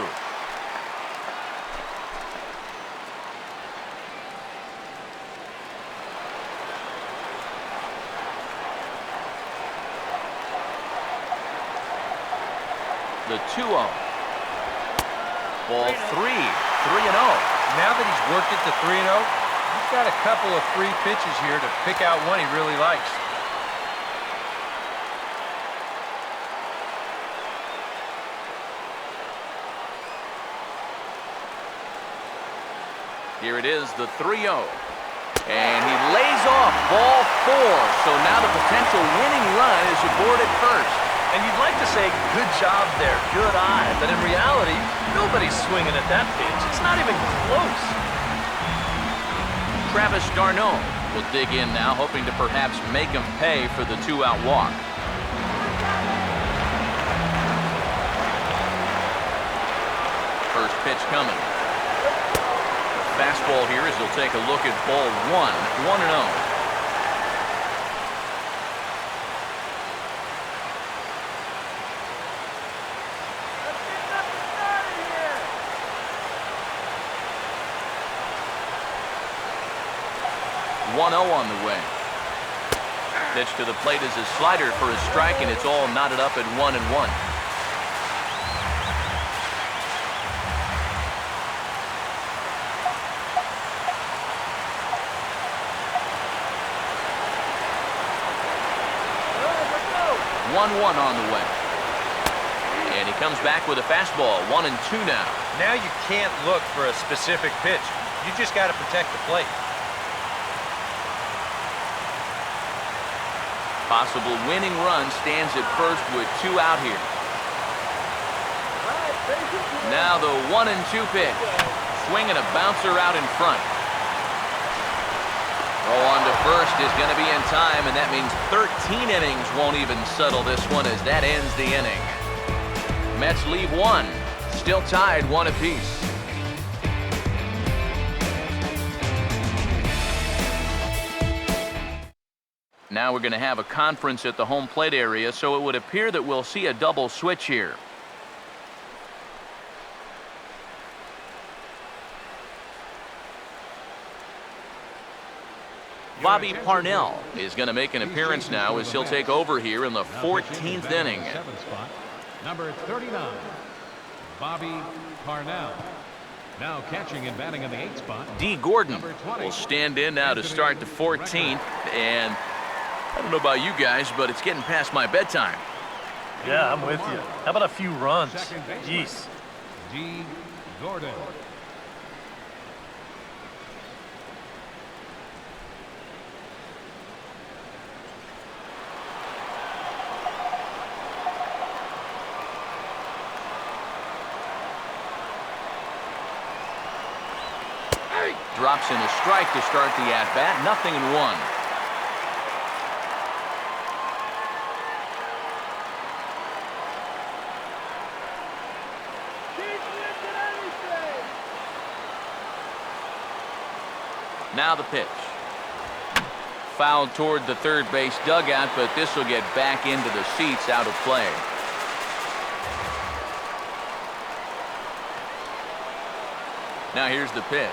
The 2-0. Ball 3. 3-0. Now that he's worked it to 3-0, he's got a couple of free pitches here to pick out one he really likes. Here it is, the 3-0. And he lays off ball 4. So now the potential winning run is aboard at first. And you'd like to say, good job there, good eye. But in reality, nobody's swinging at that pitch. It's not even close. Travis d'Arnaud will dig in now, hoping to perhaps make him pay for the 2-out walk. First pitch coming. Fastball here as he'll take a look at ball 1. 1-0. 1-0 on the way. Pitch to the plate is a slider for a strike, and it's all knotted up at 1-1. All right, let's go. 1-1 on the way. And he comes back with a fastball. 1-2 now. Now you can't look for a specific pitch. You just got to protect the plate. Possible winning run stands at first with 2 out here. All right, face it, kid. Now the 1-2 pitch. Swinging a bouncer out in front. Throw on to first is going to be in time, and that means 13 innings won't even settle this one as that ends the inning. Mets leave 1. Still tied 1 apiece. Now we're going to have a conference at the home plate area, so it would appear that we'll see a double switch here. Bobby Parnell is going to make an appearance now as he'll take over here in the 14th inning. Seventh spot, number 39, Bobby Parnell. Now catching and batting in the 8th spot. D. Gordon Number 20. will stand in now to start the 14th, and I don't know about you guys, but it's getting past my bedtime. Yeah, I'm with you. How about a few runs? Second baseman, Jeez. D. Gordon. Drops in a strike to start the at-bat. 0-1. Keep lifting anything. Now the pitch. Fouled toward the third base dugout, but this will get back into the seats, out of play. Now here's the pitch.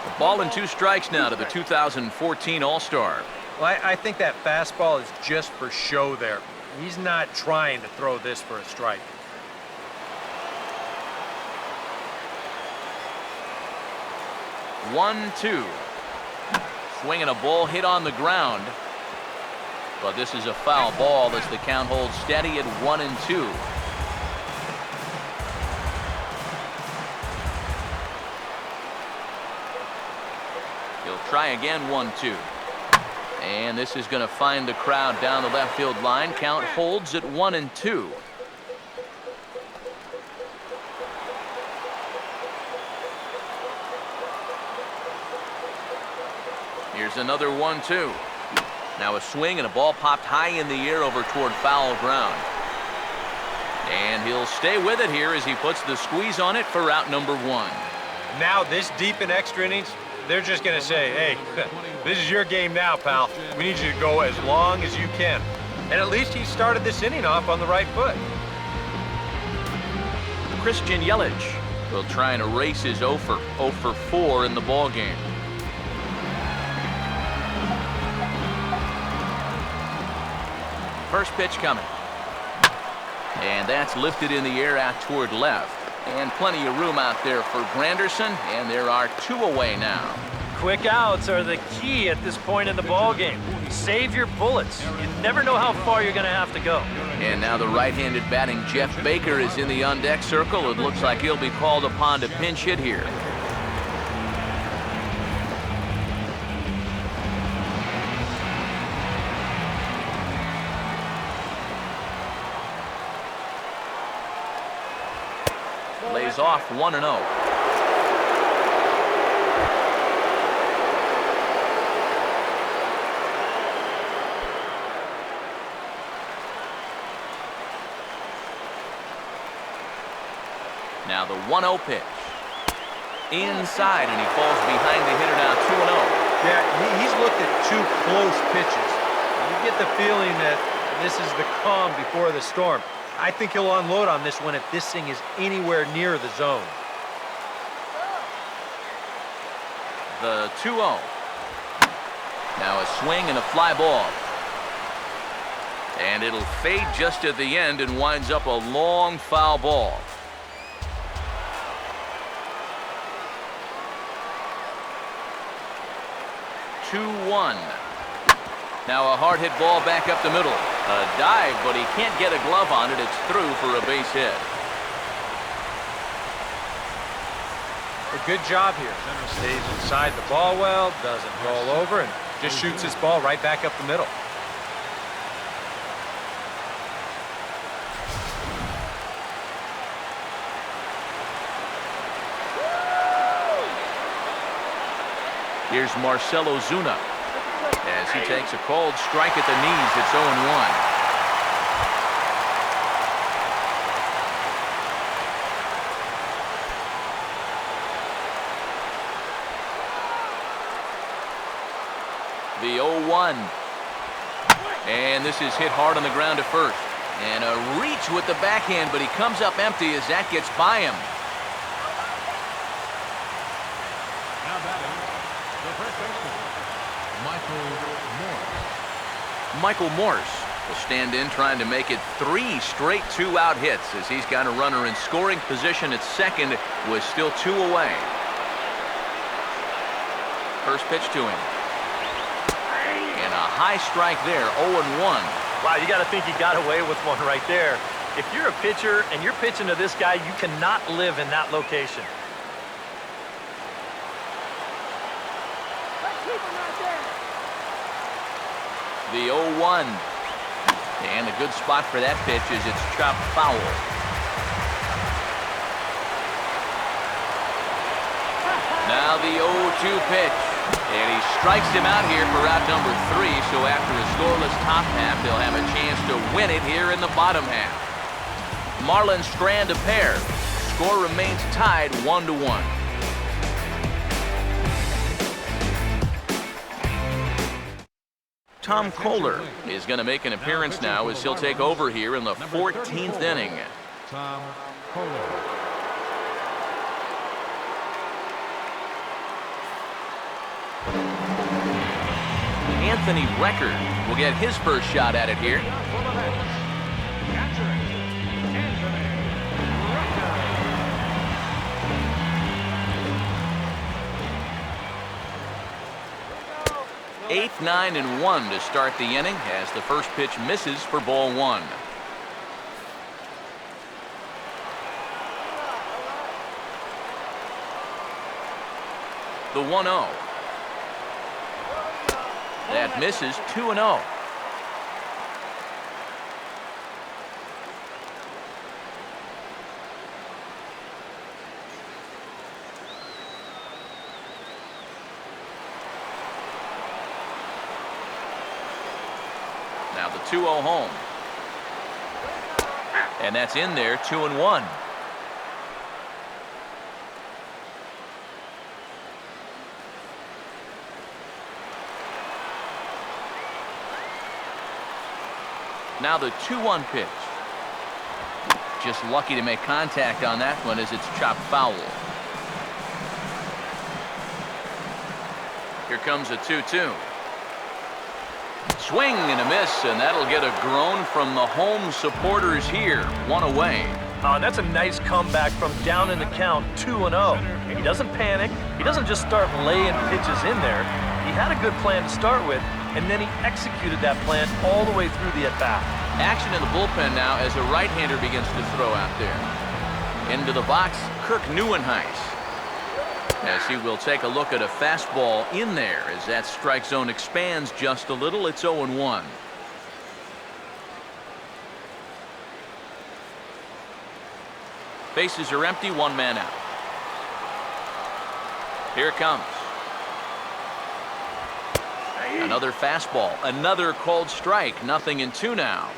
A ball and 2 strikes now to the 2014 All-Star. Well, I think that fastball is just for show there. He's not trying to throw this for a strike. One, 2. Swinging a ball hit on the ground. But this is a foul ball as the count holds steady at 1-2. He'll try again, 1-2. And this is going to find the crowd down the left field line. Count holds at 1-2. Here's another 1-2. Now a swing and a ball popped high in the air over toward foul ground. And he'll stay with it here as he puts the squeeze on it for out number 1. Now this deep in extra innings, they're just going to say, hey, this is your game now, pal. We need you to go as long as you can. And at least he started this inning off on the right foot. Christian Yelich will try and erase his 0 for 4 in the ball game. First pitch coming. And that's lifted in the air out toward left. And plenty of room out there for Granderson, and there are 2 away now. Quick outs are the key at this point in the ball game. Save your bullets. You never know how far you're going to have to go. And now the right-handed batting Jeff Baker is in the on-deck circle. It looks like he'll be called upon to pinch hit here. Lays off 1-0. Now the 1-0 pitch. Inside, and he falls behind the hitter now 2-0. Yeah, he's looked at 2 close pitches. You get the feeling that this is the calm before the storm. I think he'll unload on this one if this thing is anywhere near the zone. The 2-0. Now a swing and a fly ball. And it'll fade just at the end and winds up a long foul ball. Two, 1. Now a hard hit ball back up the middle. A dive, but he can't get a glove on it. It's through for a base hit. A good job here. Stays inside the ball well, doesn't roll over, and just shoots this ball right back up the middle. Here's Marcell Ozuna. As he takes a cold strike at the knees, it's 0-1. The 0-1. And this is hit hard on the ground to first. And a reach with the backhand, but he comes up empty as that gets by him. Now batting, the first baseman, Michael Morse will stand in, trying to make it 3 straight 2-out hits as he's got a runner in scoring position at second with still 2 away. First pitch to him. And a high strike there, 0-1. Wow, you got to think he got away with one right there. If you're a pitcher and you're pitching to this guy, you cannot live in that location. The 0-1. And a good spot for that pitch is it's chopped foul. Now the 0-2 pitch. And he strikes him out here for out number 3. So after a scoreless top half, they'll have a chance to win it here in the bottom half. Marlins strand a pair. Score remains tied 1-1. Tom Kohler is going to make an appearance now as he'll take over here in the 14th inning. Tom Kohler. Anthony Record will get his first shot at it here. Eighth, 9, and 1 to start the inning as the first pitch misses for ball 1. The 1-0. That misses, 2-0. Now the 2-0 home. And that's in there, 2-1. Now the 2-1 pitch. Just lucky to make contact on that one as it's chopped foul. Here comes a 2-2. Swing and a miss, and that'll get a groan from the home supporters here. 1 away. Oh, that's a nice comeback from down in the count, 2-0. He doesn't panic. He doesn't just start laying pitches in there. He had a good plan to start with, and then he executed that plan all the way through the at-bat. Action in the bullpen now as a right-hander begins to throw out there. Into the box, Kirk Neuenhuis. As he will take a look at a fastball in there as that strike zone expands just a little. It's 0-1. Bases are empty, 1 man out. Here it comes. Another fastball, another called strike, 0-2 now.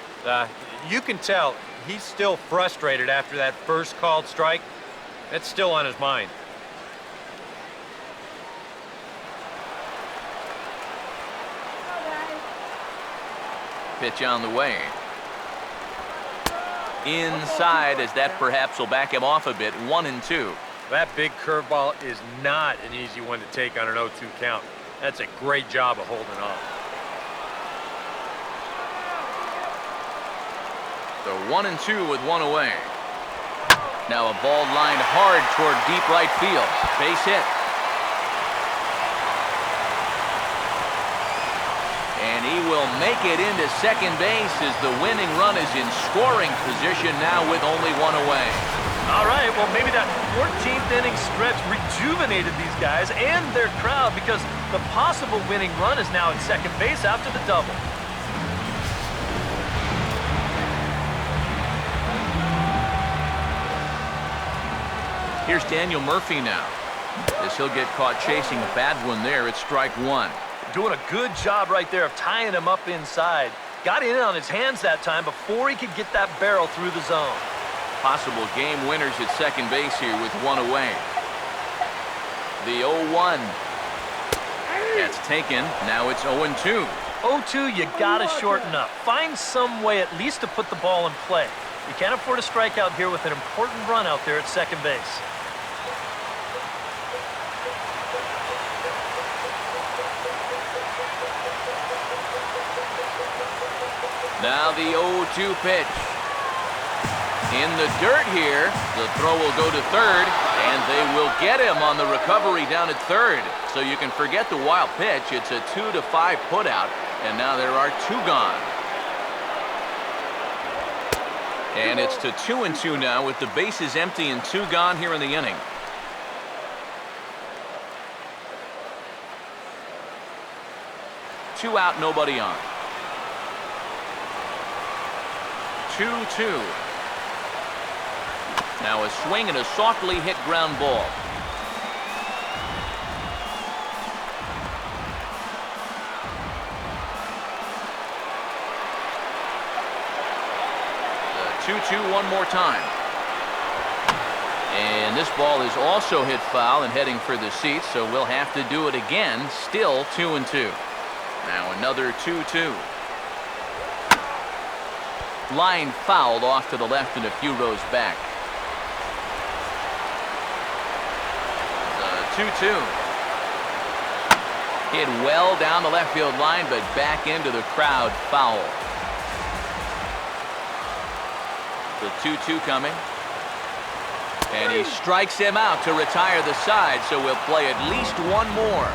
You can tell he's still frustrated after that first called strike. That's still on his mind. Pitch on the way. Inside as that perhaps will back him off a bit, 1-2. That big curveball is not an easy one to take on an 0-2 count. That's a great job of holding up. So 1-2 with one away. Now a ball lined hard toward deep right field. Base hit. And he will make it into second base as the winning run is in scoring position now with only one away. All right, well, maybe that 14th inning stretch rejuvenated these guys and their crowd because the possible winning run is now at second base after the double. Here's Daniel Murphy now, as he'll get caught chasing a bad one there. It's strike one. Doing a good job right there of tying him up inside. Got in on his hands that time before he could get that barrel through the zone. Possible game winners at second base here with one away. The 0-1. That's taken. Now it's 0-2. 0-2, you gotta shorten up. Find some way at least to put the ball in play. You can't afford a strikeout here with an important run out there at second base. Now the 0-2 pitch. In the dirt here. The throw will go to third, and they will get him on the recovery down at third. So you can forget the wild pitch. It's a 2-5 putout, and now there are two gone. And it's to 2-2 now with the bases empty and two gone here in the inning. Two out, nobody on. 2-2. Now a swing and a softly hit ground ball. The 2-2 one more time. And this ball is also hit foul and heading for the seats, so we'll have to do it again. Still 2-2. Now another 2-2. Line fouled off to the left and a few rows back. The 2-2. Hit well down the left field line, but back into the crowd, foul. The 2-2 coming. And he strikes him out to retire the side, so we'll play at least one more.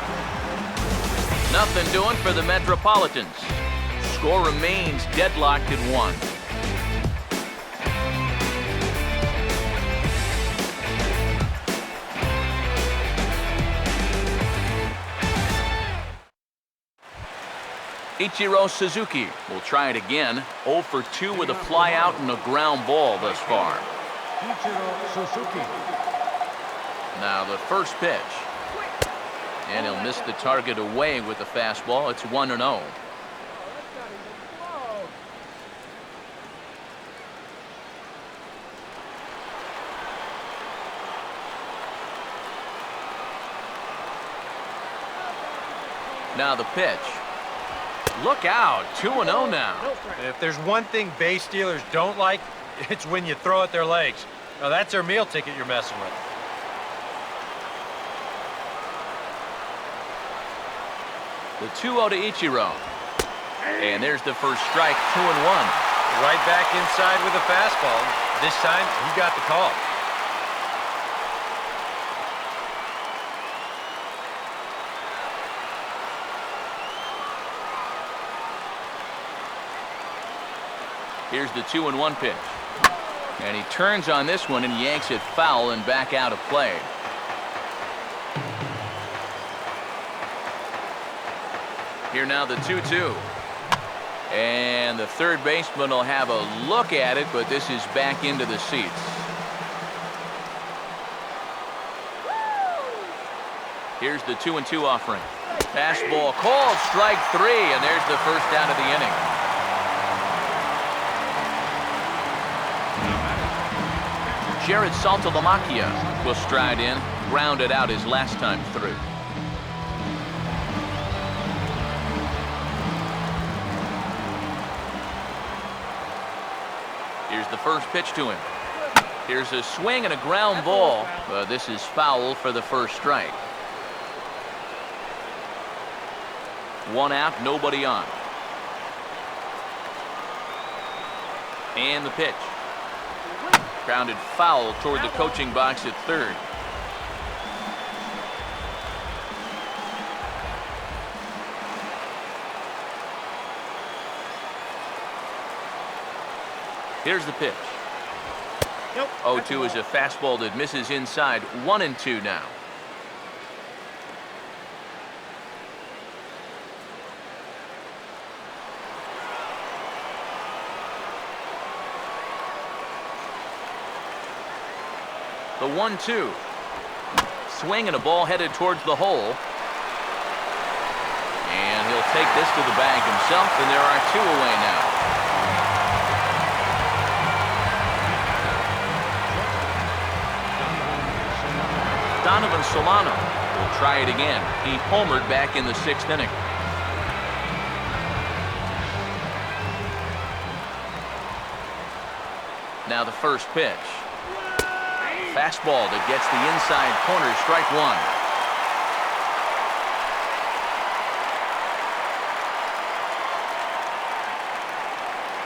Nothing doing for the Metropolitans. Score remains deadlocked at 1. Ichiro Suzuki will try it again. 0 for 2 with a fly out and a ground ball thus far. Ichiro Suzuki. Now the first pitch. And he'll miss the target away with the fastball. It's 1-0. Now the pitch. Look out, 2-0 now. If there's one thing base stealers don't like, it's when you throw at their legs. Now that's their meal ticket you're messing with. The 2-0 to Ichiro. And there's the first strike, 2-1. Right back inside with a fastball. This time, he got the call. Here's the 2-1 pitch. And he turns on this one and yanks it foul and back out of play. Here now the 2-2. And the third baseman will have a look at it, but this is back into the seats. Here's the 2-2 offering. Fastball called, strike 3, and there's the first out of the inning. Jared Saltalamacchia will stride in, grounded out his last time through. Here's the first pitch to him. Here's a swing and a ground ball, but this is foul for the first strike. One out, nobody on. And the pitch. Grounded foul toward the coaching box at third. Here's the pitch. 0-2 is a fastball that misses inside. 1-2 now. The 1-2. Swing and a ball headed towards the hole. And he'll take this to the bag himself, and there are 2 away now. Donovan Solano will try it again. He homered back in the 6th inning. Now the first pitch. Fastball that gets the inside corner, strike 1.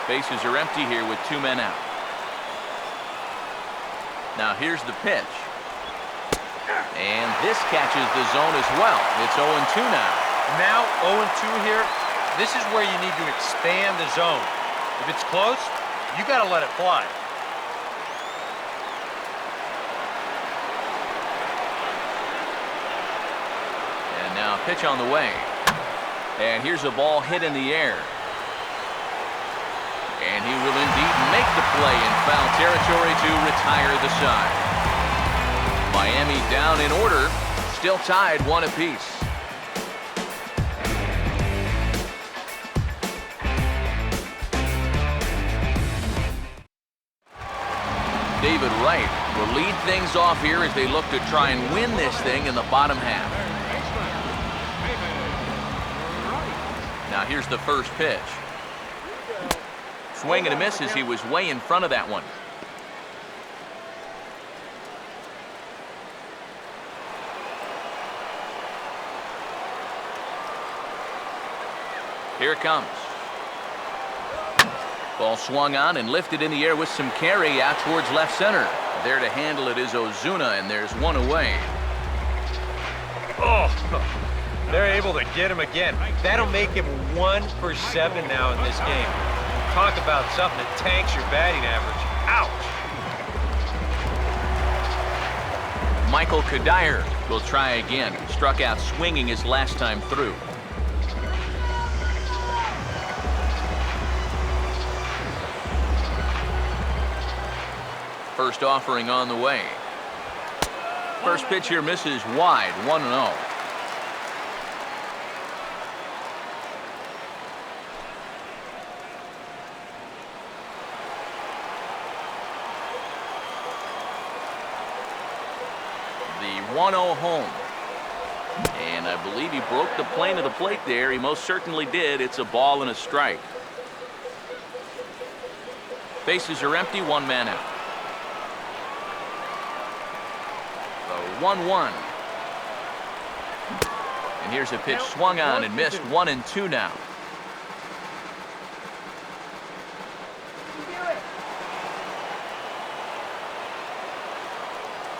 Bases are empty here with 2 men out. Now here's the pitch. And this catches the zone as well. It's 0-2 now. Now 0-2 here. This is where you need to expand the zone. If it's close, you got to let it fly. And now a pitch on the way. And here's a ball hit in the air. And he will indeed make the play in foul territory to retire the side. Miami down in order, still tied 1 apiece. David Wright will lead things off here as they look to try and win this thing in the bottom half. Now here's the first pitch. Swing and a miss as he was way in front of that one. Here it comes. Ball swung on and lifted in the air with some carry out towards left center. There to handle it is Ozuna, and there's 1 away. Oh, they're able to get him again. That'll make him 1 for 7 now in this game. Talk about something that tanks your batting average. Ouch. Michael Kadire will try again. Struck out swinging his last time through. First offering on the way. First pitch here misses wide, 1-0. The 1-0 home. And I believe he broke the plane of the plate there. He most certainly did. It's a ball and a strike. Bases are empty, 1 man out. 1-1. And here's a pitch swung on and missed. 1-2 now.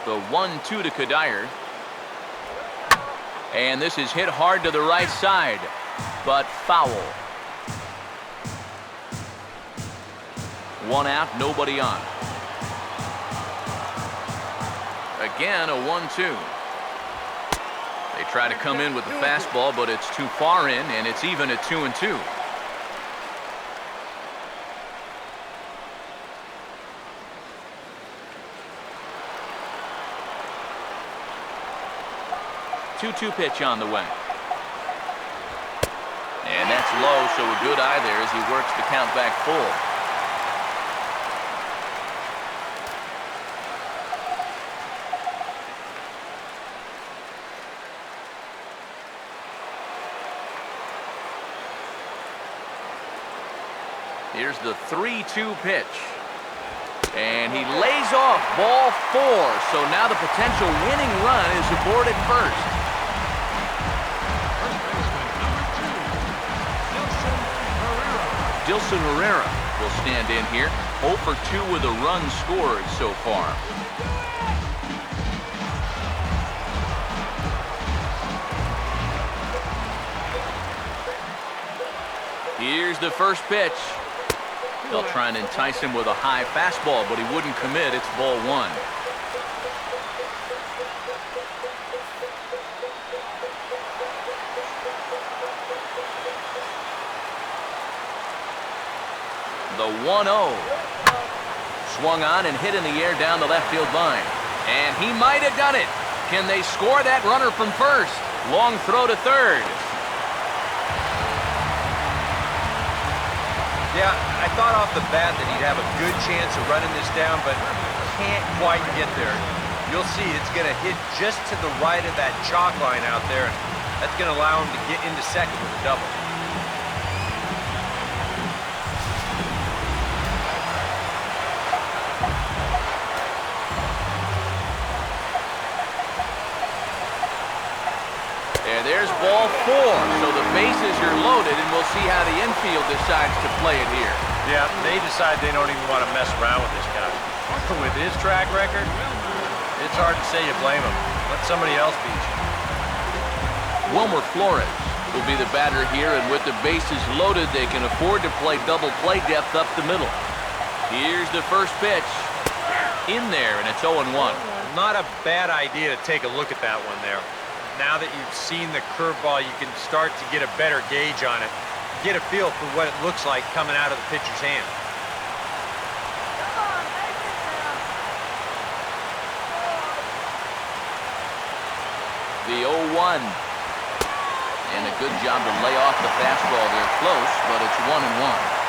The 1-2 to Kadire. And this is hit hard to the right side, but foul. 1 out, nobody on. Again, a 1-2. They try to come in with the fastball, but it's too far in, and it's even at 2-2. Two-two pitch on the way. And that's low, so a good eye there as he works the count back full. Here's the 3-2 pitch. And he lays off ball 4. So now the potential winning run is aboard at first. Dilson Herrera will stand in here. 0 for 2 with a run scored so far. Here's the first pitch. They'll try and entice him with a high fastball, but he wouldn't commit. It's ball 1. The 1-0. Swung on and hit in the air down the left field line. And he might have done it. Can they score that runner from first? Long throw to third. Yeah, I thought off the bat that he'd have a good chance of running this down, but can't quite get there. You'll see it's going to hit just to the right of that chalk line out there, and that's going to allow him to get into second with a double. And there's ball 4, so the bases are loaded, and we'll see how the infield decides to play it here. Yeah, they decide they don't even want to mess around with this guy. With his track record, it's hard to say you blame him. Let somebody else beat you. Wilmer Flores will be the batter here, and with the bases loaded, they can afford to play double play depth up the middle. Here's the first pitch. In there, and it's 0-1. Not a bad idea to take a look at that one there. Now that you've seen the curveball, you can start to get a better gauge on it. Get a feel for what it looks like coming out of the pitcher's hand. The 0-1. And a good job to lay off the fastball there close, but it's 1-1.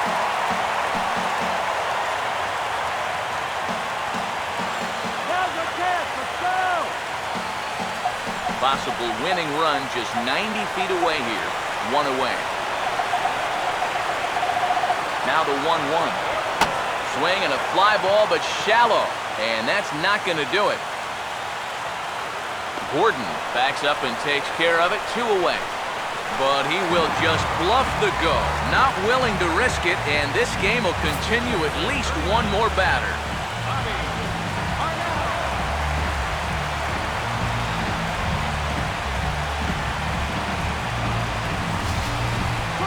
Possible winning run just 90 feet away here. 1 away. Now the 1-1. Swing and a fly ball, but shallow. And that's not going to do it. Gordon backs up and takes care of it. 2 away. But he will just bluff the go. Not willing to risk it, and this game will continue at least one more batter.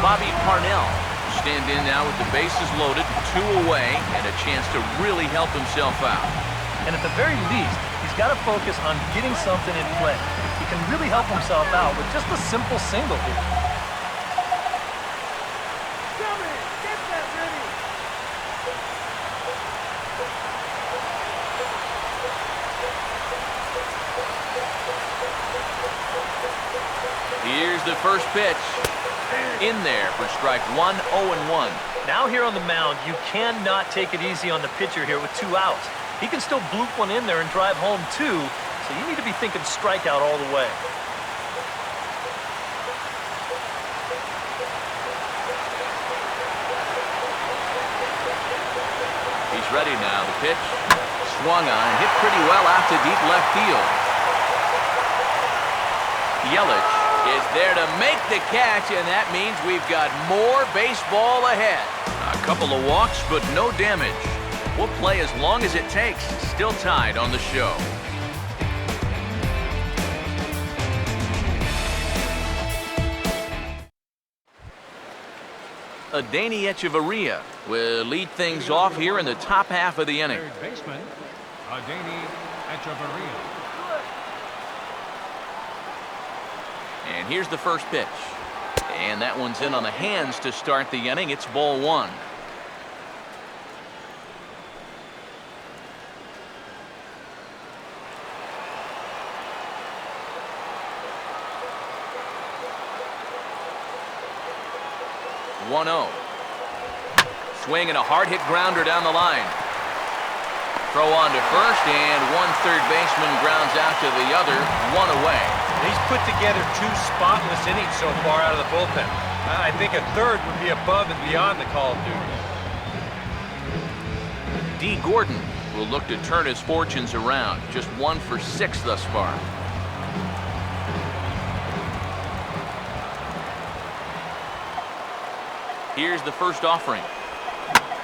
Bobby Parnell stand in now with the bases loaded, 2 away, and a chance to really help himself out. And at the very least, he's got to focus on getting something in play. He can really help himself out with just a simple single here. Get that ready. Here's the first pitch. In there for strike 1, 0-1. Now here on the mound, you cannot take it easy on the pitcher here with 2 outs. He can still bloop one in there and drive home 2, so you need to be thinking strikeout all the way. He's ready now. The pitch swung on, hit pretty well out to deep left field. Yelich is there to make the catch, and that means we've got more baseball ahead. A couple of walks, but no damage. We'll play as long as it takes. Still tied on the show. Adeiny Echeverria will lead things off here in the top half of the inning. Third baseman, Adeiny Echeverria. And here's the first pitch. And that one's in on the hands to start the inning. It's ball 1. Swing and a hard hit grounder down the line. Throw on to first, and one third baseman grounds out to the other. 1 away. He's put together 2 spotless innings so far out of the bullpen. I think a third would be above and beyond the call of duty. D. Gordon will look to turn his fortunes around. Just 1 for 6 thus far. Here's the first offering.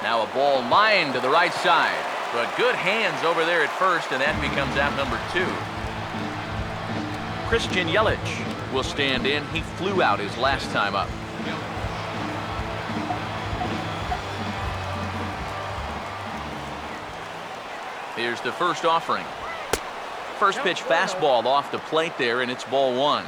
Now a ball lined to the right side. But good hands over there at first, and that becomes out number 2. Christian Yelich will stand in. He flew out his last time up. Here's the first offering. First pitch fastball off the plate there, and it's ball 1.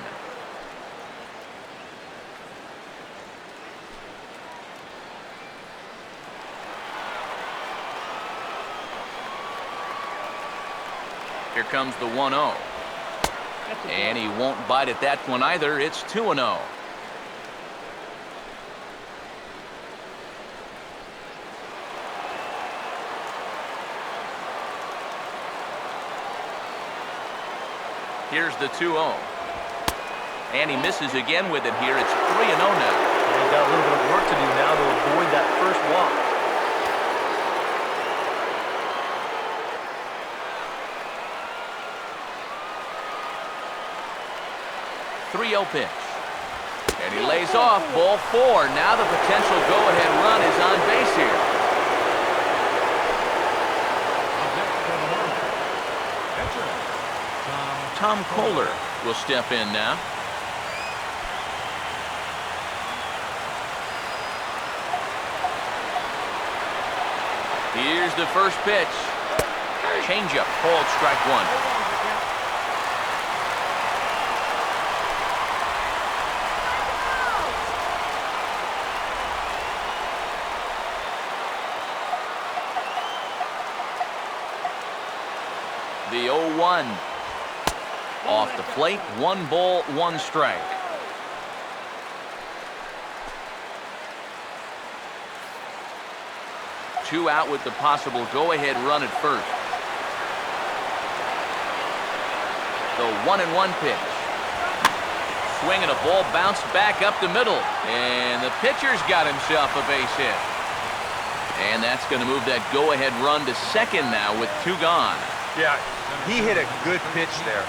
Here comes the 1-0. And he won't bite at that one either. It's 2-0. Here's the 2-0. And he misses again with it here. It's 3-0 now. He's got a little bit of work to do now to avoid that first walk. 3-0 pitch. And he lays off ball 4. Now the potential go-ahead run is on base here. Tom Kohler will step in now. Here's the first pitch. Changeup called strike 1. The 0-1. Off the plate, 1 ball, 1 strike. Two out with the possible go-ahead run at first. The 1-1 pitch. Swing and a ball bounced back up the middle. And the pitcher's got himself a base hit. And that's going to move that go-ahead run to second now with 2 gone. Yeah, he hit a good pitch there.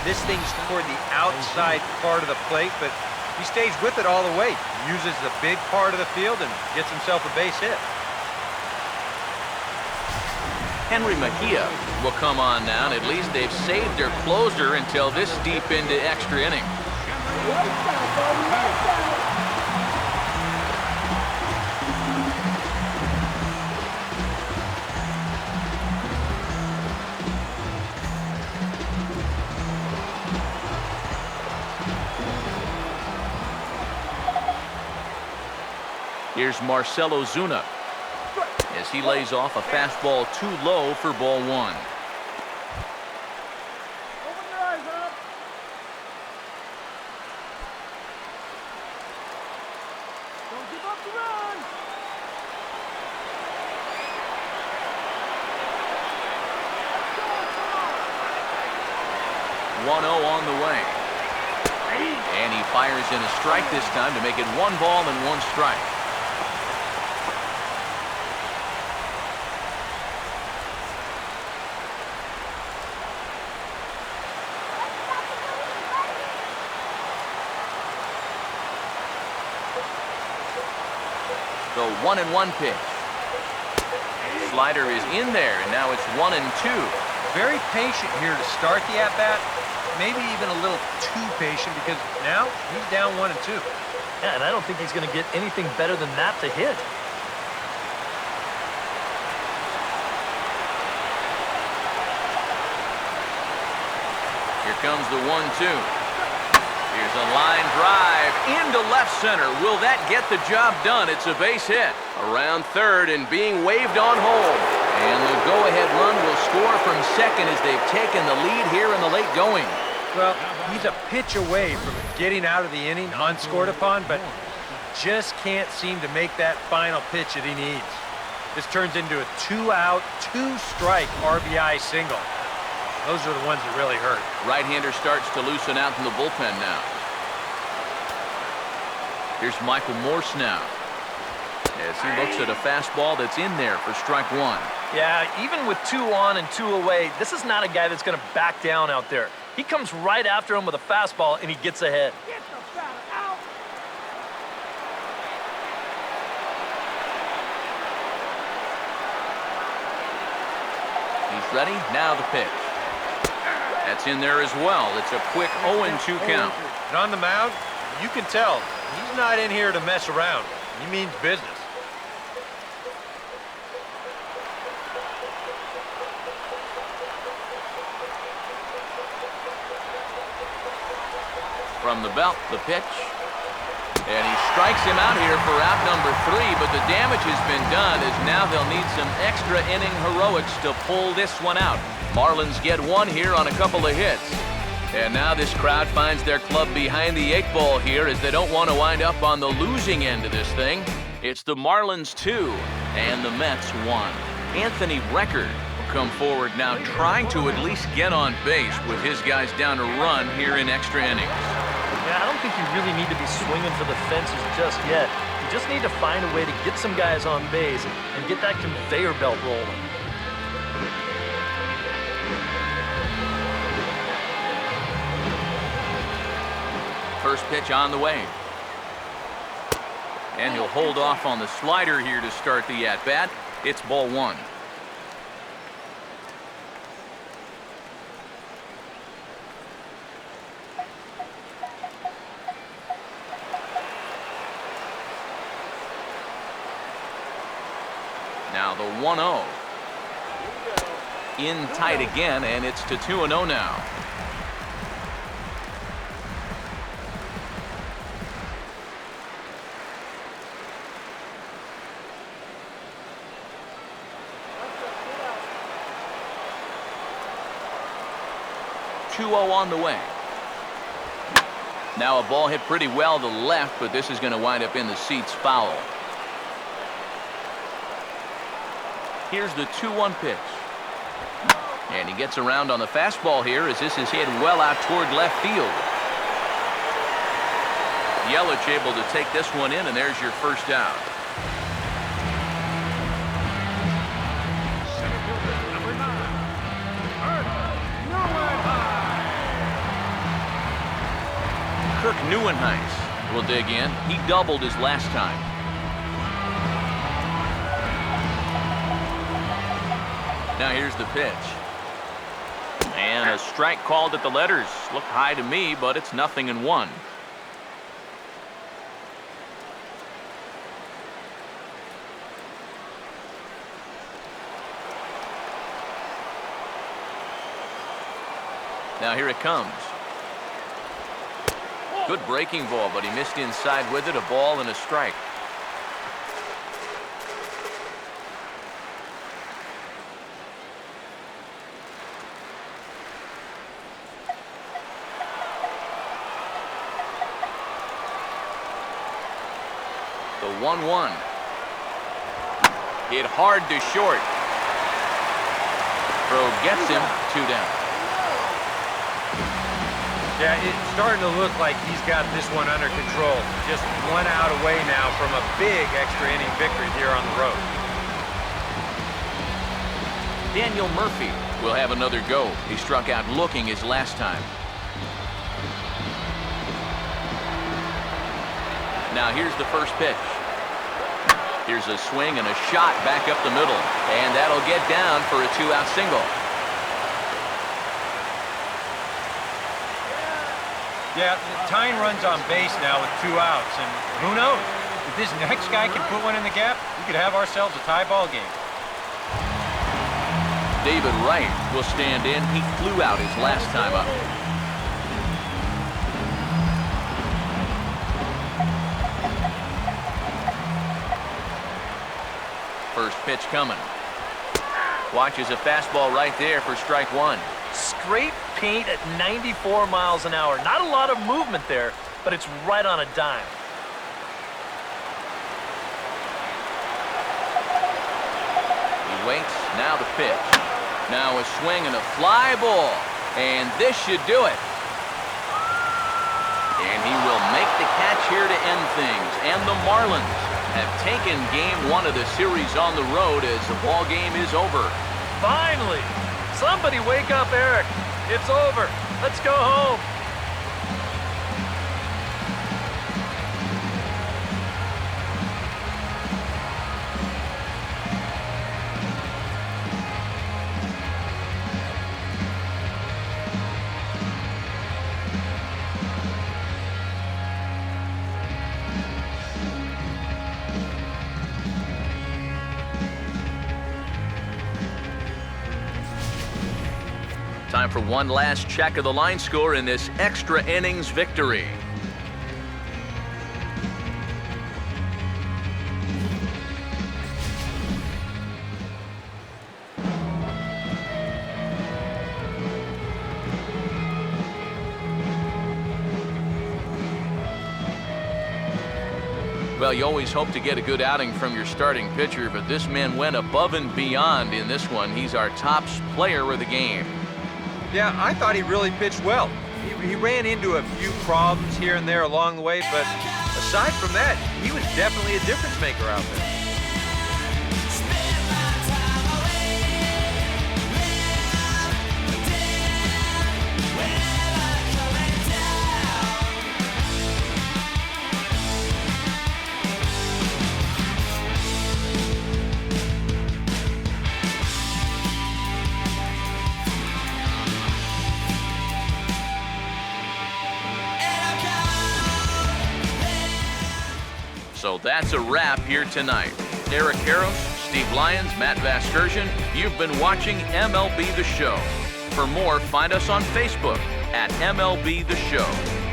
This thing's toward the outside part of the plate, but he stays with it all the way. Uses the big part of the field and gets himself a base hit. Henry Mejia will come on now, and at least they've saved their closer until this deep into extra inning. Here's Marcell Ozuna as he lays off a fastball too low for ball 1. Open your eyes up. Don't give up the run. 1-0 on the way. And he fires in a strike this time to make it 1 ball and 1 strike. The 1-1 pitch. Slider is in there, and now it's 1-2. Very patient here to start the at-bat. Maybe even a little too patient because now he's down 1-2. Yeah, and I don't think he's going to get anything better than that to hit. Here comes the 1-2. Here's a line drive into left center. Will that get the job done? It's a base hit. Around third and being waved on home. And the go-ahead run will score from second as they've taken the lead here in the late going. Well, he's a pitch away from getting out of the inning unscored upon, but just can't seem to make that final pitch that he needs. This turns into a 2-out, 2-strike RBI single. Those are the ones that really hurt. Right-hander starts to loosen out in the bullpen now. Here's Michael Morse now as he looks at a fastball that's in there for strike 1. Yeah, even with 2 on and 2 away, this is not a guy that's going to back down out there. He comes right after him with a fastball, and he gets ahead. Get the batter out. He's ready. Now the pitch. That's in there as well. It's a quick 0-2 count. And on the mound, you can tell he's not in here to mess around. He means business. From the belt, the pitch. And he strikes him out here for out number 3, but the damage has been done as now they'll need some extra inning heroics to pull this one out. Marlins get one here on a couple of hits. And now this crowd finds their club behind the 8 ball here as they don't want to wind up on the losing end of this thing. It's the Marlins 2 and the Mets 1. Anthony Record will come forward now trying to at least get on base with his guys down a run here in extra innings. Yeah, I don't think you really need to be swinging for the fences just yet. You just need to find a way to get some guys on base and get that conveyor belt rolling. First pitch on the way. And he'll hold off on the slider here to start the at-bat. It's ball 1. Now the 1-0. In tight again, and it's to 2-0 now. On the way. Now a ball hit pretty well to left, but this is going to wind up in the seats foul. Here's the 2-1 pitch. And he gets around on the fastball here as this is hit well out toward left field. Yelich able to take this one in, and there's your first out. Kirk Neuenhuis will dig in. He doubled his last time. Now here's the pitch. And a strike called at the letters. Looked high to me, but it's 0-1. Now here it comes. Good breaking ball, but he missed inside with it. A ball and a strike. The 1-1. Hit hard to short. Throw gets him 2 down. Yeah, it's starting to look like he's got this one under control. Just 1 out away now from a big extra inning victory here on the road. Daniel Murphy will have another go. He struck out looking his last time. Now here's the first pitch. Here's a swing and a shot back up the middle. And that'll get down for a 2-out single. Yeah, tying runs on base now with 2 outs, and who knows? If this next guy can put one in the gap, we could have ourselves a tie ball game. David Wright will stand in. He flew out his last time up. First pitch coming. Watches a fastball right there for strike 1. Straight paint at 94 miles an hour. Not a lot of movement there, but it's right on a dime. He waits. Now the pitch. Now a swing and a fly ball. And this should do it. And he will make the catch here to end things. And the Marlins have taken game 1 of the series on the road as the ball game is over. Finally! Somebody wake up Eric. It's over. Let's go home. Time for one last check of the line score in this extra innings victory. Well, you always hope to get a good outing from your starting pitcher, but this man went above and beyond in this one. He's our top player of the game. Yeah, I thought he really pitched well. He ran into a few problems here and there along the way, but aside from that, he was definitely a difference maker out there. So that's a wrap here tonight. Eric Harros, Steve Lyons, Matt Vasgersian, you've been watching MLB The Show. For more, find us on Facebook at MLB The Show.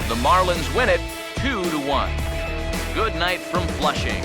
The Marlins win it 2-1. Good night from Flushing.